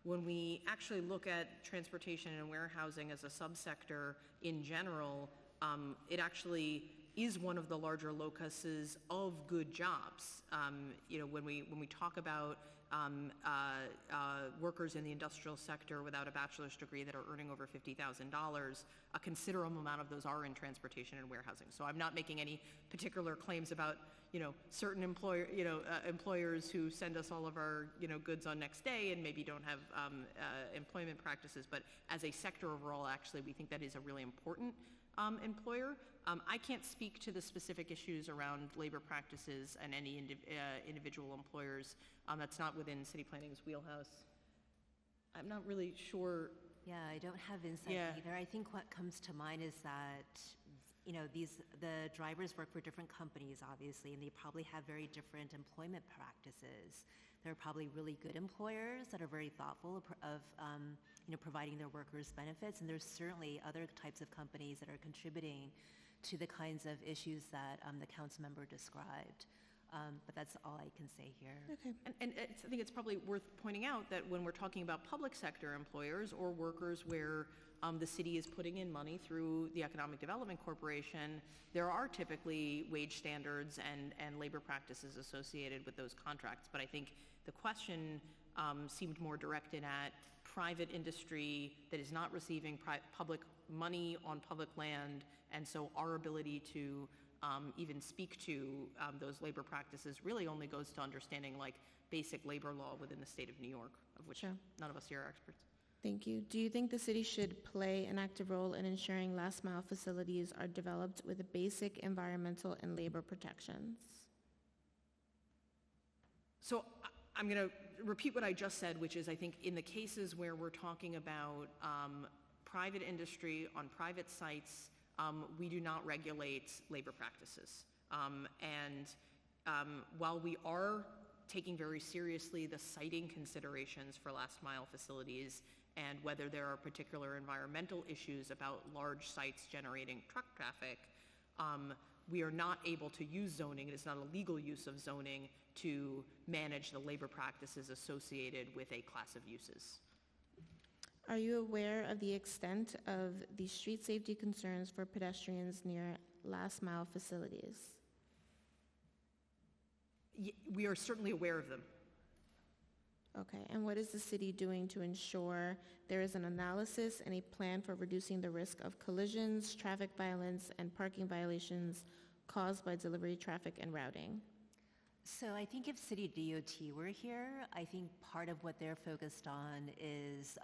when we actually look at transportation and warehousing as a subsector in general, it actually is one of the larger locuses of good jobs. When we talk about workers in the industrial sector without a bachelor's degree that are earning over $50,000, a considerable amount of those are in transportation and warehousing. So I'm not making any particular claims about certain employers who send us all of our goods on next day and maybe don't have employment practices, but as a sector overall, actually, we think that is a really important employer. I can't speak to the specific issues around labor practices and any individual employers. That's not within city planning's wheelhouse. I'm not really sure. Yeah, I don't have insight either. I think what comes to mind is that the drivers work for different companies, obviously, and they probably have very different employment practices. There are probably really good employers that are very thoughtful of providing their workers benefits, and there's certainly other types of companies that are contributing to the kinds of issues that the council member described. But that's all I can say here. Okay. And I think it's probably worth pointing out that when we're talking about public sector employers or workers where the city is putting in money through the Economic Development Corporation, there are typically wage standards and labor practices associated with those contracts. But I think the question seemed more directed at private industry that is not receiving public money on public land, and so our ability to even speak to those labor practices really only goes to understanding like basic labor law within the state of New York, of which none of us here are experts. Thank you. Do you think the city should play an active role in ensuring last mile facilities are developed with basic environmental and labor protections? So I'm going to repeat what I just said, which is I think in the cases where we're talking about private industry on private sites, we do not regulate labor practices. While we are taking very seriously the siting considerations for last mile facilities and whether there are particular environmental issues about large sites generating truck traffic, we are not able to use zoning. It is not a legal use of zoning to manage the labor practices associated with a class of uses. Are you aware of the extent of the street safety concerns for pedestrians near last mile facilities? We are certainly aware of them. Okay, and what is the city doing to ensure there is an analysis and a plan for reducing the risk of collisions, traffic violence, and parking violations caused by delivery traffic and routing? So I think if City DOT were here, I think part of what they're focused on is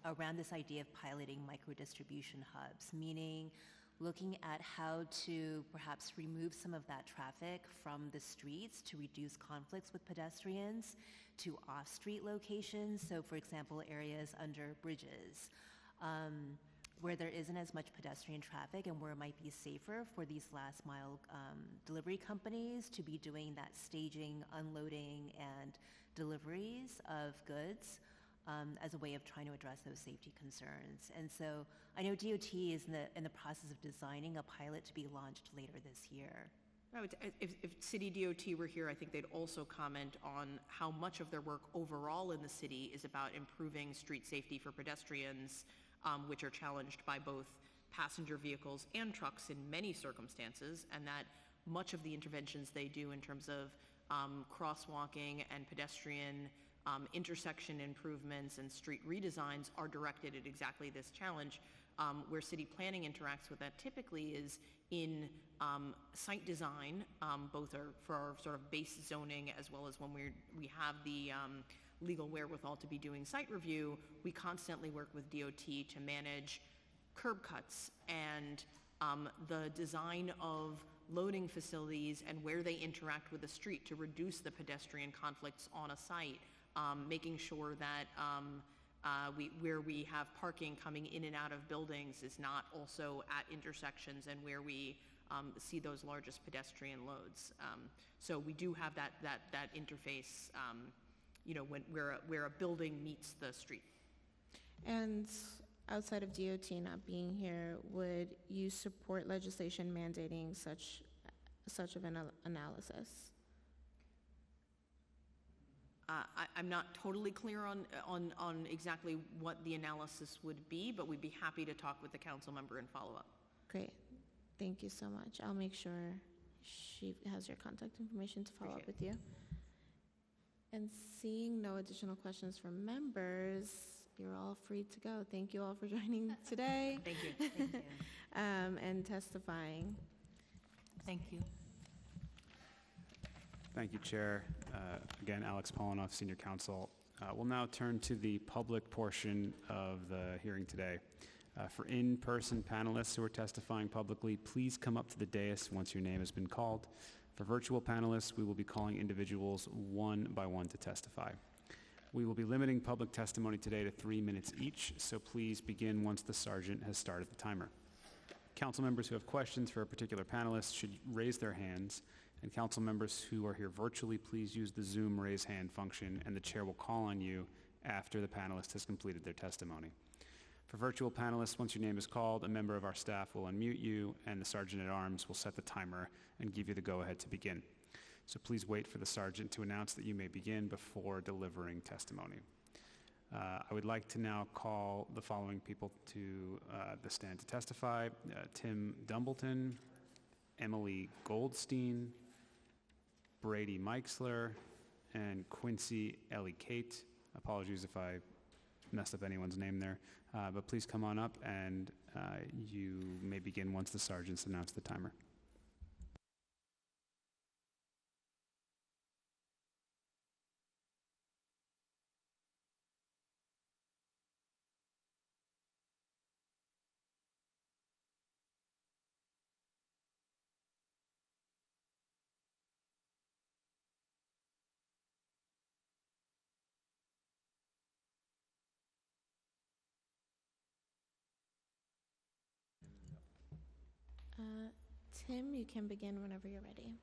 around this idea of piloting micro-distribution hubs, meaning looking at how to perhaps remove some of that traffic from the streets to reduce conflicts with pedestrians to off-street locations. So for example, areas under bridges, where there isn't as much pedestrian traffic and where it might be safer for these last mile delivery companies to be doing that staging, unloading, and deliveries of goods as a way of trying to address those safety concerns. And so I know DOT is in the process of designing a pilot to be launched later this year. If City DOT were here, I think they'd also comment on how much of their work overall in the city is about improving street safety for pedestrians, which are challenged by both passenger vehicles and trucks in many circumstances, and that much of the interventions they do in terms of crosswalking and pedestrian intersection improvements and street redesigns are directed at exactly this challenge. Where city planning interacts with that typically is in site design, both are for our sort of base zoning as well as when we have the legal wherewithal to be doing site review. We constantly work with DOT to manage curb cuts and the design of loading facilities and where they interact with the street to reduce the pedestrian conflicts on a site, making sure that where we have parking coming in and out of buildings is not also at intersections and where we see those largest pedestrian loads. So we do have that interface, where a building meets the street. And outside of DOT not being here, would you support legislation mandating such of an analysis? I'm not totally clear on exactly what the analysis would be, but we'd be happy to talk with the council member and follow up. Great. Thank you so much. I'll make sure she has your contact information to follow up with you. And seeing no additional questions from members, you're all free to go. Thank you all for joining today. Thank you. Thank you. And testifying. Thank you. Thank you, Chair. Again, Alex Polinoff, Senior Counsel. We'll now turn to the public portion of the hearing today. For in-person panelists who are testifying publicly, please come up to the dais once your name has been called. For virtual panelists, we will be calling individuals one by one to testify. We will be limiting public testimony today to 3 minutes each, so please begin once the sergeant has started the timer. Council members who have questions for a particular panelist should raise their hands, and council members who are here virtually, please use the Zoom raise hand function, and the chair will call on you after the panelist has completed their testimony. For virtual panelists, once your name is called, a member of our staff will unmute you, and the Sergeant-at-Arms will set the timer and give you the go-ahead to begin. So please wait for the sergeant to announce that you may begin before delivering testimony. I would like to now call the following people to the stand to testify. Tim Dumbleton, Emily Goldstein, Brady Meixler, and Quincy Ellie Kate. Apologies if I messed up anyone's name there. But please come on up, and you may begin once the sergeants announce the timer. Tim, you can begin whenever you're ready.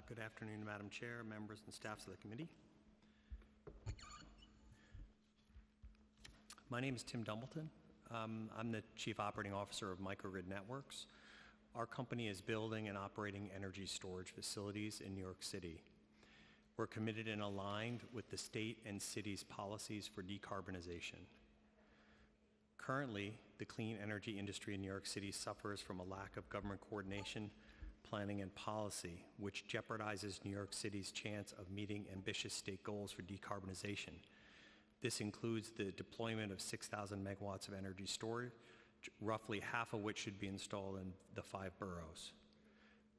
Good afternoon, Madam Chair, members and staffs of the committee. My name is Tim Dumbleton. I'm the Chief Operating Officer of Microgrid Networks. Our company is building and operating energy storage facilities in New York City. We're committed and aligned with the state and city's policies for decarbonization. Currently, the clean energy industry in New York City suffers from a lack of government coordination, planning, and policy, which jeopardizes New York City's chance of meeting ambitious state goals for decarbonization. This includes the deployment of 6,000 megawatts of energy storage roughly half of which should be installed in the 5 boroughs.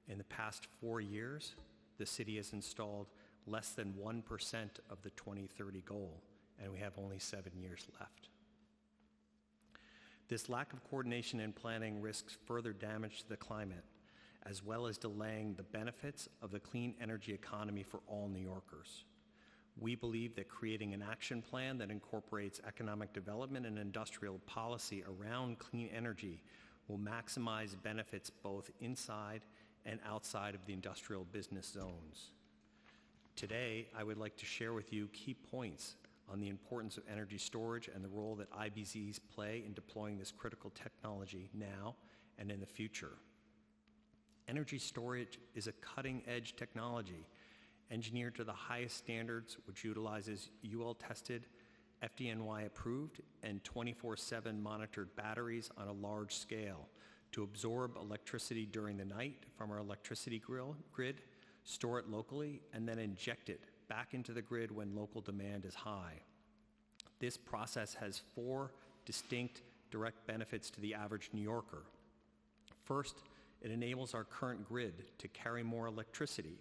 In the past 4 years, the city has installed less than 1% of the 2030 goal, and we have only 7 years left. This lack of coordination and planning risks further damage to the climate, as well as delaying the benefits of the clean energy economy for all New Yorkers. We believe that creating an action plan that incorporates economic development and industrial policy around clean energy will maximize benefits both inside and outside of the industrial business zones. Today, I would like to share with you key points on the importance of energy storage and the role that IBZs play in deploying this critical technology now and in the future. Energy storage is a cutting-edge technology engineered to the highest standards, which utilizes UL-tested, FDNY-approved, and 24/7 monitored batteries on a large scale to absorb electricity during the night from our electricity grid, store it locally, and then inject it back into the grid when local demand is high. This process has 4 distinct direct benefits to the average New Yorker. First, it enables our current grid to carry more electricity,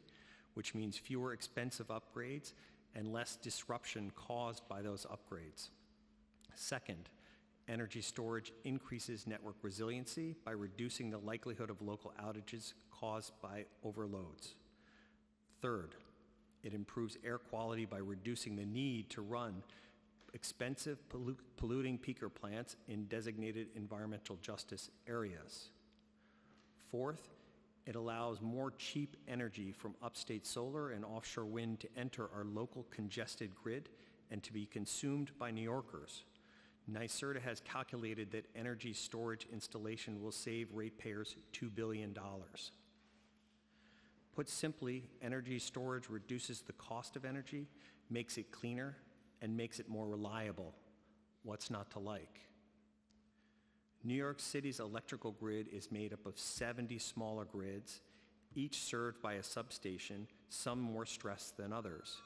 which means fewer expensive upgrades and less disruption caused by those upgrades. Second, energy storage increases network resiliency by reducing the likelihood of local outages caused by overloads. Third, it improves air quality by reducing the need to run expensive polluting peaker plants in designated environmental justice areas. Fourth, it allows more cheap energy from upstate solar and offshore wind to enter our local congested grid and to be consumed by New Yorkers. NYSERDA has calculated that energy storage installation will save ratepayers $2 billion. Put simply, energy storage reduces the cost of energy, makes it cleaner, and makes it more reliable. What's not to like? New York City's electrical grid is made up of 70 smaller grids, each served by a substation, some more stressed than others.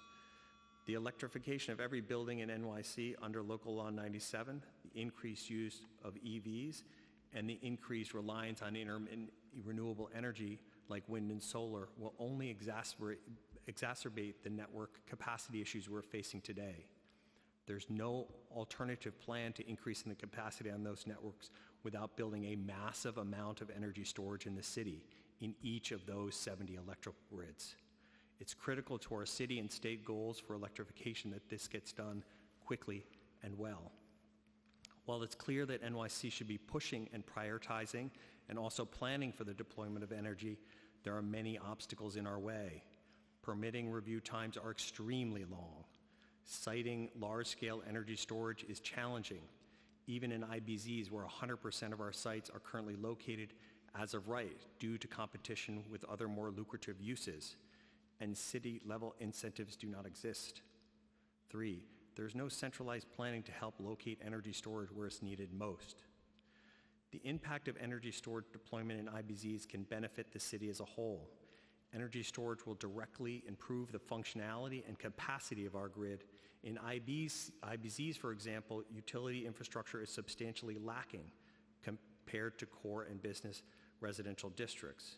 The electrification of every building in NYC under Local Law 97, the increased use of EVs, and the increased reliance on intermittent renewable energy like wind and solar will only exacerbate the network capacity issues we're facing today. There's no alternative plan to increasing the capacity on those networks without building a massive amount of energy storage in the city in each of those 70 electrical grids. It's critical to our city and state goals for electrification that this gets done quickly and well. While it's clear that NYC should be pushing and prioritizing and also planning for the deployment of energy, there are many obstacles in our way. Permitting review times are extremely long. Siting large-scale energy storage is challenging, even in IBZs where 100% of our sites are currently located as of right due to competition with other more lucrative uses, and city-level incentives do not exist. 3, there's no centralized planning to help locate energy storage where it's needed most. The impact of energy storage deployment in IBZs can benefit the city as a whole. Energy storage will directly improve the functionality and capacity of our grid. In IBZs, for example, utility infrastructure is substantially lacking compared to core and business residential districts.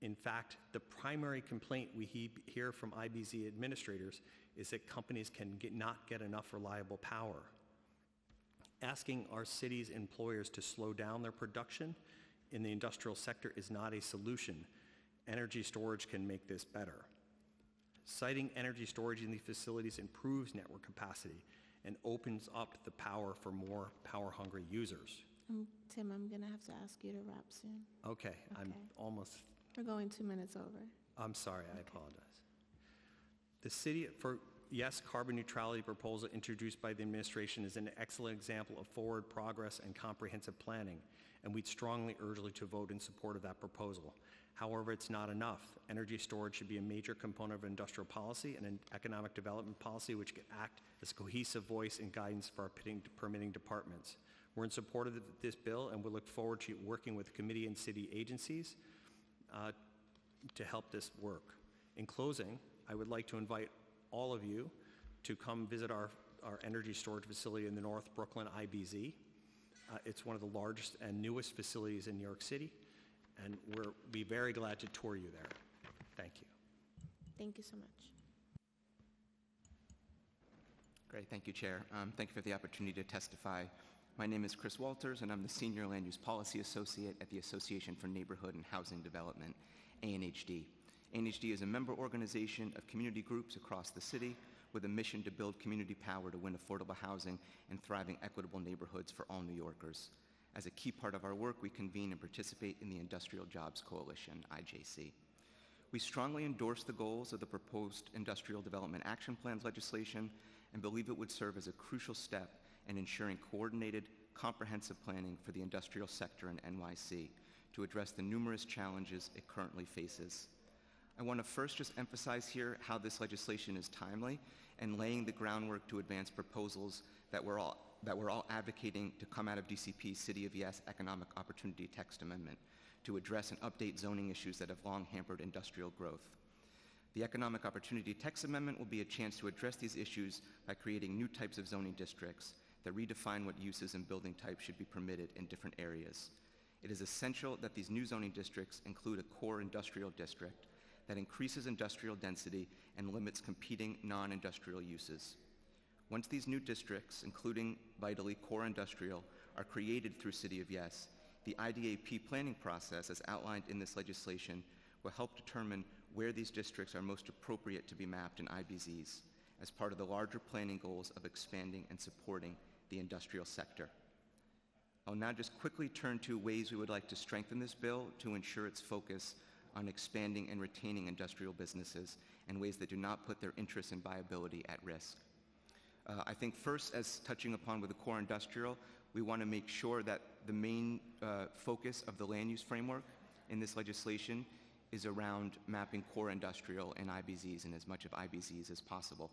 In fact, the primary complaint we hear from IBZ administrators is that companies not get enough reliable power. Asking our city's employers to slow down their production in the industrial sector is not a solution. Energy storage can make this better. Siting energy storage in these facilities improves network capacity and opens up the power for more power-hungry users. Tim, I'm going to have to ask you to wrap soon. Okay, I'm almost... We're going 2 minutes over. I'm sorry, I apologize. The city, carbon neutrality proposal introduced by the administration is an excellent example of forward progress and comprehensive planning, and we'd strongly urge you to vote in support of that proposal. However, it's not enough. Energy storage should be a major component of industrial policy and an economic development policy which can act as a cohesive voice and guidance for our permitting departments. We're in support of this bill, and we look forward to working with the committee and city agencies to help this work. In closing, I would like to invite all of you to come visit our energy storage facility in the North Brooklyn IBZ. It's one of the largest and newest facilities in New York City, and we'll be very glad to tour you there. Thank you. Thank you so much. Great, thank you, Chair. Thank you for the opportunity to testify. My name is Chris Walters, and I'm the Senior Land Use Policy Associate at the Association for Neighborhood and Housing Development, ANHD. ANHD is a member organization of community groups across the city with a mission to build community power to win affordable housing and thriving, equitable neighborhoods for all New Yorkers. As a key part of our work, we convene and participate in the Industrial Jobs Coalition, IJC. We strongly endorse the goals of the proposed Industrial Development Action Plans legislation and believe it would serve as a crucial step in ensuring coordinated, comprehensive planning for the industrial sector in NYC to address the numerous challenges it currently faces. I want to first just emphasize here how this legislation is timely and laying the groundwork to advance proposals that we're all advocating to come out of DCP's City of Yes Economic Opportunity Text Amendment to address and update zoning issues that have long hampered industrial growth. The Economic Opportunity Text Amendment will be a chance to address these issues by creating new types of zoning districts that redefine what uses and building types should be permitted in different areas. It is essential that these new zoning districts include a core industrial district that increases industrial density and limits competing non-industrial uses. Once these new districts, including vitally core industrial, are created through City of Yes, the IDAP planning process, as outlined in this legislation, will help determine where these districts are most appropriate to be mapped in IBZs as part of the larger planning goals of expanding and supporting the industrial sector. I'll now just quickly turn to ways we would like to strengthen this bill to ensure its focus on expanding and retaining industrial businesses in ways that do not put their interests and viability at risk. I think first, as touching upon with the core industrial, we want to make sure that the main focus of the land use framework in this legislation is around mapping core industrial and IBZs and as much of IBZs as possible.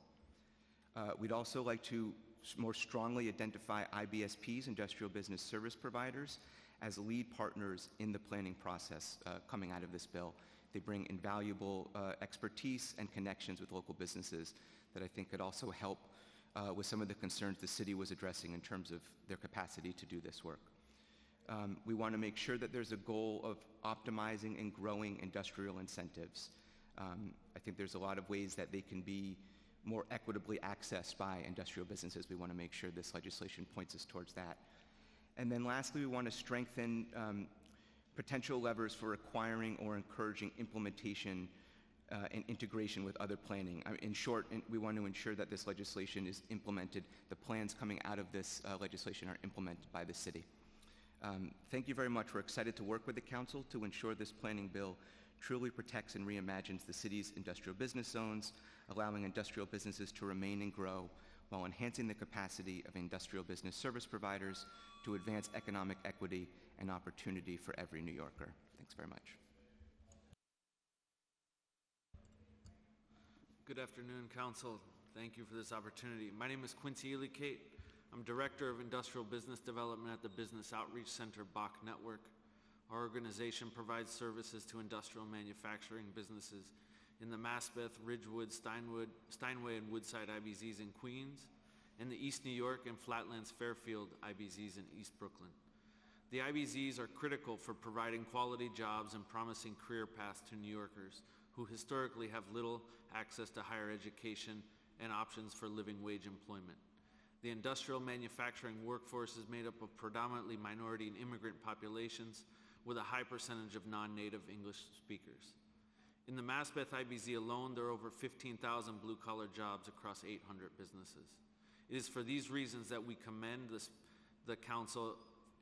We'd also like to more strongly identify IBSPs, industrial business service providers, as lead partners in the planning process coming out of this bill. They bring invaluable expertise and connections with local businesses that I think could also help with some of the concerns the city was addressing in terms of their capacity to do this work. We want to make sure that there's a goal of optimizing and growing industrial incentives. I think there's a lot of ways that they can be more equitably accessed by industrial businesses. We want to make sure this legislation points us towards that. And then lastly, we want to strengthen potential levers for acquiring or encouraging implementation and integration with other planning. In short, we want to ensure that this legislation is implemented, the plans coming out of this legislation are implemented by the city. Thank you very much. We're excited to work with the council to ensure this planning bill truly protects and reimagines the city's industrial business zones, allowing industrial businesses to remain and grow while enhancing the capacity of industrial business service providers to advance economic equity and opportunity for every New Yorker. Thanks very much. Good afternoon, Council. Thank you for this opportunity. My name is Quincy Elikate. I'm Director of Industrial Business Development at the Business Outreach Center Bach Network. Our organization provides services to industrial manufacturing businesses in the Maspeth, Ridgewood, Steinway, and Woodside IBZs in Queens, and the East New York and Flatlands Fairfield IBZs in East Brooklyn. The IBZs are critical for providing quality jobs and promising career paths to New Yorkers who historically have little access to higher education and options for living wage employment. The industrial manufacturing workforce is made up of predominantly minority and immigrant populations with a high percentage of non-native English speakers. In the Maspeth IBZ alone, there are over 15,000 blue-collar jobs across 800 businesses. It is for these reasons that we commend the Council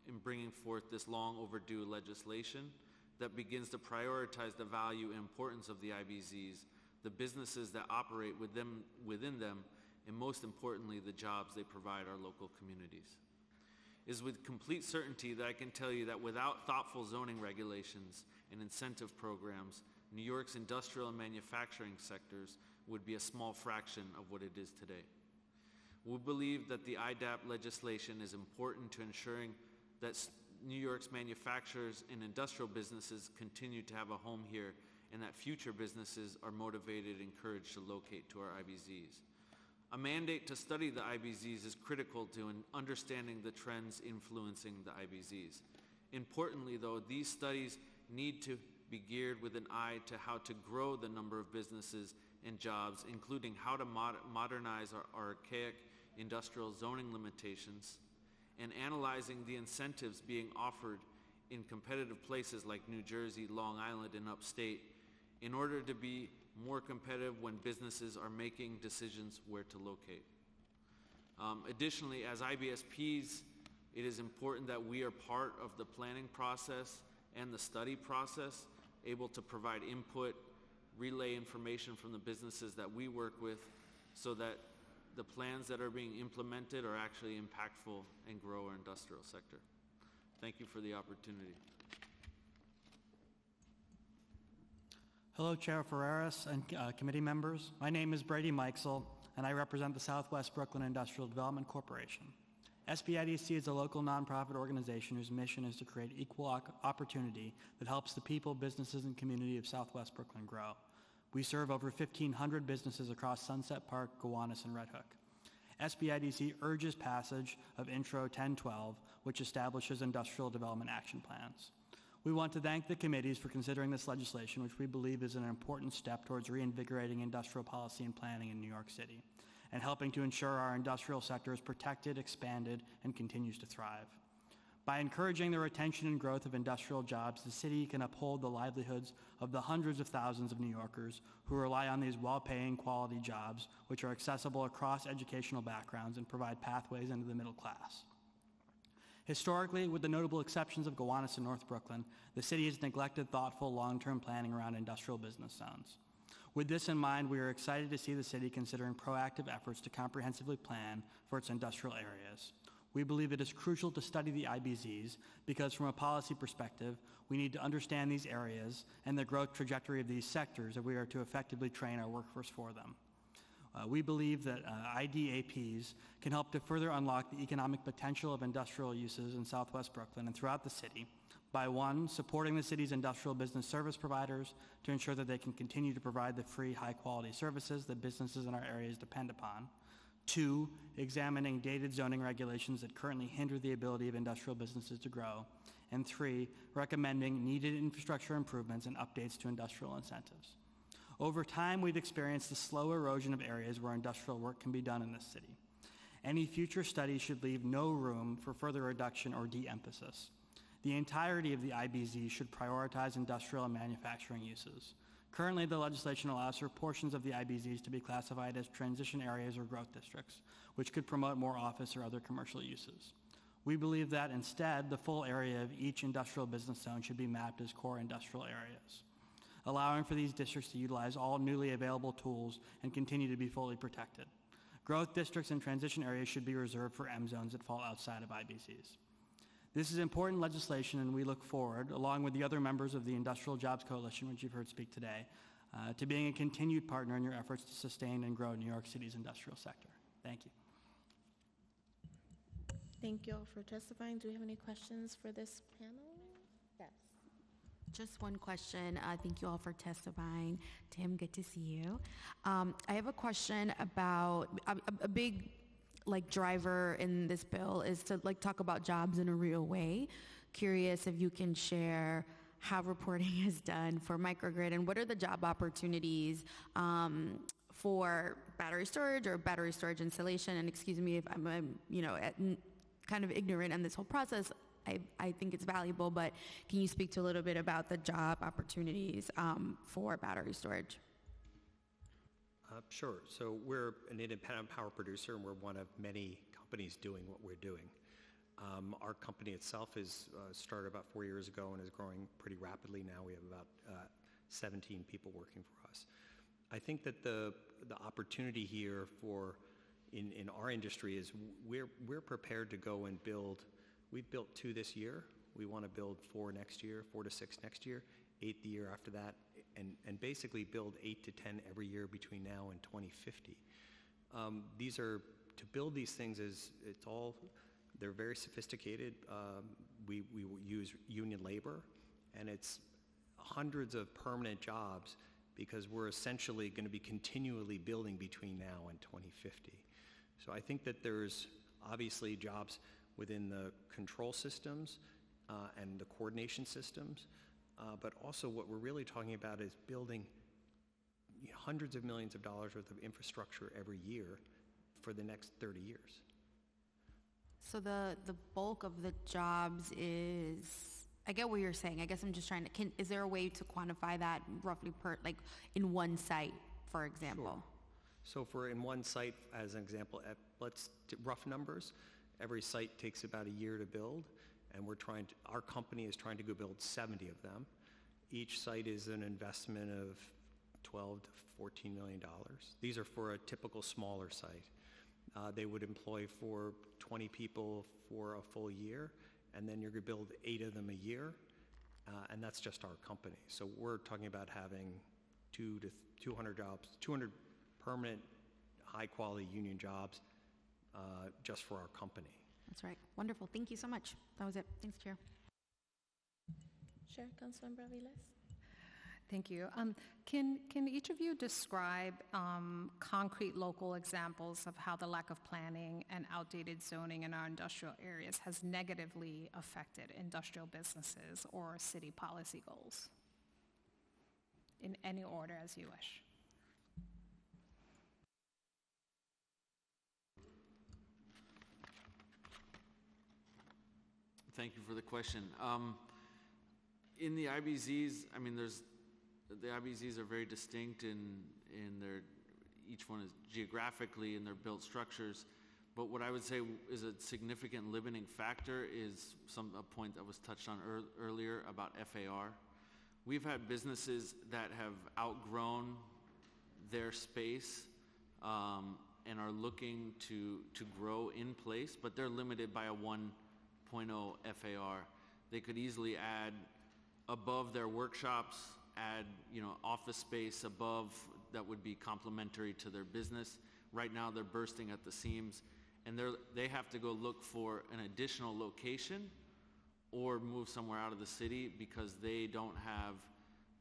in bringing forth this long overdue legislation that begins to prioritize the value and importance of the IBZs, the businesses that operate within them, and most importantly, the jobs they provide our local communities. It is with complete certainty that I can tell you that without thoughtful zoning regulations and incentive programs, New York's industrial and manufacturing sectors would be a small fraction of what it is today. We believe that the IDAP legislation is important to ensuring that New York's manufacturers and industrial businesses continue to have a home here and that future businesses are motivated and encouraged to locate to our IBZs. A mandate to study the IBZs is critical to understanding the trends influencing the IBZs. Importantly, though, these studies need to be geared with an eye to how to grow the number of businesses and jobs, including how to modernize our archaic industrial zoning limitations, and analyzing the incentives being offered in competitive places like New Jersey, Long Island, and upstate in order to be more competitive when businesses are making decisions where to locate. Additionally, as IBSPs, it is important that we are part of the planning process and the study process, able to provide input, relay information from the businesses that we work with so that the plans that are being implemented are actually impactful and grow our industrial sector. Thank you for the opportunity. Hello, Chair Ferreras and committee members. My name is Brady Mikesell, and I represent the Southwest Brooklyn Industrial Development Corporation. SBIDC is a local nonprofit organization whose mission is to create equal opportunity that helps the people, businesses, and community of Southwest Brooklyn grow. We serve over 1,500 businesses across Sunset Park, Gowanus, and Red Hook. SBIDC urges passage of Intro 1012, which establishes industrial development action plans. We want to thank the committees for considering this legislation, which we believe is an important step towards reinvigorating industrial policy and planning in New York City, and helping to ensure our industrial sector is protected, expanded, and continues to thrive. By encouraging the retention and growth of industrial jobs, the city can uphold the livelihoods of the hundreds of thousands of New Yorkers who rely on these well-paying quality jobs, which are accessible across educational backgrounds and provide pathways into the middle class. Historically, with the notable exceptions of Gowanus and North Brooklyn, the city has neglected thoughtful long-term planning around industrial business zones. With this in mind, we are excited to see the city considering proactive efforts to comprehensively plan for its industrial areas. We believe it is crucial to study the IBZs because from a policy perspective, we need to understand these areas and the growth trajectory of these sectors if we are to effectively train our workforce for them. We believe that IDAPs can help to further unlock the economic potential of industrial uses in Southwest Brooklyn and throughout the city by, one, supporting the city's industrial business service providers to ensure that they can continue to provide the free, high-quality services that businesses in our areas depend upon. Two, examining dated zoning regulations that currently hinder the ability of industrial businesses to grow. And three, recommending needed infrastructure improvements and updates to industrial incentives. Over time, we've experienced the slow erosion of areas where industrial work can be done in this city. Any future study should leave no room for further reduction or de-emphasis. The entirety of the IBZ should prioritize industrial and manufacturing uses. Currently, the legislation allows for portions of the IBZs to be classified as transition areas or growth districts, which could promote more office or other commercial uses. We believe that instead, the full area of each industrial business zone should be mapped as core industrial areas, allowing for these districts to utilize all newly available tools and continue to be fully protected. Growth districts and transition areas should be reserved for M zones that fall outside of IBZs. This is important legislation, and we look forward, along with the other members of the Industrial Jobs Coalition, which you've heard speak today, to being a continued partner in your efforts to sustain and grow New York City's industrial sector. Thank you. Thank you all for testifying. Do we have any questions for this panel? Yes. Just one question. Thank you all for testifying. Tim, good to see you. I have a question about a big driver in this bill is to talk about jobs in a real way. Curious if you can share how reporting is done for microgrid and what are the job opportunities for battery storage or battery storage installation. And excuse me if I'm kind of ignorant on this whole process. I think it's valuable, but can you speak to a little bit about the job opportunities for battery storage? Sure. So we're an independent power producer, and we're one of many companies doing what we're doing. Our company itself is started about 4 years ago and is growing pretty rapidly now. We have about 17 people working for us. I think that the opportunity here in our industry is we're prepared to go and build. We've built 2 this year. We want to build 4 next year, 4 to 6 next year, 8 the year after that, and basically build 8 to 10 every year between now and 2050. To build these things they're very sophisticated. We use union labor, and it's hundreds of permanent jobs because we're essentially going to be continually building between now and 2050. So I think that there's obviously jobs within the control systems and the coordination systems, but also what we're really talking about is building hundreds of millions of dollars worth of infrastructure every year for the next 30 years. So the bulk of the jobs is, I get what you're saying. I guess I'm just trying to, is there a way to quantify that roughly like in one site, for example? Sure. So for in one site, as an example, rough numbers, every site takes about a year to build, and our company is trying to go build 70 of them. Each site is an investment of $12 to $14 million. These are for a typical smaller site. They would employ for 20 people for a full year, and then you're going to build 8 of them a year, and that's just our company. So we're talking about having 200 jobs, 200 permanent, high-quality union jobs just for our company. That's right. Wonderful. Thank you so much. That was it. Thanks, Chair. Sure, Councilmember Aviles. Thank you. Can each of you describe concrete local examples of how the lack of planning and outdated zoning in our industrial areas has negatively affected industrial businesses or city policy goals? In any order as you wish. Thank you for the question. In the IBZs, I mean, the IBZs are very distinct in their, each one is geographically in their built structures. But what I would say is a significant limiting factor is a point that was touched on earlier about FAR. We've had businesses that have outgrown their space and are looking to grow in place, but they're limited by a 1.0 FAR. They could easily add above their workshops, add office space above that would be complementary to their business. Right now they're bursting at the seams, and they have to go look for an additional location or move somewhere out of the city because they don't have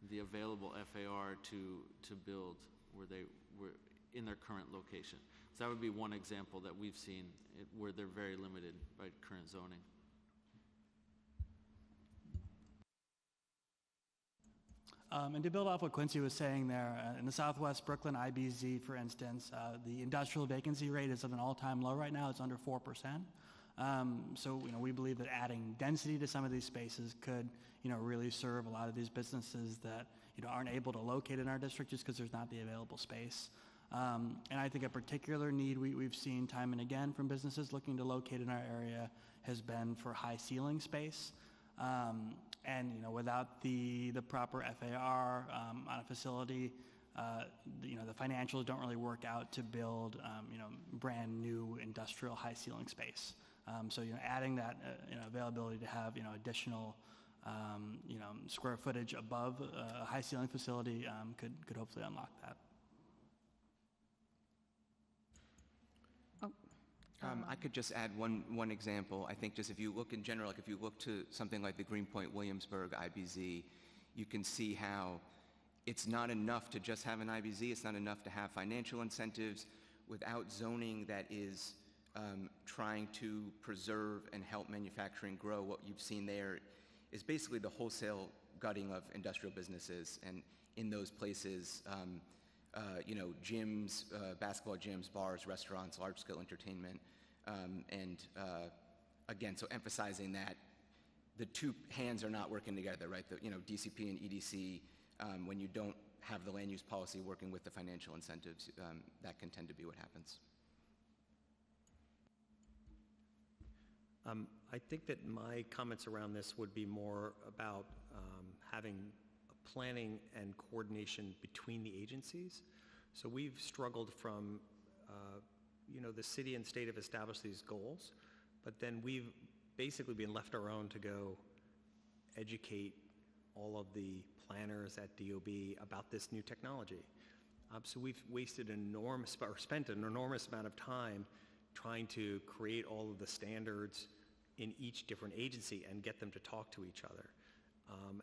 the available FAR to build where they were in their current location. So that would be one example that we've seen where they're very limited by current zoning. And to build off what Quincy was saying there, in the Southwest Brooklyn IBZ, for instance, the industrial vacancy rate is at an all-time low right now. It's under 4%. So we believe that adding density to some of these spaces could really serve a lot of these businesses that aren't able to locate in our district just because there's not the available space. And I think a particular need we've seen time and again from businesses looking to locate in our area has been for high ceiling space. And without the proper FAR on a facility, the financials don't really work out to build brand new industrial high ceiling space. So adding that availability to have additional square footage above a high ceiling facility could hopefully unlock that. I could just add one example. I think just if you look in general, like if you look to something like the Greenpoint Williamsburg IBZ, you can see how it's not enough to just have an IBZ. It's not enough to have financial incentives without zoning that is trying to preserve and help manufacturing grow. What you've seen there is basically the wholesale gutting of industrial businesses, and in those places, gyms, basketball gyms, bars, restaurants, large-scale entertainment, and again, so emphasizing that the two hands are not working together, right? DCP and EDC, when you don't have the land use policy working with the financial incentives, that can tend to be what happens. I think that my comments around this would be more about having planning and coordination between the agencies. So we've struggled from, the city and state have established these goals, but then we've basically been left our own to go educate all of the planners at DOB about this new technology. So we've spent an enormous amount of time trying to create all of the standards in each different agency and get them to talk to each other.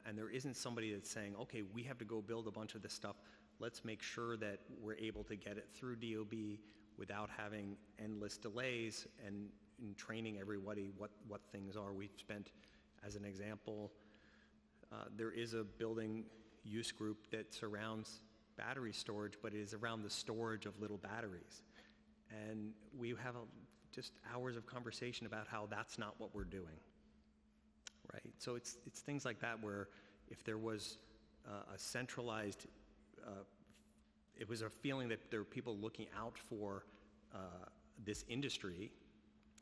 And there isn't somebody that's saying, okay, we have to go build a bunch of this stuff. Let's make sure that we're able to get it through DOB without having endless delays and training everybody what things are. We've spent, as an example, there is a building use group that surrounds battery storage, but it is around the storage of little batteries. And we have just hours of conversation about how that's not what we're doing, right? So it's things like that where if there was a centralized, it was a feeling that there were people looking out for this industry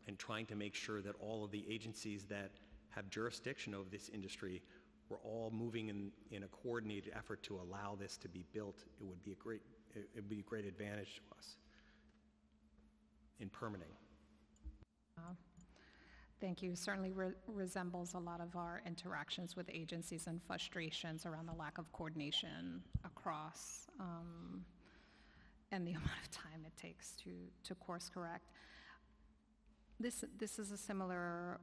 and trying to make sure that all of the agencies that have jurisdiction over this industry were all moving in a coordinated effort to allow this to be built. It would be a great advantage to us in permitting. Thank you. Certainly resembles a lot of our interactions with agencies and frustrations around the lack of coordination across and the amount of time it takes to course correct. This is a similar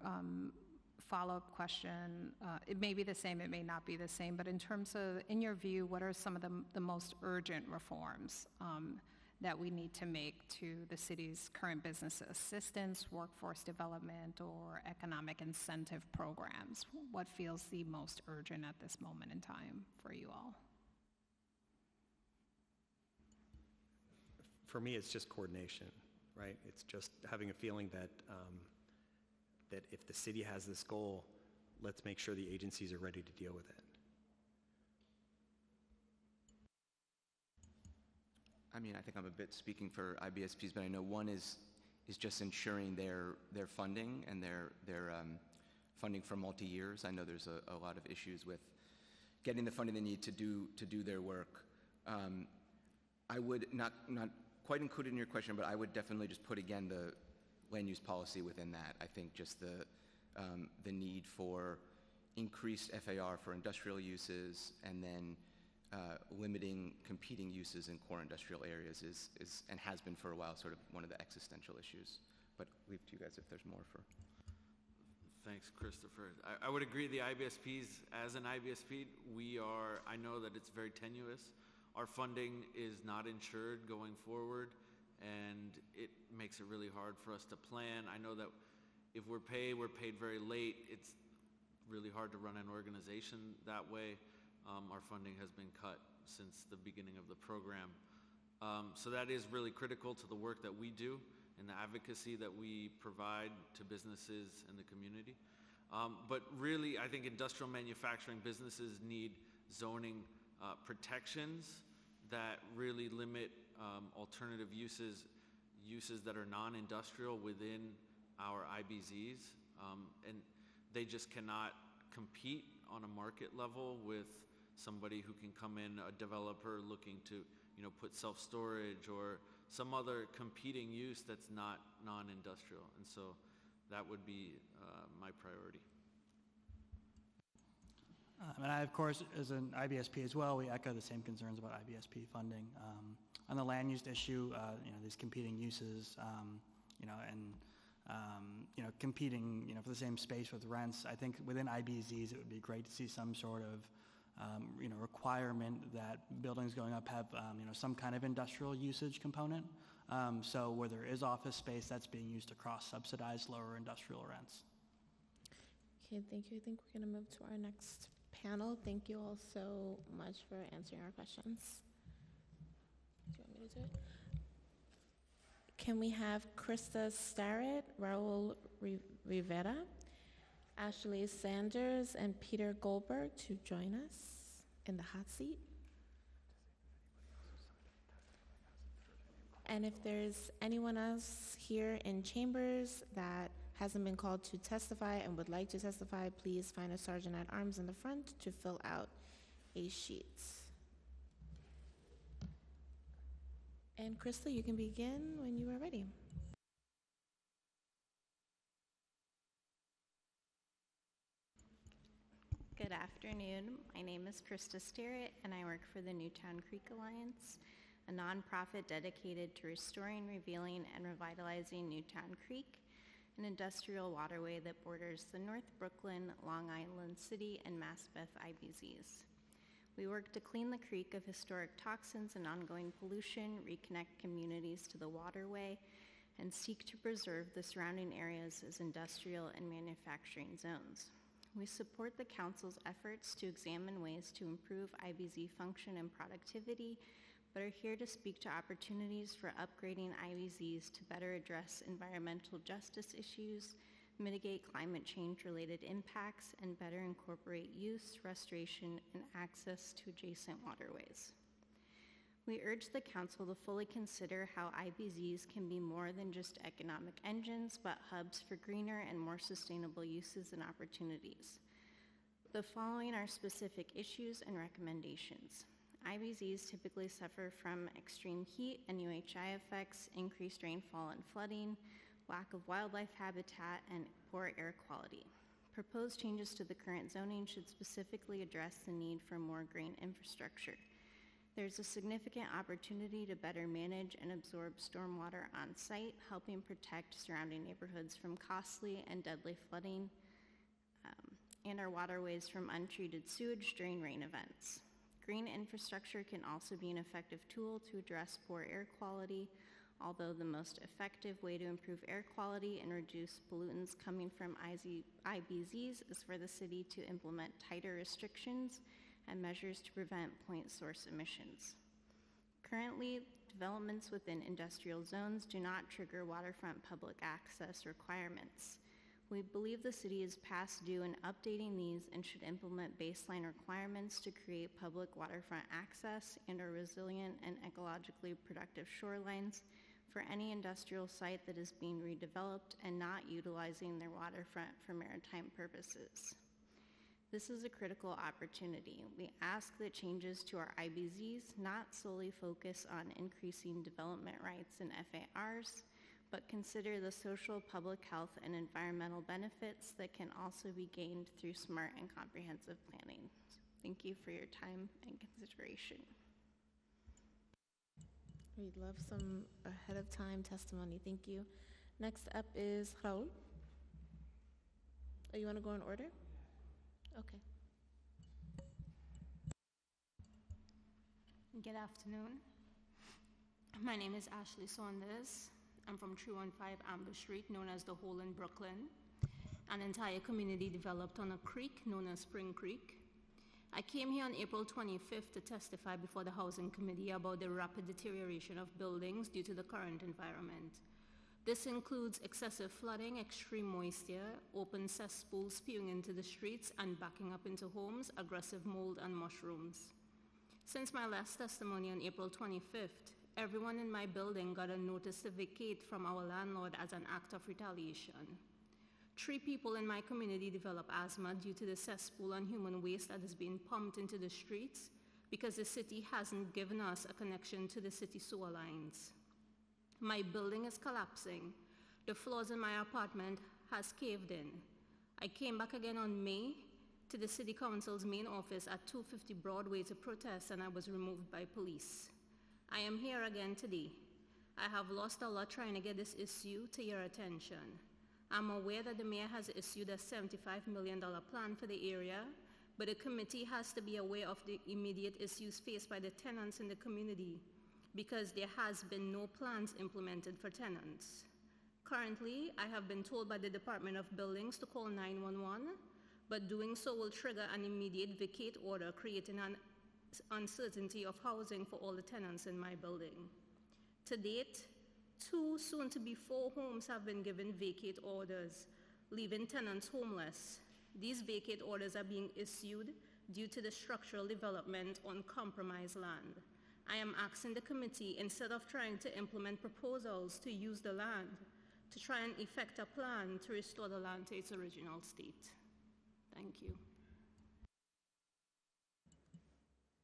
follow-up question. It may be the same, it may not be the same, but in terms of, in your view, what are some of the most urgent reforms that we need to make to the city's current business assistance, workforce development, or economic incentive programs? What feels the most urgent at this moment in time for you all? For me, it's just coordination, right? It's just having a feeling that that if the city has this goal, let's make sure the agencies are ready to deal with it. I mean, I think I'm a bit speaking for IBSPs, but I know one is just ensuring their funding and their funding for multi-years. I know there's a lot of issues with getting the funding they need to do their work. I would not quite include it in your question, but I would definitely just put again the land use policy within that. I think just the need for increased FAR for industrial uses and then limiting competing uses in core industrial areas is and has been for a while sort of one of the existential issues. But leave to you guys if there's more for. Thanks, Christopher. I would agree the IBSPs, as an IBSP, I know that it's very tenuous. Our funding is not insured going forward, and it makes it really hard for us to plan. I know that if we're paid very late. It's really hard to run an organization that way. Our funding has been cut since the beginning of the program. So that is really critical to the work that we do and the advocacy that we provide to businesses and the community. But really, I think industrial manufacturing businesses need zoning protections that really limit alternative uses that are non-industrial within our IBZs, and they just cannot compete on a market level with somebody who can come in, a developer looking to, put self-storage or some other competing use that's not non-industrial. And so that would be my priority. And I, of course, as an IBSP as well, we echo the same concerns about IBSP funding. On the land use issue, these competing uses, competing, for the same space with rents. I think within IBZs, it would be great to see some sort of, requirement that buildings going up have, some kind of industrial usage component. So where there is office space, that's being used to cross-subsidize lower industrial rents. Okay, thank you. I think we're going to move to our next panel. Thank you all so much for answering our questions. Do you want me to do it? Can we have Krista Starrett, Raul Rivera, Ashley Sanders, and Peter Goldberg to join us in the hot seat? And if there's anyone else here in chambers that hasn't been called to testify and would like to testify, please find a sergeant at arms in the front to fill out a sheet. And Krista, you can begin when you are ready. Good afternoon. My name is Krista Starrett, and I work for the Newtown Creek Alliance, a nonprofit dedicated to restoring, revealing, and revitalizing Newtown Creek an industrial waterway that borders the North Brooklyn, Long Island City, and Maspeth IBZs. We work to clean the creek of historic toxins and ongoing pollution, reconnect communities to the waterway, and seek to preserve the surrounding areas as industrial and manufacturing zones. We support the Council's efforts to examine ways to improve IBZ function and productivity, but are here to speak to opportunities for upgrading IBZs to better address environmental justice issues, mitigate climate change-related impacts, and better incorporate use, restoration, and access to adjacent waterways. We urge the Council to fully consider how IBZs can be more than just economic engines, but hubs for greener and more sustainable uses and opportunities. The following are specific issues and recommendations. IBZs typically suffer from extreme heat and UHI effects, increased rainfall and flooding, lack of wildlife habitat, and poor air quality. Proposed changes to the current zoning should specifically address the need for more green infrastructure. There's a significant opportunity to better manage and absorb stormwater on site, helping protect surrounding neighborhoods from costly and deadly flooding, and our waterways from untreated sewage during rain events. Green infrastructure can also be an effective tool to address poor air quality, although the most effective way to improve air quality and reduce pollutants coming from IBZs is for the city to implement tighter restrictions and measures to prevent point source emissions. Currently, developments within industrial zones do not trigger waterfront public access requirements. We believe the city is past due in updating these and should implement baseline requirements to create public waterfront access and our resilient and ecologically productive shorelines for any industrial site that is being redeveloped and not utilizing their waterfront for maritime purposes. This is a critical opportunity. We ask that changes to our IBZs not solely focus on increasing development rights and FARs, but consider the social, public health, and environmental benefits that can also be gained through smart and comprehensive planning. Thank you for your time and consideration. We'd love some ahead of time testimony. Thank you. Next up is Raul. Oh, you want to go in order? Okay. Good afternoon. My name is Ashley Saunders. I'm from 315 Amber Street, known as the Hole in Brooklyn, an entire community developed on a creek known as Spring Creek. I came here on April 25th to testify before the Housing Committee about the rapid deterioration of buildings due to the current environment. This includes excessive flooding, extreme moisture, open cesspools spewing into the streets and backing up into homes, aggressive mold and mushrooms. Since my last testimony on April 25th, everyone in my building got a notice to vacate from our landlord as an act of retaliation. 3 people in my community developed asthma due to the cesspool and human waste that is being pumped into the streets because the city hasn't given us a connection to the city sewer lines. My building is collapsing. The floors in my apartment has caved in. I came back again on May to the City Council's main office at 250 Broadway to protest, and I was removed by police. I am here again today. I have lost a lot trying to get this issue to your attention. I'm aware that the mayor has issued a $75 million plan for the area, but the committee has to be aware of the immediate issues faced by the tenants in the community because there has been no plans implemented for tenants. Currently, I have been told by the Department of Buildings to call 911, but doing so will trigger an immediate vacate order, creating an uncertainty of housing for all the tenants in my building. To date, 2, soon to be 4 homes have been given vacate orders, leaving tenants homeless. These vacate orders are being issued due to the structural development on compromised land. I am asking the committee, instead of trying to implement proposals to use the land, to try and effect a plan to restore the land to its original state. Thank you.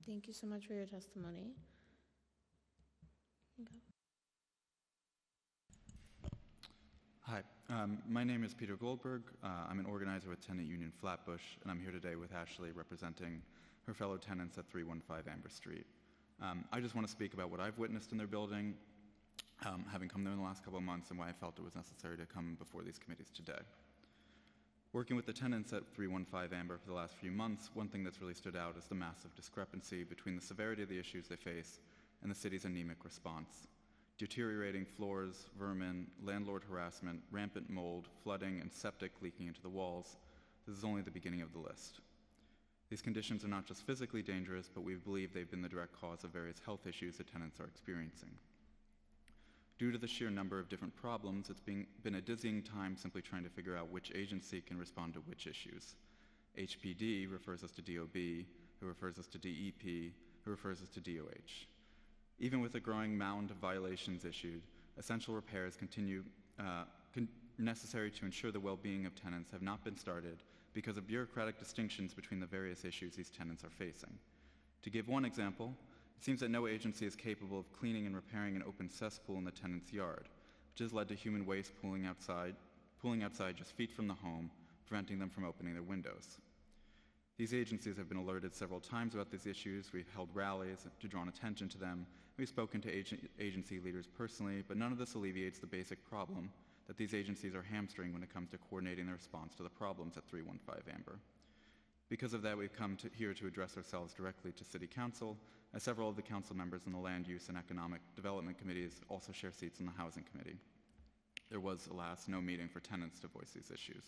Thank you so much for your testimony. Okay. Hi, my name is Peter Goldberg. I'm an organizer with Tenant Union Flatbush, and I'm here today with Ashley representing her fellow tenants at 315 Amber Street. I just want to speak about what I've witnessed in their building. having come there in the last couple of months, and why I felt it was necessary to come before these committees today. Working with the tenants at 315 Amber for the last few months, one thing that's really stood out is the massive discrepancy between the severity of the issues they face and the city's anemic response. Deteriorating floors, vermin, landlord harassment, rampant mold, flooding, and septic leaking into the walls. This is only the beginning of the list. These conditions are not just physically dangerous, but we believe they've been the direct cause of various health issues that tenants are experiencing. Due to the sheer number of different problems, it's been a dizzying time simply trying to figure out which agency can respond to which issues. HPD refers us to DOB, who refers us to DEP, who refers us to DOH. Even with a growing mound of violations issued, essential repairs continue necessary to ensure the well-being of tenants have not been started because of bureaucratic distinctions between the various issues these tenants are facing. To give one example, it seems that no agency is capable of cleaning and repairing an open cesspool in the tenant's yard, which has led to human waste pooling outside just feet from the home, preventing them from opening their windows. These agencies have been alerted several times about these issues. We've held rallies to draw attention to them. We've spoken to agency leaders personally, but none of this alleviates the basic problem that these agencies are hamstring when it comes to coordinating their response to the problems at 315 Amber. Because of that, we've come here to address ourselves directly to City Council, as several of the council members in the Land Use and Economic Development Committees also share seats in the Housing Committee. There was, alas, no meeting for tenants to voice these issues.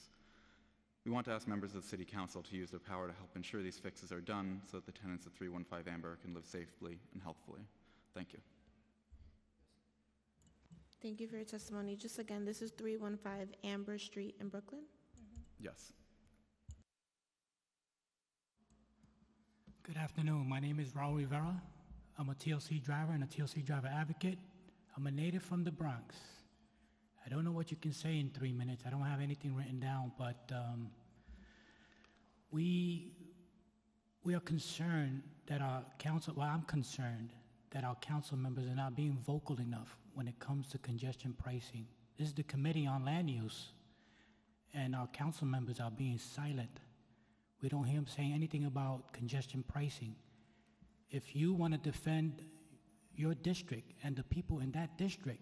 We want to ask members of the City Council to use their power to help ensure these fixes are done so that the tenants at 315 Amber can live safely and healthfully. Thank you. Thank you for your testimony. Just again, this is 315 Amber Street in Brooklyn? Yes. Good afternoon. My name is Raul Rivera. I'm a TLC driver and a TLC driver advocate. I'm a native from the Bronx. I don't know what you can say in 3 minutes. I don't have anything written down, but we are concerned that our council, well, I'm concerned that our council members are not being vocal enough when it comes to congestion pricing. This is the Committee on Land Use, and our council members are being silent. We don't hear them saying anything about congestion pricing. If you want to defend your district and the people in that district,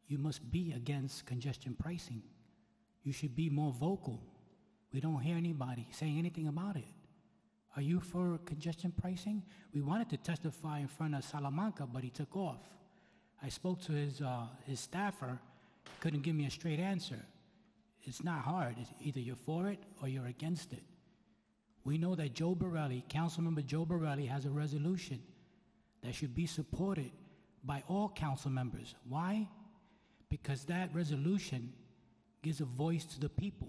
you must be against congestion pricing. You should be more vocal. We don't hear anybody saying anything about it. Are you for congestion pricing? We wanted to testify in front of Salamanca, but he took off. I spoke to his staffer, couldn't give me a straight answer. It's not hard. It's either you're for it or you're against it. We know that Joe Borelli, Councilmember Joe Borelli, has a resolution that should be supported by all council members. Why? Because that resolution gives a voice to the people.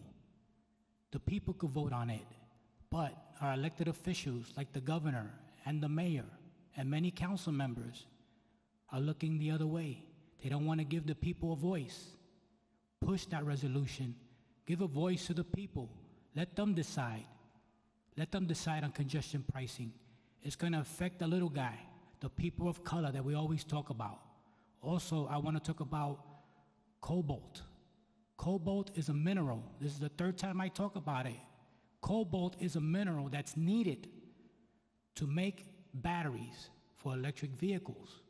The people could vote on it, but our elected officials, like the governor and the mayor and many council members, are looking the other way. They don't want to give the people a voice. Push that resolution. Give a voice to the people. Let them decide. Let them decide on congestion pricing. It's going to affect the little guy, the people of color that we always talk about. Also, I want to talk about cobalt. Cobalt is a mineral. This is the third time I talk about it. Cobalt is a mineral that's needed to make batteries for electric vehicles.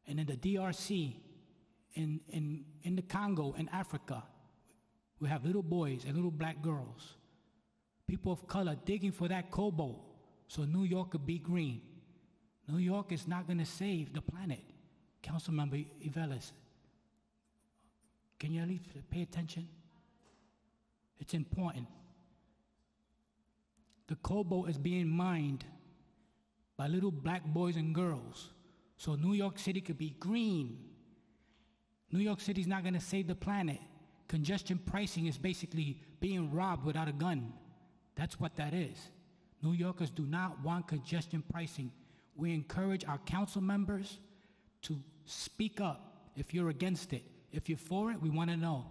And in the DRC, in the Congo, in Africa, we have little boys and little black girls, people of color digging for that cobalt so New York could be green. New York is not going to save the planet. Councilmember Ivelis, can you at least pay attention? It's important. The cobalt is being mined by little black boys and girls so New York City could be green. New York City is not going to save the planet. Congestion pricing is basically being robbed without a gun. That's what that is. New Yorkers do not want congestion pricing. We encourage our council members to speak up if you're against it. If you're for it, we want to know.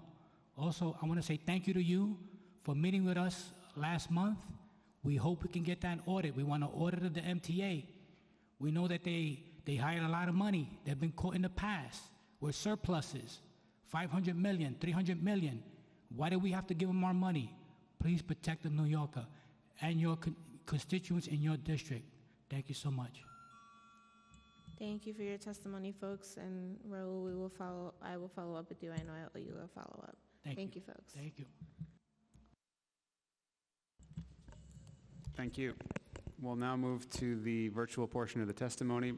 Also, I want to say thank you to you for meeting with us last month. We hope we can get that audit. We want to audit the MTA. We know that they hired a lot of money. They've been caught in the past with surpluses, $500 million, $300 million. Why do we have to give them our money? Please protect the New Yorker and your constituents in your district. Thank you so much. Thank you for your testimony, folks, and Raul, I will follow up with you. I know I owe you a follow-up. Thank you, folks. Thank you. Thank you. We'll now move to the virtual portion of the testimony.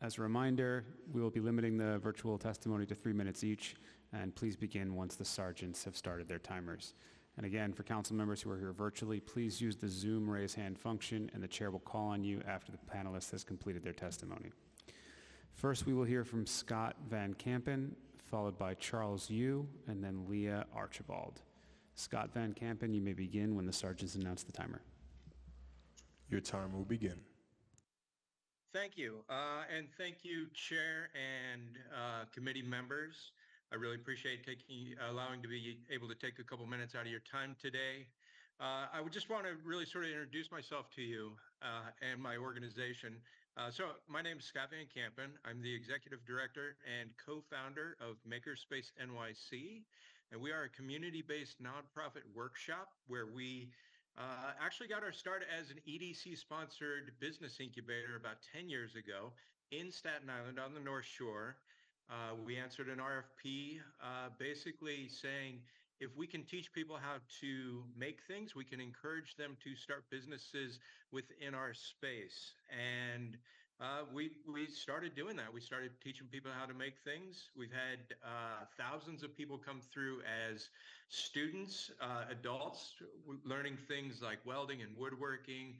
As a reminder, we will be limiting the virtual testimony to 3 minutes each, and please begin once the sergeants have started their timers. And again, for council members who are here virtually, please use the Zoom raise hand function, and the chair will call on you after the panelist has completed their testimony. First, we will hear from Scott Van Kampen, followed by Charles Yu, and then Leah Archibald. Scott Van Kampen, you may begin when the sergeants announce the timer. Your time will begin. Thank you. And thank you, Chair and committee members. I really appreciate allowing to be able to take a couple minutes out of your time today. I would just want to really sort of introduce myself to you and my organization. So my name is Scott Van Kampen. I'm the Executive Director and co-founder of Makerspace NYC. And we are a community-based nonprofit workshop where we actually got our start as an EDC-sponsored business incubator about 10 years ago in Staten Island on the North Shore. We answered an RFP basically saying, if we can teach people how to make things, we can encourage them to start businesses within our space. And we started doing that. We started teaching people how to make things. We've had thousands of people come through as students, adults, learning things like welding and woodworking,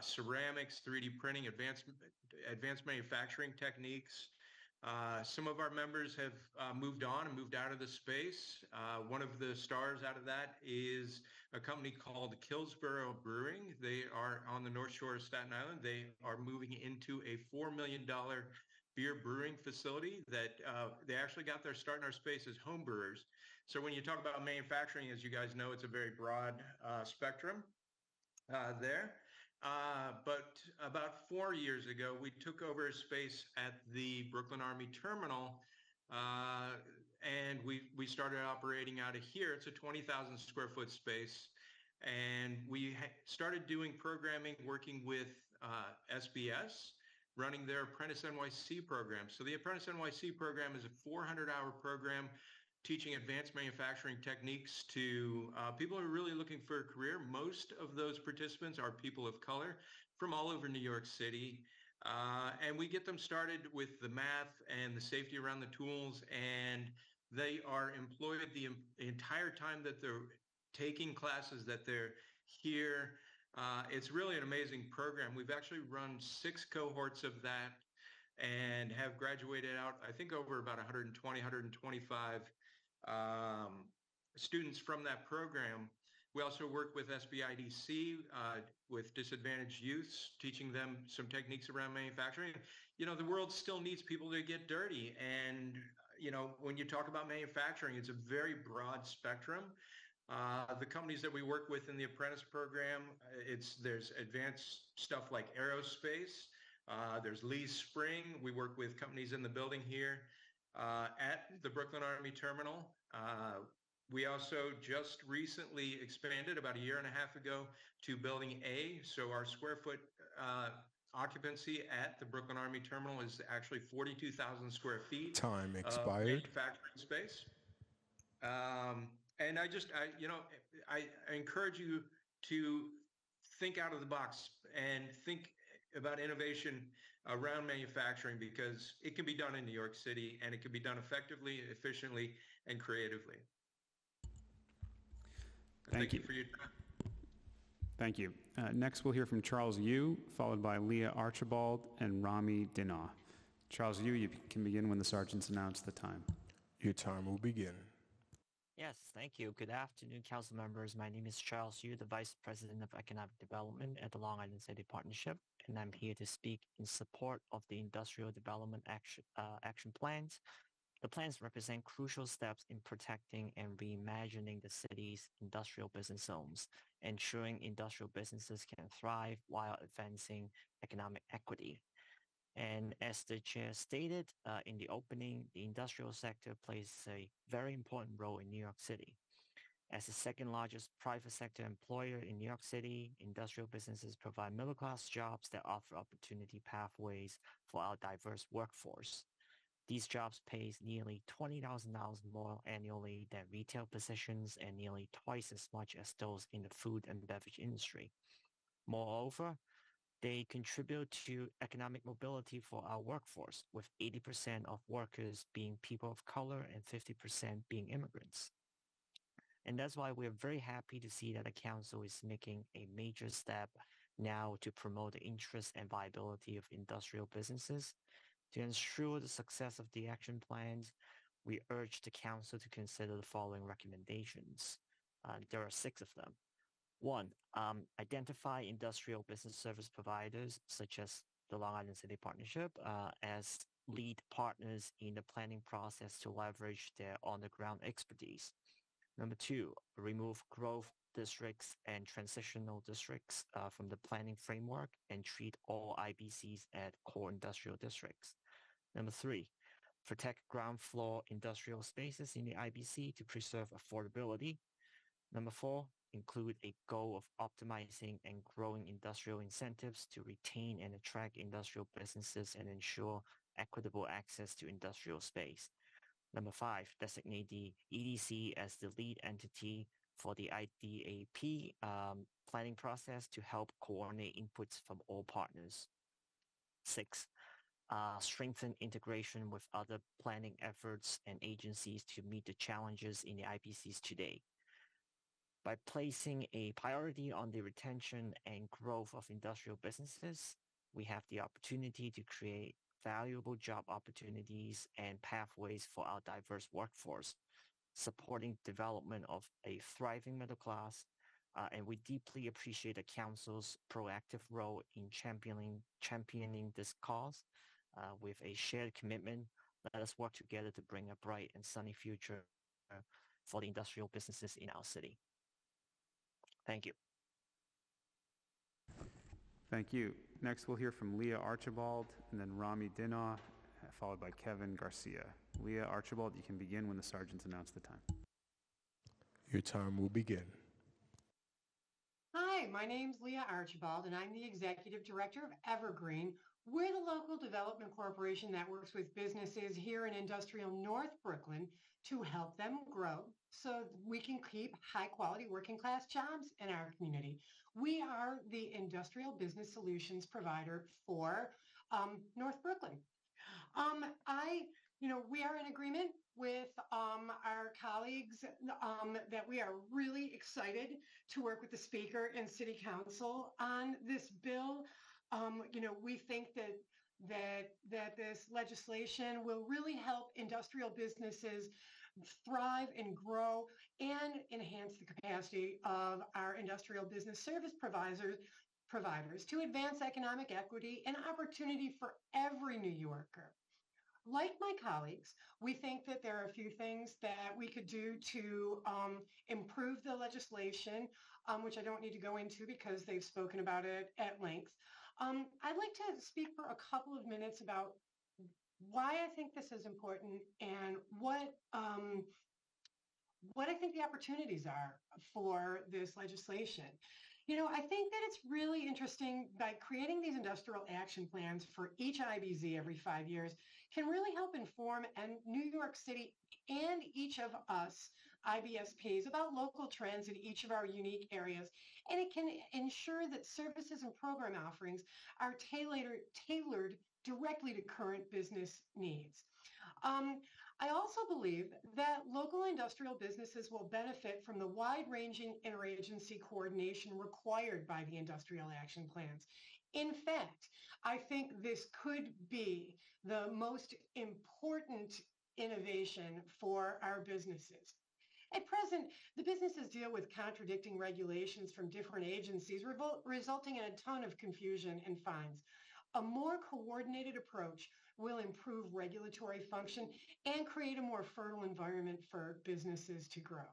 ceramics, 3D printing, advanced manufacturing techniques. Some of our members have moved on and moved out of the space. One of the stars out of that is a company called Killsborough Brewing. They are on the North Shore of Staten Island. They are moving into a $4 million beer brewing facility that they actually got their start in our space as home brewers. So when you talk about manufacturing, as you guys know, it's a very broad spectrum there. But about 4 years ago, we took over a space at the Brooklyn Army Terminal, and we started operating out of here. It's a 20,000 square foot space, and we started doing programming, working with SBS, running their Apprentice NYC program. So the Apprentice NYC program is a 400-hour program teaching advanced manufacturing techniques to people who are really looking for a career. Most of those participants are people of color from all over New York City. And we get them started with the math and the safety around the tools, and they are employed the entire time that they're taking classes, that they're here. It's really an amazing program. We've actually run 6 cohorts of that and have graduated out, I think, over about 120, 125 students from that program. We also work with SBIDC, with disadvantaged youths, teaching them some techniques around manufacturing. You know, the world still needs people to get dirty. And, you know, when you talk about manufacturing, it's a very broad spectrum. The companies that we work with in the apprentice program, there's advanced stuff like aerospace. There's Lee Spring. We work with companies in the building here at the Brooklyn Army Terminal. We also just recently expanded about a year and a half ago to Building A. So our square foot occupancy at the Brooklyn Army Terminal is actually 42,000 square feet. Time expired. Manufacturing space. And I encourage you to think out of the box and think about innovation around manufacturing, because it can be done in New York City, and it can be done effectively, efficiently, and creatively. Thank you for your time. Thank you. Next, we'll hear from Charles Yu, followed by Leah Archibald and Rami Dinah. Charles Yu, you can begin when the sergeants announce the time. Your time will begin. Yes, thank you. Good afternoon, council members. My name is Charles Yu, the Vice President of Economic Development at the Long Island City Partnership, and I'm here to speak in support of the Industrial Development Action Plans. The plans represent crucial steps in protecting and reimagining the city's industrial business zones, ensuring industrial businesses can thrive while advancing economic equity. And as the chair stated in the opening, the industrial sector plays a very important role in New York City. As the second largest private sector employer in New York City, industrial businesses provide middle-class jobs that offer opportunity pathways for our diverse workforce. These jobs pay nearly $20,000 more annually than retail positions and nearly twice as much as those in the food and beverage industry. Moreover, they contribute to economic mobility for our workforce, with 80% of workers being people of color and 50% being immigrants. And that's why we're very happy to see that the council is making a major step now to promote the interest and viability of industrial businesses. To ensure the success of the action plans, we urge the council to consider the following recommendations. There are 6 of them. 1, identify industrial business service providers such as the Long Island City Partnership as lead partners in the planning process to leverage their on-the-ground expertise. Number 2, remove growth districts and transitional districts from the planning framework and treat all IBCs as core industrial districts. Number 3, protect ground floor industrial spaces in the IBC to preserve affordability. Number 4, include a goal of optimizing and growing industrial incentives to retain and attract industrial businesses and ensure equitable access to industrial space. Number 5, designate the EDC as the lead entity for the IDAP planning process to help coordinate inputs from all partners. 6, strengthen integration with other planning efforts and agencies to meet the challenges in the IBCs today. By placing a priority on the retention and growth of industrial businesses, we have the opportunity to create valuable job opportunities and pathways for our diverse workforce, supporting development of a thriving middle class, and we deeply appreciate the Council's proactive role in championing this cause. With a shared commitment, let us work together to bring a bright and sunny future for the industrial businesses in our city. Thank you. Thank you. Next, we'll hear from Leah Archibald and then Rami Dinah, followed by Kevin Garcia. Leah Archibald, you can begin when the sergeants announce the time. Your time will begin. Hi, my name's Leah Archibald, and I'm the Executive Director of Evergreen. We're the local development corporation that works with businesses here in industrial North Brooklyn to help them grow so we can keep high-quality working-class jobs in our community. We are the industrial business solutions provider for North Brooklyn. We are in agreement with our colleagues that we are really excited to work with the Speaker and City Council on this bill. We think that this legislation will really help industrial businesses thrive and grow and enhance the capacity of our industrial business service providers to advance economic equity and opportunity for every New Yorker. Like my colleagues, we think that there are a few things that we could do to improve the legislation, which I don't need to go into because they've spoken about it at length. I'd like to speak for a couple of minutes about why I think this is important and what I think the opportunities are for this legislation. I think that it's really interesting by creating these industrial action plans for each IBZ every 5 years can really help inform New York City and each of us IBSPs about local trends in each of our unique areas. And it can ensure that services and program offerings are tailored directly to current business needs. I also believe that local industrial businesses will benefit from the wide-ranging interagency coordination required by the industrial action plans. In fact, I think this could be the most important innovation for our businesses. At present, the businesses deal with contradicting regulations from different agencies, resulting in a ton of confusion and fines. A more coordinated approach will improve regulatory function and create a more fertile environment for businesses to grow.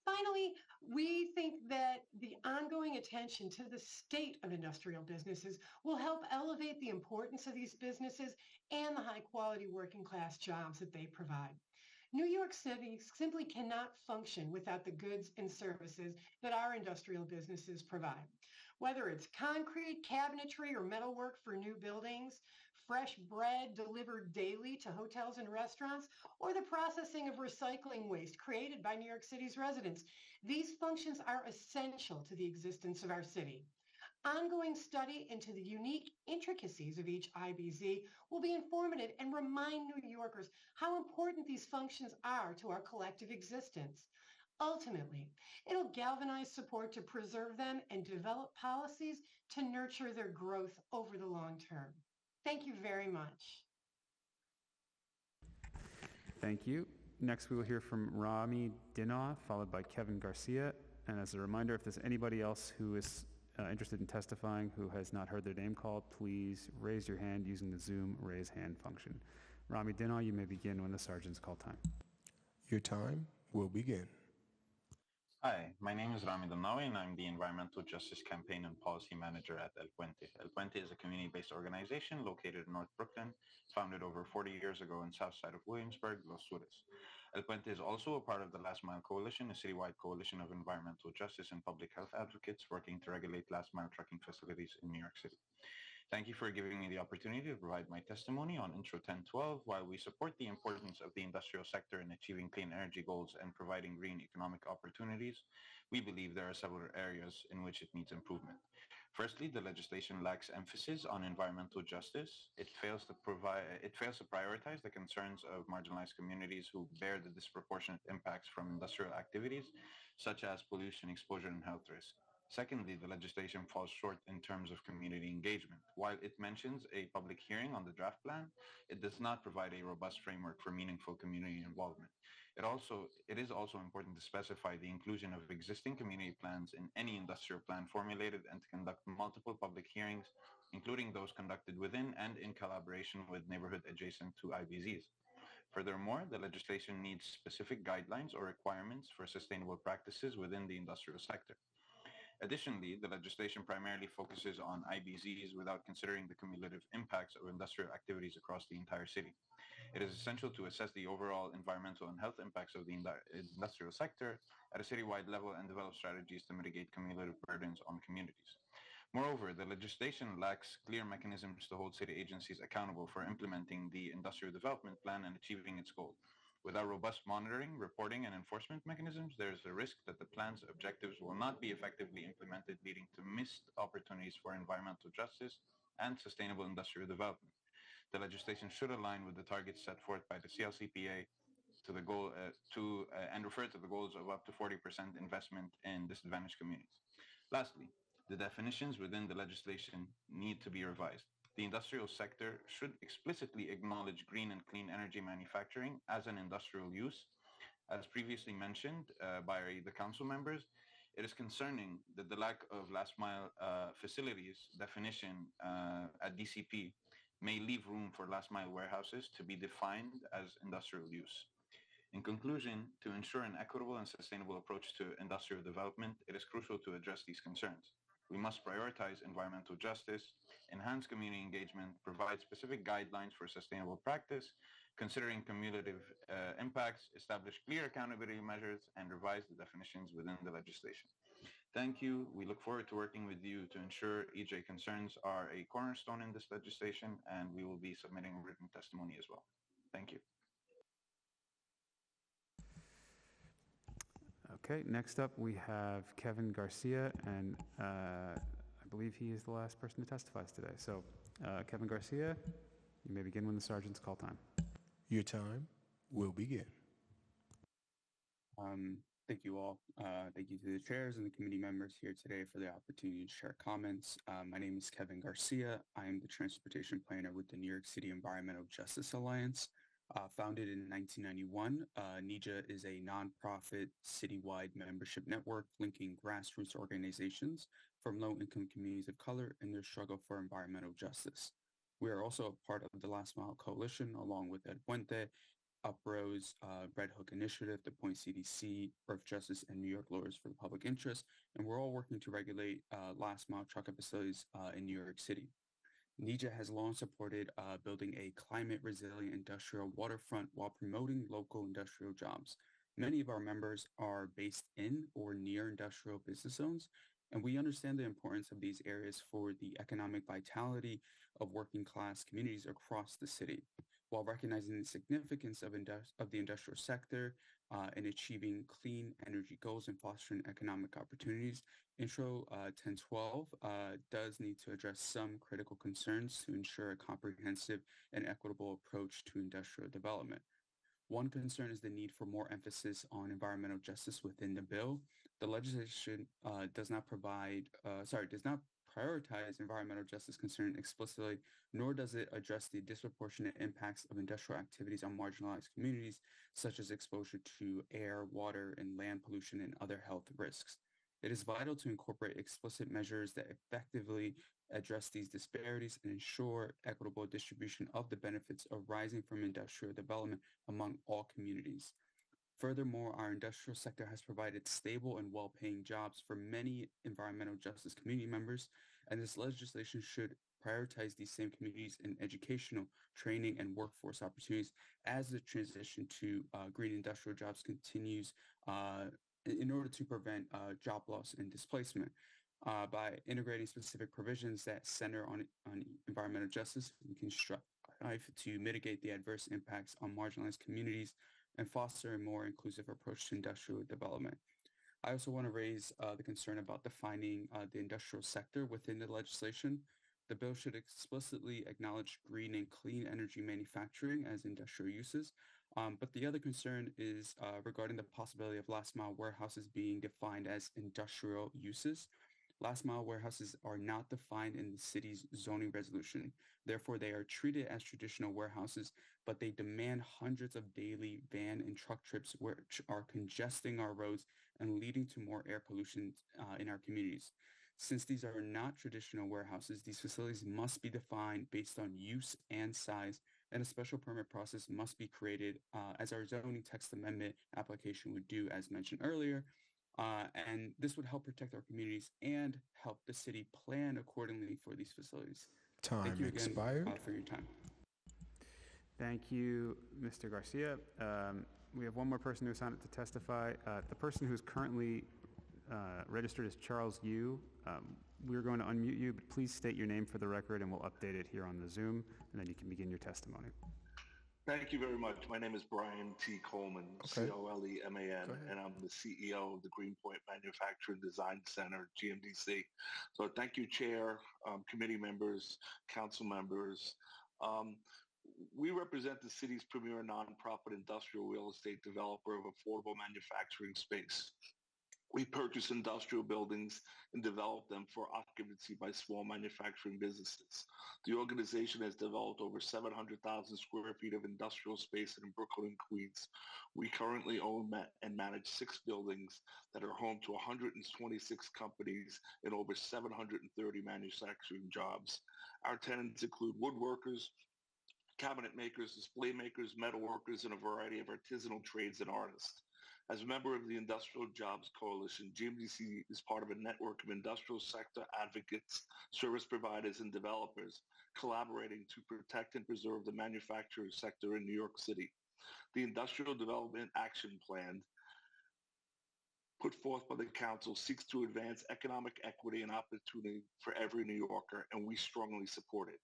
Finally, we think that the ongoing attention to the state of industrial businesses will help elevate the importance of these businesses and the high-quality working-class jobs that they provide. New York City simply cannot function without the goods and services that our industrial businesses provide. Whether it's concrete, cabinetry, or metalwork for new buildings, fresh bread delivered daily to hotels and restaurants, or the processing of recycling waste created by New York City's residents, these functions are essential to the existence of our city. Ongoing study into the unique intricacies of each IBZ will be informative and remind New Yorkers how important these functions are to our collective existence. Ultimately, it'll galvanize support to preserve them and develop policies to nurture their growth over the long term. Thank you very much. Thank you. Next, we will hear from Rami Dinah, followed by Kevin Garcia. And as a reminder, if there's anybody else who is interested in testifying who has not heard their name called, please raise your hand using the Zoom raise hand function. Rami Dinah, you may begin when the sergeant's call time. Your time will begin. Hi, my name is Rami Danawi and I'm the Environmental Justice Campaign and Policy Manager at El Puente. El Puente is a community-based organization located in North Brooklyn, founded over 40 years ago in south side of Williamsburg, Los Sures. El Puente is also a part of the Last Mile Coalition, a citywide coalition of environmental justice and public health advocates working to regulate last mile trucking facilities in New York City. Thank you for giving me the opportunity to provide my testimony on Intro 1012. While we support the importance of the industrial sector in achieving clean energy goals and providing green economic opportunities, we believe there are several areas in which it needs improvement. Firstly, the legislation lacks emphasis on environmental justice. It fails to prioritize the concerns of marginalized communities who bear the disproportionate impacts from industrial activities, such as pollution, exposure, and health risks. Secondly, the legislation falls short in terms of community engagement. While it mentions a public hearing on the draft plan, it does not provide a robust framework for meaningful community involvement. It is also important to specify the inclusion of existing community plans in any industrial plan formulated and to conduct multiple public hearings, including those conducted within and in collaboration with neighborhood adjacent to IBZs. Furthermore, the legislation needs specific guidelines or requirements for sustainable practices within the industrial sector. Additionally, the legislation primarily focuses on IBZs without considering the cumulative impacts of industrial activities across the entire city. It is essential to assess the overall environmental and health impacts of the industrial sector at a citywide level and develop strategies to mitigate cumulative burdens on communities. Moreover, the legislation lacks clear mechanisms to hold city agencies accountable for implementing the industrial development plan and achieving its goal. Without robust monitoring, reporting, and enforcement mechanisms, there is a risk that the plan's objectives will not be effectively implemented, leading to missed opportunities for environmental justice and sustainable industrial development. The legislation should align with the targets set forth by the CLCPA and refer to the goals of up to 40% investment in disadvantaged communities. Lastly, the definitions within the legislation need to be revised. The industrial sector should explicitly acknowledge green and clean energy manufacturing as an industrial use. As previously mentioned by the council members, it is concerning that the lack of last mile facilities definition at DCP may leave room for last mile warehouses to be defined as industrial use. In conclusion, to ensure an equitable and sustainable approach to industrial development, it is crucial to address these concerns. We must prioritize environmental justice, enhance community engagement, provide specific guidelines for sustainable practice, considering cumulative impacts, establish clear accountability measures, and revise the definitions within the legislation. Thank you. We look forward to working with you to ensure EJ concerns are a cornerstone in this legislation, and we will be submitting written testimony as well. Thank you. Okay, next up we have Kevin Garcia, and I believe he is the last person to testify today. So, Kevin Garcia, you may begin when the sergeant's call time. Your time will begin. Thank you all. Thank you to the chairs and the committee members here today for the opportunity to share comments. My name is Kevin Garcia. I am the transportation planner with the New York City Environmental Justice Alliance. Founded in 1991, NEJA is a nonprofit citywide membership network linking grassroots organizations from low-income communities of color in their struggle for environmental justice. We are also a part of the Last Mile Coalition, along with El Puente, UPRO's Red Hook Initiative, the Point CDC, Earth Justice, and New York Lawyers for the Public Interest, and we're all working to regulate last mile trucker facilities in New York City. NEJA has long supported building a climate-resilient industrial waterfront while promoting local industrial jobs. Many of our members are based in or near industrial business zones, and we understand the importance of these areas for the economic vitality of working-class communities across the city. While recognizing the significance of the industrial sector in achieving clean energy goals and fostering economic opportunities, Intro 1012 does need to address some critical concerns to ensure a comprehensive and equitable approach to industrial development. One concern is the need for more emphasis on environmental justice within the bill. The legislation does not prioritize environmental justice concern explicitly, nor does it address the disproportionate impacts of industrial activities on marginalized communities, such as exposure to air, water, and land pollution and other health risks. It is vital to incorporate explicit measures that effectively address these disparities and ensure equitable distribution of the benefits arising from industrial development among all communities. Furthermore, our industrial sector has provided stable and well-paying jobs for many environmental justice community members, and this legislation should prioritize these same communities in educational, training, and workforce opportunities as the transition to green industrial jobs continues in order to prevent job loss and displacement. By integrating specific provisions that center on environmental justice, we can strive to mitigate the adverse impacts on marginalized communities and foster a more inclusive approach to industrial development. I also want to raise the concern about defining the industrial sector within the legislation. The bill should explicitly acknowledge green and clean energy manufacturing as industrial uses. But the other concern is regarding the possibility of last mile warehouses being defined as industrial uses. Last mile warehouses are not defined in the city's zoning resolution. Therefore, they are treated as traditional warehouses, but they demand hundreds of daily van and truck trips, which are congesting our roads and leading to more air pollution in our communities. Since these are not traditional warehouses, these facilities must be defined based on use and size, and a special permit process must be created as our zoning text amendment application would do, as mentioned earlier. And this would help protect our communities and help the city plan accordingly for these facilities. Thank you again expired. For your time. Thank you, Mr. Garcia. We have one more person who signed up to testify. The person who's currently registered as Charles Yu. We're going to unmute you, but please state your name for the record and we'll update it here on the Zoom, and then you can begin your testimony. Thank you very much. My name is Brian T. Coleman, Coleman, and I'm the CEO of the Greenpoint Manufacturing Design Center, GMDC. So thank you, Chair, committee members, council members. We represent the city's premier nonprofit industrial real estate developer of affordable manufacturing space. We purchase industrial buildings and develop them for occupancy by small manufacturing businesses. The organization has developed over 700,000 square feet of industrial space in Brooklyn, Queens. We currently own and manage 6 buildings that are home to 126 companies and over 730 manufacturing jobs. Our tenants include woodworkers, cabinet makers, display makers, metal workers, and a variety of artisanal trades and artists. As a member of the Industrial Jobs Coalition, GMDC is part of a network of industrial sector advocates, service providers, and developers collaborating to protect and preserve the manufacturing sector in New York City. The Industrial Development Action Plan put forth by the council seeks to advance economic equity and opportunity for every New Yorker, and we strongly support it.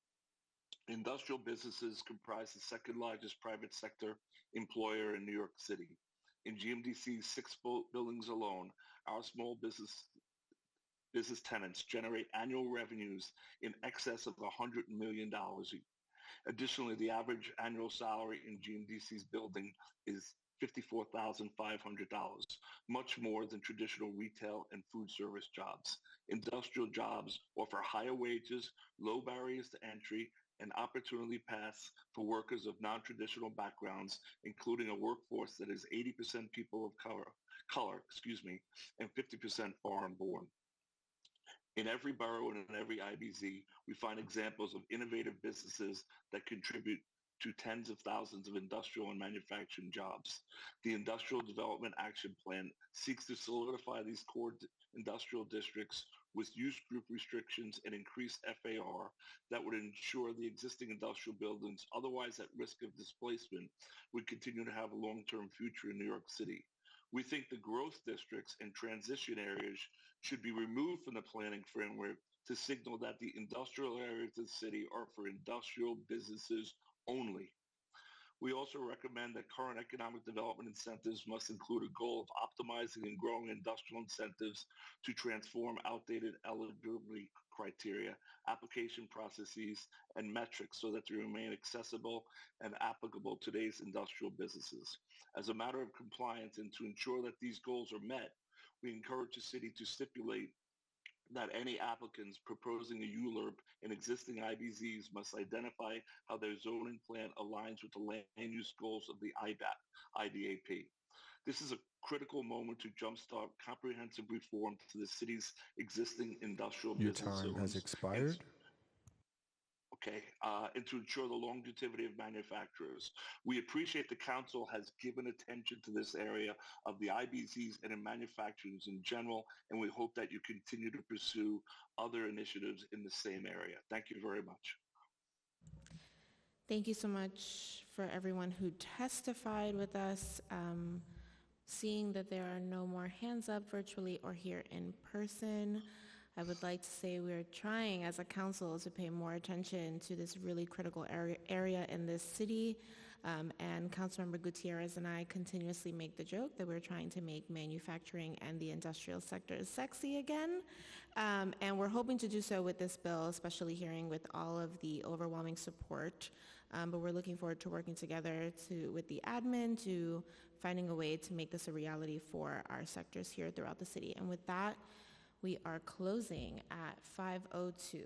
Industrial businesses comprise the second largest private sector employer in New York City. In GMDC's 6 buildings alone, our small business tenants generate annual revenues in excess of $100 million. Additionally, the average annual salary in GMDC's building is $54,500, much more than traditional retail and food service jobs. Industrial jobs offer higher wages, low barriers to entry, and opportunity paths for workers of non-traditional backgrounds, including a workforce that is 80% people of color, and 50% foreign-born. In every borough and in every IBZ, we find examples of innovative businesses that contribute to tens of thousands of industrial and manufacturing jobs. The Industrial Development Action Plan seeks to solidify these core industrial districts, with use group restrictions and increased FAR that would ensure the existing industrial buildings otherwise at risk of displacement would continue to have a long-term future in New York City. We think the growth districts and transition areas should be removed from the planning framework to signal that the industrial areas of the city are for industrial businesses only. We also recommend that current economic development incentives must include a goal of optimizing and growing industrial incentives to transform outdated eligibility criteria, application processes, and metrics so that they remain accessible and applicable to today's industrial businesses. As a matter of compliance and to ensure that these goals are met, we encourage the city to stipulate that any applicants proposing a ULURP in existing IBZs must identify how their zoning plan aligns with the land use goals of the IDAP. This is a critical moment to jumpstart comprehensive reform to the city's existing industrial business zones. Your time has expired. And to ensure the longevity of manufacturers. We appreciate the council has given attention to this area of the IBZs and in manufacturers in general, and we hope that you continue to pursue other initiatives in the same area. Thank you very much. Thank you so much for everyone who testified with us. Seeing that there are no more hands up virtually or here in person, I would like to say we're trying as a council to pay more attention to this really critical area in this city. And Councilmember Gutierrez and I continuously make the joke that we're trying to make manufacturing and the industrial sector sexy again. And we're hoping to do so with this bill, especially hearing with all of the overwhelming support. But we're looking forward to working together with the admin to finding a way to make this a reality for our sectors here throughout the city. And with that, we are closing at 5:02.